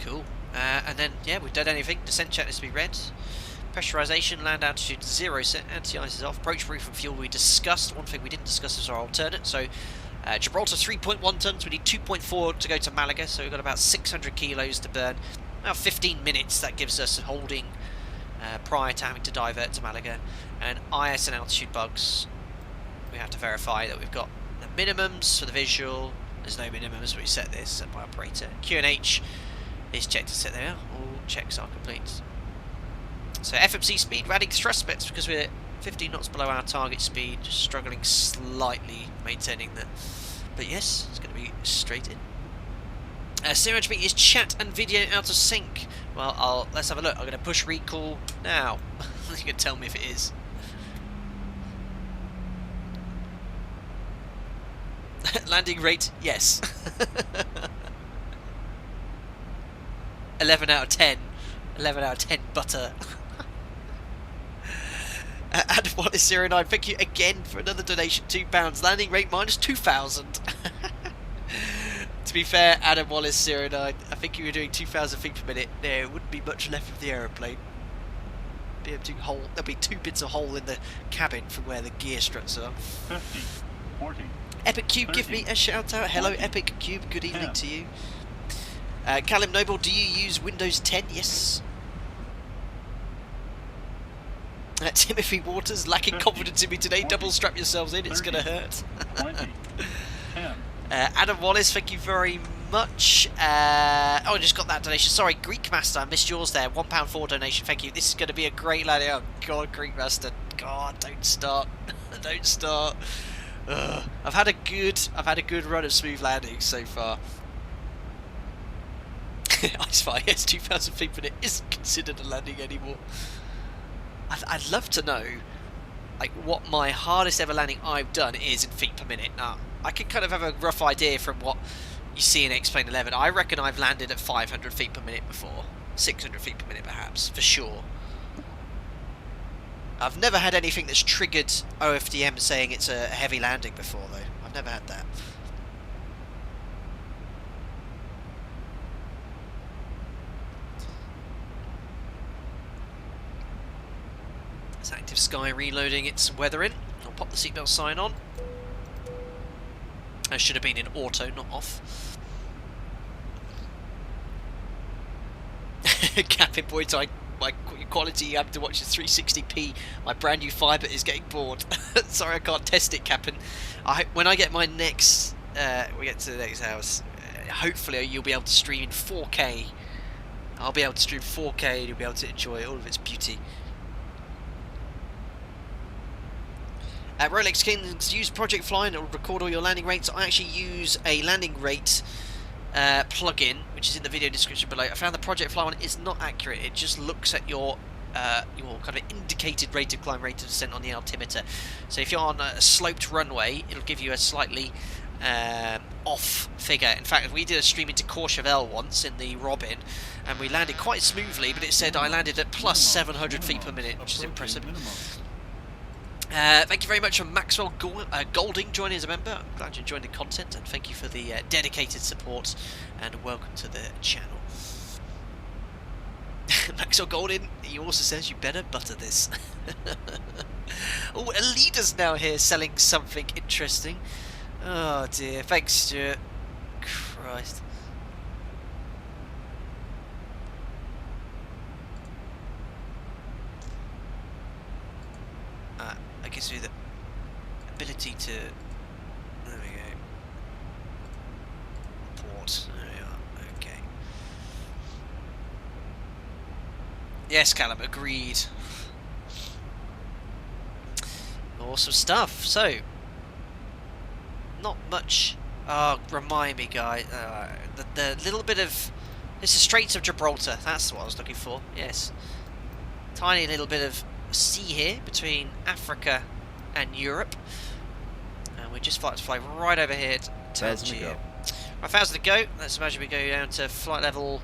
Cool. And then, yeah, we've done anything. Descent check needs to be read. Pressurization, land altitude 0 set, anti-ice is off. Approach brief and fuel we discussed. One thing we didn't discuss is our alternate. So Gibraltar 3.1 tons, we need 2.4 to go to Malaga, so we've got about 600 kilos to burn. About 15 minutes that gives us holding prior to having to divert to Malaga. And IS and altitude bugs, we have to verify that we've got the minimums for the visual. There's no minimums, but we set this set by operator. QNH is checked and set there. All checks are complete. So FMC speed, we're adding thrust specs because we're 15 knots below our target speed, just struggling slightly maintaining that. But yes, it's going to be straight in. CRHB is chat and video out of sync. Well, let's have a look. I'm going to push recall now. You can tell me if it is. Landing rate, yes. 11 out of 10. 11 out of 10 butter. Adam Wallace 09, thank you again for another donation, £2. Landing rate minus 2,000. To be fair, Adam Wallace 09, I think you were doing 2,000 feet per minute. There wouldn't be much left of the aeroplane. There'll be 2 bits of hole in the cabin from where the gear struts are. 50, 40. Epic Cube, 30, give me a shout out. Hello, 20, Epic Cube. Good evening 10. to you. Callum Noble, do you use Windows 10? Yes. Timothy Waters, lacking 50, confidence in me today. 40, Double strap yourselves in, it's 30, going to hurt. 20, 10. Adam Wallace, thank you very much. Oh, I just got that donation. Sorry, Greek Master, I missed yours there. £1.4 donation, thank you. This is going to be a great landing. Oh, God, Greek Master. God, don't start. Don't start. Ugh. I've had a good run of smooth landings so far. Icefire, yes, 2,000 feet per minute isn't considered a landing anymore. I'd love to know, like, what my hardest ever landing I've done is in feet per minute. Now, I can kind of have a rough idea from what you see in X-Plane 11. I reckon I've landed at 500 feet per minute before. 600 feet per minute, perhaps, for sure. I've never had anything that's triggered OFDM saying it's a heavy landing before, though. I've never had that. It's Active Sky reloading its weather in. I'll pop the seatbelt sign on. I should have been in auto, not off. Captain Boy Type, my quality you have to watch is 360p. My brand new fibre is getting bored. Sorry, I can't test it, Captain. When I get my next, we get to the next house, hopefully you'll be able to stream in 4K. I'll be able to stream 4K and you'll be able to enjoy all of its beauty. Rolex Kings, use Project Fly and it will record all your landing rates. I actually use a landing rate plugin, which is in the video description below. I found the Project Fly one is not accurate. It just looks at your kind of indicated rate of climb, rate of descent on the altimeter. So if you're on a sloped runway, it'll give you a slightly off figure. In fact, we did a stream into Courchevel once in the Robin, and we landed quite smoothly, but it said I landed at plus 700 feet per minute, which is impressive. Thank you very much for Maxwell Golding joining as a member. I'm glad you enjoyed the content, and thank you for the dedicated support, and welcome to the channel. Maxwell Golding, he also says you better butter this. Oh, Alida's now here selling something interesting. Oh dear, thanks Stuart. Christ. Gives you the ability to, there we go, port, there we are, okay. Yes, Callum, agreed. Awesome stuff. So, not much, remind me guys, the little bit of, this is Straits of Gibraltar, that's what I was looking for, yes. Tiny little bit of sea here between Africa and Europe, and we're just about to fly right over here to Tangier. 1,000 to go. Let's imagine we go down to flight level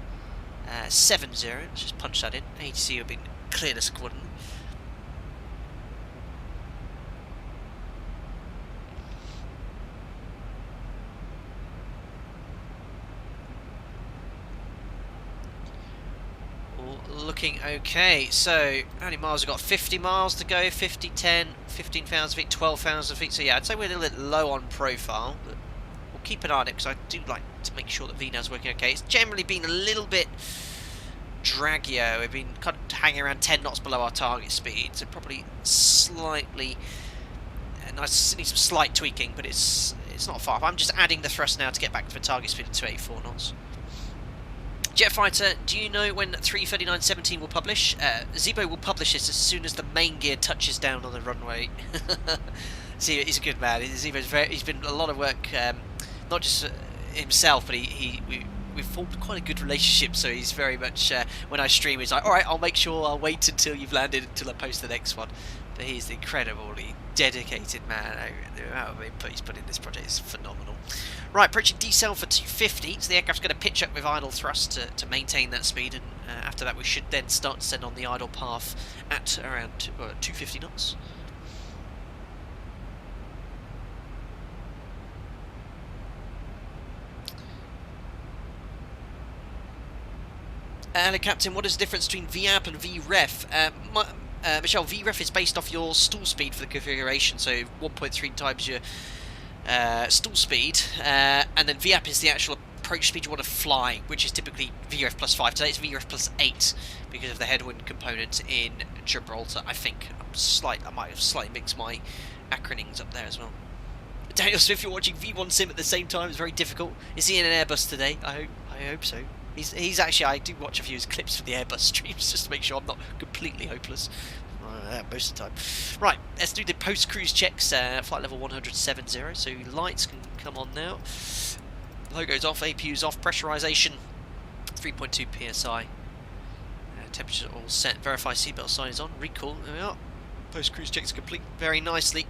70. Let's just punch that in. ATC have been cleared as squadron. All looking okay. So, how many miles we've got? 50 miles to go, 50, 10, 15,000 feet, 12,000 feet. So yeah, I'd say we're a little bit low on profile, but we'll keep an eye on it because I do like to make sure that VNAV's working okay. It's generally been a little bit draggier. We've been kind of hanging around 10 knots below our target speed, so probably slightly nice, need some slight tweaking, but it's not far. I'm just adding the thrust now to get back to the target speed of 284 knots. Jet fighter, do you know when 339.17 will publish? ZIBO will publish this as soon as the main gear touches down on the runway. See, he's a good man. He's been a lot of work, not just himself, but we've formed quite a good relationship. So he's very much when I stream, he's like, "All right, I'll make sure I'll wait until you've landed until I post the next one." But he's an incredibly dedicated man. The amount of input he's put in this project is phenomenal. Right, approaching decel for 250, so the aircraft's going to pitch up with idle thrust to maintain that speed, and after that we should then start to send on the idle path at around 250 knots. Hello Captain, what is the difference between VAP and VREF? Michelle, VREF is based off your stall speed for the configuration, so 1.3 times your stall speed, and then VAP is the actual approach speed you want to fly, which is typically VREF plus 5. Today it's VREF plus 8 because of the headwind component in Gibraltar. I think I might have slightly mixed my acronyms up there as well. Daniel Smith, you're watching V1 Sim at the same time. It's very difficult. Is he in an Airbus today? I hope so. He's actually, I do watch a few clips from the Airbus streams just to make sure I'm not completely hopeless. Most of the time. Right, let's do the post-cruise checks. Flight level 170, so lights can come on now. Logo's off, APU's off, pressurization 3.2 psi. Temperatures all set. Verify seatbelt sign is on. Recall. There we are. Post-cruise checks complete very nicely.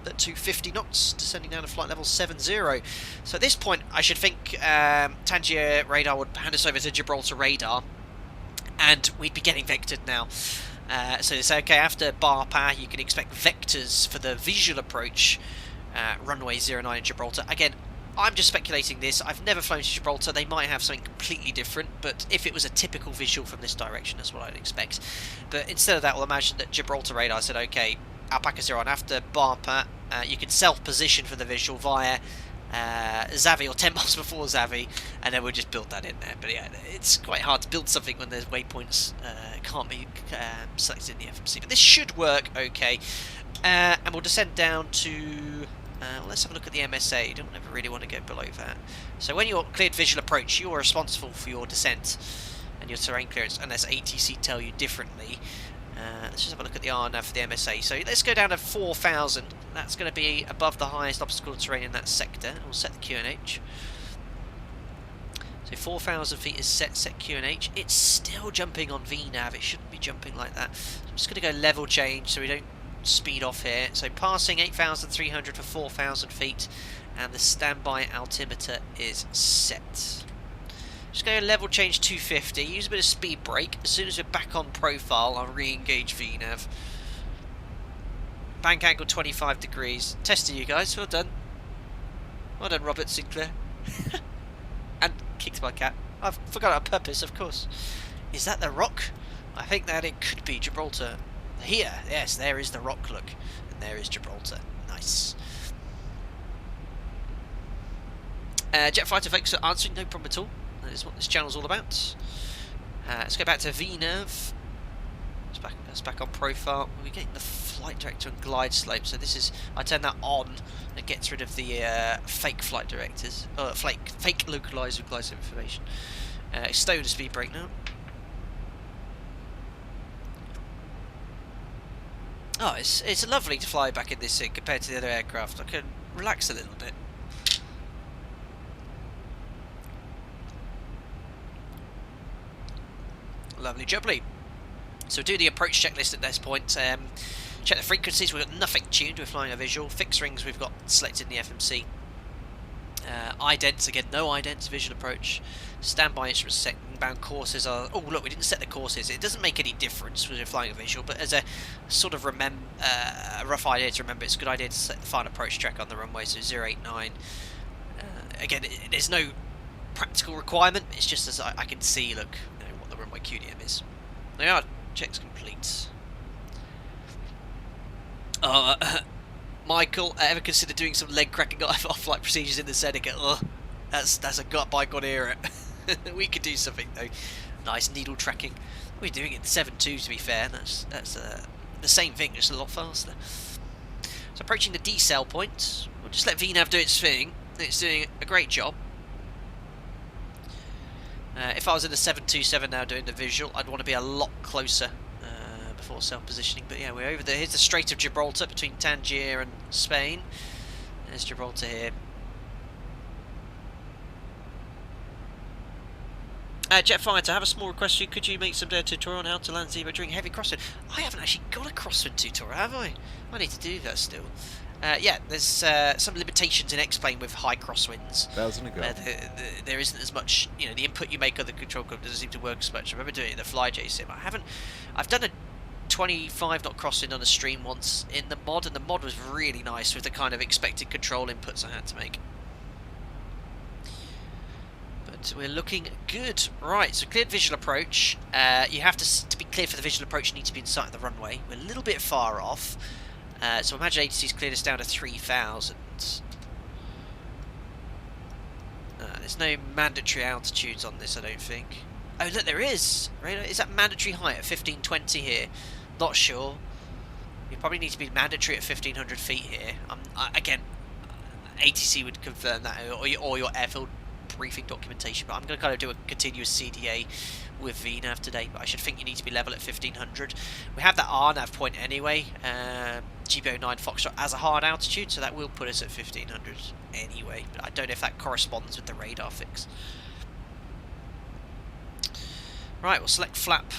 At 250 knots, descending down to flight level 70. So at this point, I should think Tangier radar would hand us over to Gibraltar radar, and we'd be getting vectored now. So they say, okay, after bar power, you can expect vectors for the visual approach, runway 09 in Gibraltar. Again, I'm just speculating this. I've never flown to Gibraltar. They might have something completely different, but if it was a typical visual from this direction, that's what I'd expect. But instead of that, we'll imagine that Gibraltar radar said, okay, Alpaca 01, after Barpa, you can self-position for the visual via Xavi or 10 miles before Xavi, and then we'll just build that in there. But yeah, it's quite hard to build something when there's waypoints can't be selected in the FMC. But this should work okay, and we'll descend down to well, let's have a look at the MSA. You don't ever really want to go below that. So when you're cleared visual approach, you are responsible for your descent and your terrain clearance, unless ATC tell you differently. Let's just have a look at the RNAV for the MSA. So let's go down to 4,000. That's going to be above the highest obstacle terrain in that sector. We'll set the QNH. So 4,000 feet is set QNH. It's still jumping on VNAV. It shouldn't be jumping like that. So I'm just going to go level change so we don't speed off here. So passing 8,300 for 4,000 feet, and the standby altimeter is set. Just going to level change 250, use a bit of speed brake. As soon as we're back on profile, I'll re-engage VNAV. Bank angle 25 degrees. Testing you guys, well done. Well done, Robert Sinclair. And kicked my cat. I forgot our purpose, of course. Is that the rock? I think that it could be Gibraltar. Here, yes, there is the rock, look. And there is Gibraltar. Nice. Jet fighter folks are answering, no problem at all. That is what this channel's all about. Let's go back to VNAV. It's back on profile. We're getting the flight director and glide slope. So this is, I turn that on. It gets rid of the fake flight directors, fake localized with glide slope information. Stow the speed brake now. Oh, it's lovely to fly back in this thing compared to the other aircraft. I can relax a little bit. Lovely jubbly. So do the approach checklist at this point. Check the frequencies. We've got nothing tuned. We're flying a visual. Fix rings we've got selected in the FMC. Idents again, no idents. Visual approach. Standby instruments set. Inbound courses are. Oh look, we didn't set the courses. It doesn't make any difference when you're flying a visual, but as a sort of a rough idea to remember, it's a good idea to set the final approach track on the runway. So 089. Again, there's no practical requirement. It's just as I can see. Look. Runway QDM is. They are. Checks complete. Michael, ever consider doing some leg cracking off-flight procedures in the Seneca? Ugh, that's a gut bite on ear. We could do something though. Nice needle tracking. We're doing it in 7.2 to be fair. That's the same thing, just a lot faster. So approaching the decel point. We'll just let VNAV do its thing. It's doing a great job. If I was in the 727 now doing the visual, I'd want to be a lot closer before self-positioning. But yeah, we're over there. Here's the Strait of Gibraltar between Tangier and Spain. There's Gibraltar here. Jetfire, to have a small request for you, could you make some tutorial on how to land ZIBO during heavy crosswind? I haven't actually got a crosswind tutorial, have I? I need to do that still. Yeah, there's some limitations in X-Plane with high crosswinds. 1,000 ago. There isn't as much, you know, the input you make on the control code doesn't seem to work as much. I remember doing it in the FlyJ sim. I've done a 25 knot crosswind on a stream once in the mod, and the mod was really nice with the kind of expected control inputs I had to make. But we're looking good. Right, so cleared visual approach. You have to be cleared for the visual approach, you need to be inside the runway. We're a little bit far off. So Imagine Agency's cleared us down to 3,000. There's no mandatory altitudes on this, I don't think. Oh, look, there is! Is that mandatory height at 1520 here? Not sure. You probably need to be mandatory at 1,500 feet here. Again, ATC would confirm that, or your airfield briefing documentation, but I'm going to kind of do a continuous CDA with VNAV today, but I should think you need to be level at 1,500. We have that RNAV point anyway, GBO 9 Foxtrot as a hard altitude, so that will put us at 1,500 anyway, but I don't know if that corresponds with the radar fix. Right, we'll select flap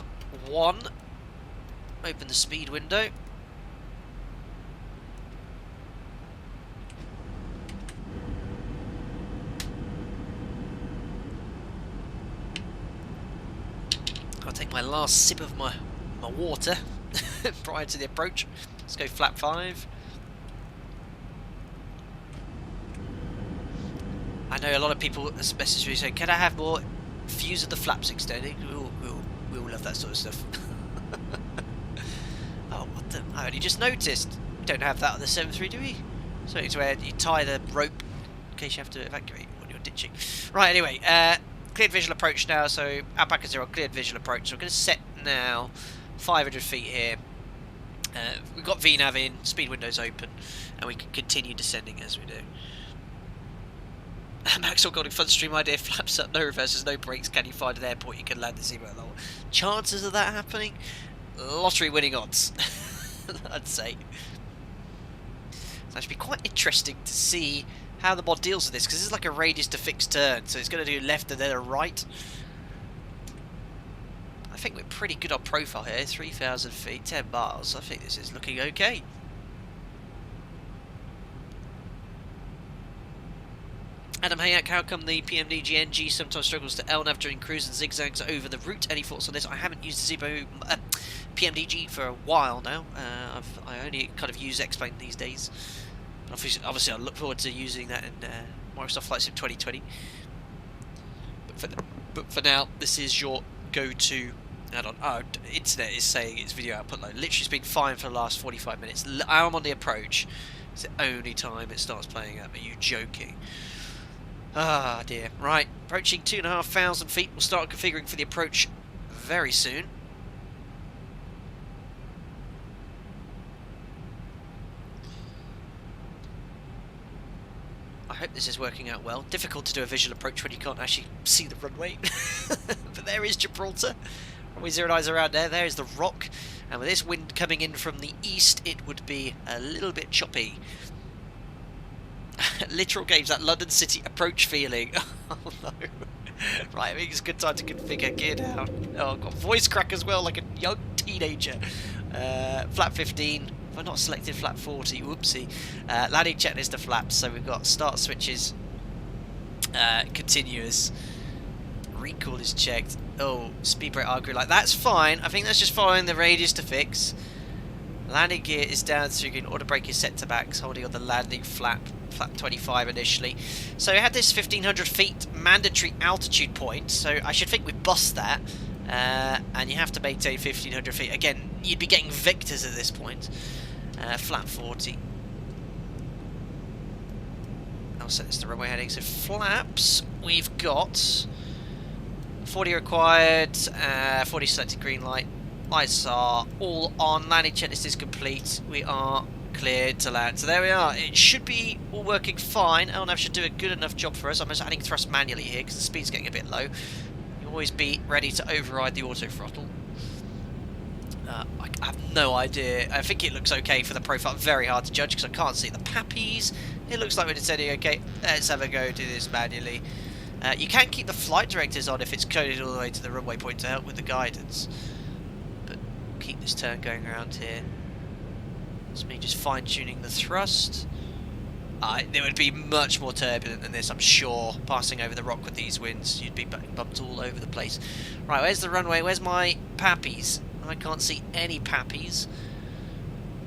1, open the speed window. I'll take my last sip of my water prior to the approach. Let's go flap 5. I know a lot of people message me saying, can I have more views of the flaps extending? We all love that sort of stuff. Oh, what the? I only just noticed. We don't have that on the 7.3, do we? So it's where you tie the rope in case you have to evacuate when you're ditching. Right, anyway, cleared visual approach now, so Alpaca 0, cleared visual approach. So we're going to set now 500 feet here. We've got VNAV in, speed windows open, and we can continue descending as we do. Maxwell Golding fun stream idea, flaps up, no reverses, no brakes, can you find an airport you can land the ZIBO level? Chances of that happening? Lottery winning odds, I'd say. So it should be quite interesting to see how the mod deals with this, because this is like a radius to fixed turn, so it's going to do left and then a right. I think we're pretty good on profile here, 3,000 feet, 10 miles, I think this is looking okay. Adam Hayak, how come the PMD GNG sometimes struggles to LNAV during cruise and zigzags over the route? Any thoughts on this? I haven't used the ZIBO PMDG for a while now. I only kind of use X-Plane these days. Obviously, I look forward to using that in Microsoft Flight Sim 2020. But for now, this is your go-to add-on. Oh, internet is saying its video output low. Literally, it's been fine for the last 45 minutes. I'm on the approach. It's the only time it starts playing up. Are you joking? Ah dear. Right, approaching 2,500 feet. We'll start configuring for the approach very soon. I hope this is working out well. Difficult to do a visual approach when you can't actually see the runway. But there is Gibraltar. Runway 09's around there. There is the rock. And with this wind coming in from the east, it would be a little bit choppy. Literal games, that London City approach feeling. Oh no. Right, I think it's a good time to configure gear down. Oh, I've got voice crack as well, like a young teenager. Flap 15. If I've not selected flap 40, whoopsie. Landing checklist of flaps, so we've got start switches, continuous. Recall is checked. Oh, speed brake arc like that's fine. I think that's just following the radius to fix. Landing gear is down so you can auto brake is set to max, holding on the landing flap 25 initially. So we had this 1,500 feet mandatory altitude point, so I should think we bust that. and you have to maintain 1500 feet. Again, you'd be getting victors at this point. Flat 40. I'll set this to runway heading. So flaps, we've got 40 required, 40 selected green light. Lights are all on. Landing checklist is complete. We are cleared to land. So there we are. It should be all working fine. LNAV should do a good enough job for us. I'm just adding thrust manually here because the speed's getting a bit low. You always be ready to override the auto throttle. I have no idea. I think it looks okay for the profile. Very hard to judge because I can't see the pappies. It looks like we're descending okay. Let's have a go do this manually. You can keep the flight directors on if it's coded all the way to the runway point to help with the guidance. But keep this turn going around here. It's me just fine-tuning the thrust. It would be much more turbulent than this, I'm sure. Passing over the rock with these winds, you'd be bumped all over the place. Right, where's the runway? Where's my pappies? I can't see any pappies.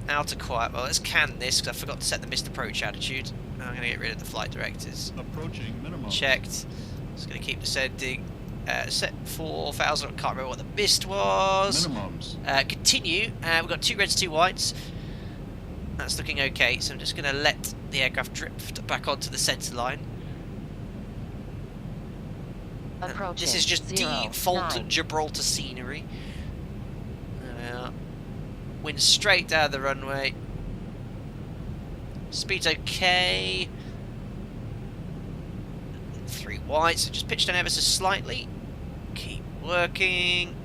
Outer quiet. Well, let's can this because I forgot to set the missed approach attitude. I'm going to get rid of the flight directors. Approaching minimum. Checked. Just going to keep descending. Set 4,000. I can't remember what the mist was. Minimums. Continue. We've got 2 reds, 2 whites. That's looking okay. So I'm just going to let the aircraft drift back onto the centre line. This is just default Gibraltar scenery. There we are. Wind straight down the runway. Speed's okay. 3 whites, so just pitch down ever so slightly. Keep working.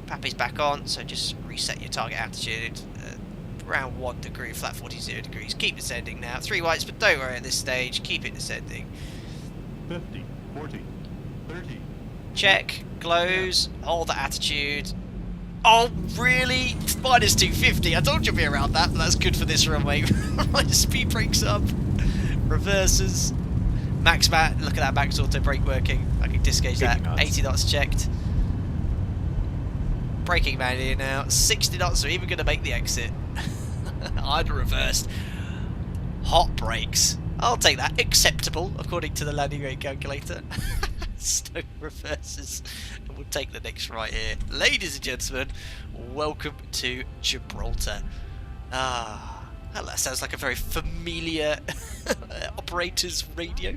Pappy's back on, so just reset your target altitude. Around 1 degree, flat 40, 0 degrees. Keep descending now. 3 whites, but don't worry at this stage. Keep it descending. 50, 40, 30. Check. Close. Hold the attitude. Oh, really? Minus 250. I told you to be around that, but that's good for this runway. Right, speed brakes up. Reverses. Max mat. Look at that max auto brake working. I can disengage that. 80 knots. 80 knots checked. Braking manually now. 60 knots. We're even going to make the exit. I'd reversed. Hot brakes. I'll take that. Acceptable, according to the landing rate calculator. Slow reverses. And we'll take the next right here. Ladies and gentlemen, welcome to Gibraltar. That sounds like a very familiar operator's radio.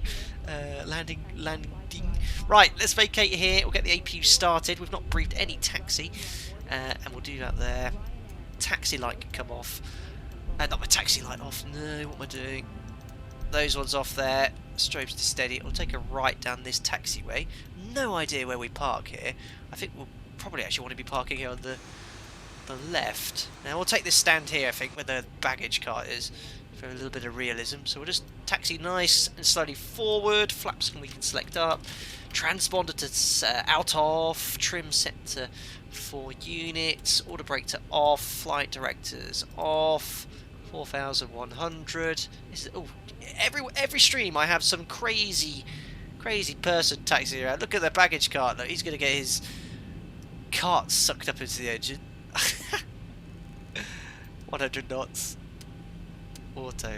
Landing. Right, let's vacate here. We'll get the APU started. We've not briefed any taxi. And we'll do that there. Taxi light can come off. Not my taxi light off. No, what am I doing? Those ones off there. Strobes to steady. We'll take a right down this taxiway. No idea where we park here. I think we'll probably actually want to be parking here on the left. Now we'll take this stand here, I think, where the baggage cart is, for a little bit of realism. So we'll just taxi nice and slowly forward. Flaps we can select up. Transponder to out of. Trim set to 4 units. Order brake to off. Flight directors off. 4,100. Every stream I have some crazy person taxiing around. Look at the baggage cart. Look, he's going to get his cart sucked up into the engine. 100 knots. Auto,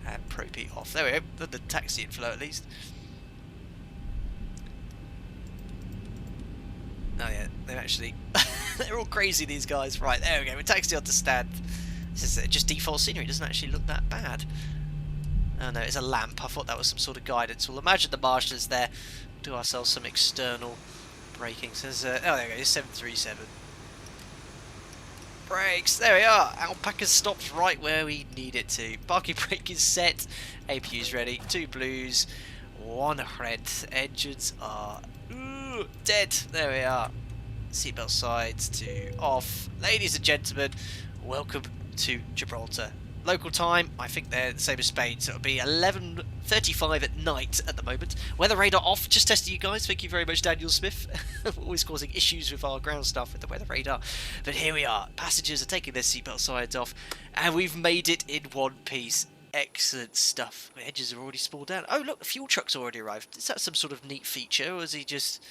and Pro-P off. There we go. The taxi inflow at least. Oh yeah, they're actually they're all crazy, these guys. Right, there we go. We're taxi on to stand. This is just default scenery. It doesn't actually look that bad. Oh no, it's a lamp. I thought that was some sort of guidance. We'll imagine the marshals there. We'll do ourselves some external braking. So there's oh, there we go. It's 737. Brakes. There we are. Alpaca stops right where we need it to. Parking brake is set. APU's ready. 2 blues, 1 red. Engines are dead. There we are. Seatbelt sides to off. Ladies and gentlemen, welcome to Gibraltar. Local time, I think they're the same as Spain, so it'll be 11:35 at night at the moment. Weather radar off, just testing you guys. Thank you very much, Daniel Smith. Always causing issues with our ground stuff with the weather radar. But here we are. Passengers are taking their seatbelt sides off, and we've made it in one piece. Excellent stuff. The edges are already spooled down. Oh, look, the fuel truck's already arrived. Is that some sort of neat feature, or is he just...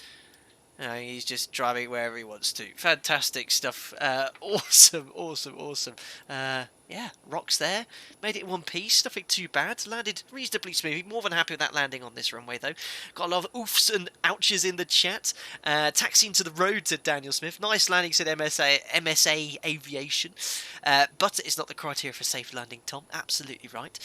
No, he's just driving wherever he wants to. Fantastic stuff. Awesome. Yeah, rocks there. Made it in one piece, nothing too bad. Landed reasonably smoothly. More than happy with that landing on this runway, though. Got a lot of oofs and ouches in the chat. Taxiing to the road, said Daniel Smith. Nice landing, said MSA Aviation. But it's not the criteria for safe landing, Tom. Absolutely right.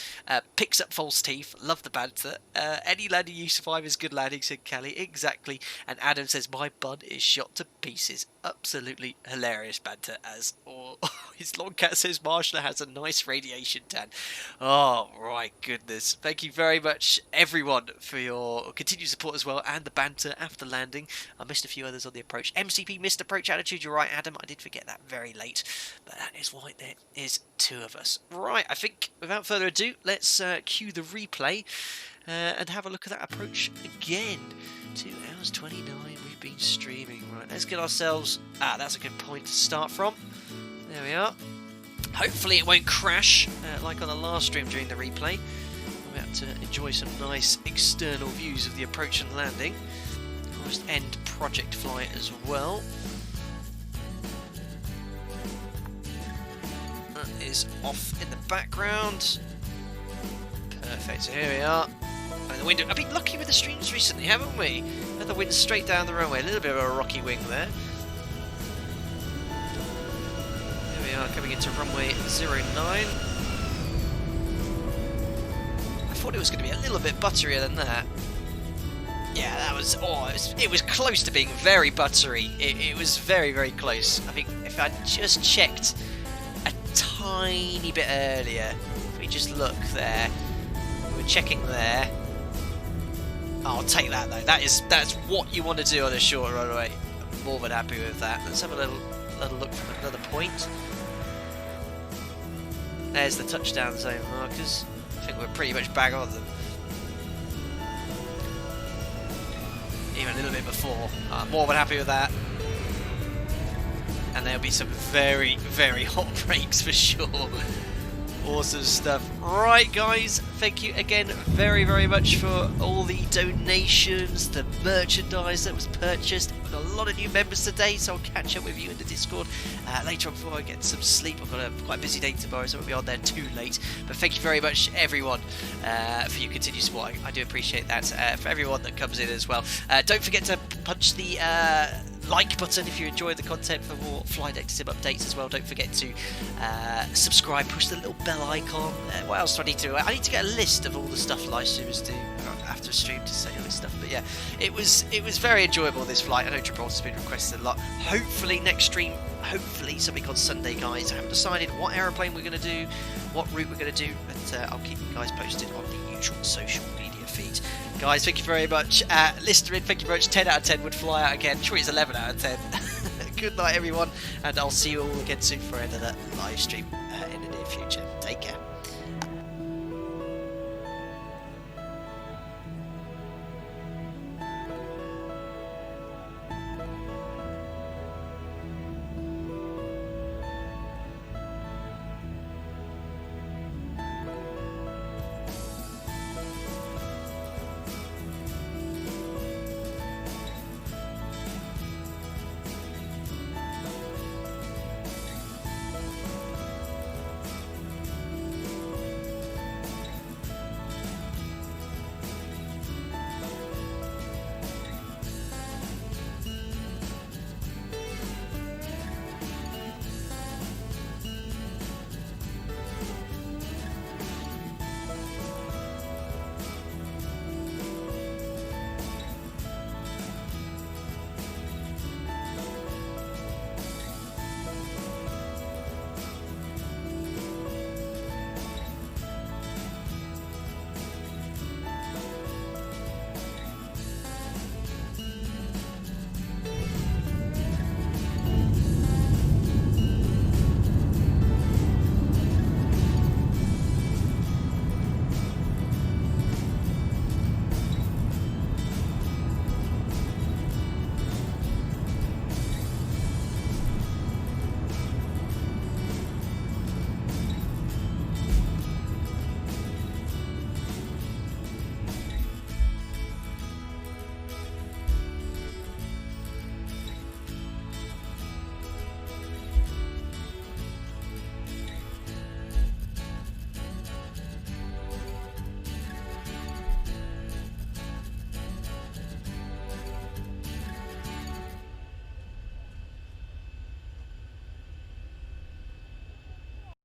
Picks up false teeth. Love the banter. Any landing you survive is good landing, said Kelly. Exactly. And Adam says, my bun is shot to pieces. Absolutely hilarious banter, as all. His long cat says Marshall has a nice radiation tan. Oh, my goodness. Thank you very much, everyone, for your continued support as well, and the banter after landing. I missed a few others on the approach. MCP missed approach attitude. You're right, Adam. I did forget that very late. But that is why there is two of us. Right, I think, without further ado, let's cue the replay and have a look at that approach again. 2 hours 29 we've been streaming. Right, let's get ourselves... that's a good point to start from. There we are. Hopefully it won't crash like on the last stream during the replay. We're about to enjoy some nice external views of the approach and landing. I'll just end project flight as well. That is off in the background. Perfect, so here we are. And the wind, I've been lucky with the streams recently, haven't we? Had the wind straight down the runway, a little bit of a rocky wing there. Here we are coming into runway 09. I thought it was going to be a little bit butterier than that. Yeah, that was, it was close to being very buttery. It was very, very close. I think if I just checked a tiny bit earlier, if we just look there, we're checking there. I'll take that though. That's what you want to do on a short runway. I'm more than happy with that. Let's have a little look from another point. There's the touchdown zone markers. I think we're pretty much bang on them. Even a little bit before. I'm more than happy with that. And there'll be some very, very hot breaks for sure. Awesome stuff. Right, guys, thank you again very, very much for all the donations, the merchandise that was purchased. I've got a lot of new members today, so I'll catch up with you in the Discord later on before I get some sleep. I've got a quite busy day tomorrow, so I won't be on there too late. But thank you very much, everyone, for your continued support. I do appreciate that. For everyone that comes in as well. Don't forget to punch the like button if you enjoy the content for more Flight Deck Sim updates as well. Don't forget to subscribe, push the little bell icon. What else do I need to do? I need to get a list of all the stuff live streamers do after a stream to say all this stuff. But yeah, it was very enjoyable, this flight. I know Gibraltar's been requested a lot. Hopefully next stream, hopefully something on Sunday, guys. I haven't decided what aeroplane we're going to do, what route we're going to do, but I'll keep you guys posted on the usual social media feed. Guys, thank you very much. Listening, thank you very much. 10 out of 10 would fly out again. Sure, it's 11 out of 10. Good night, everyone, and I'll see you all again soon for another live stream in the near future. Take care.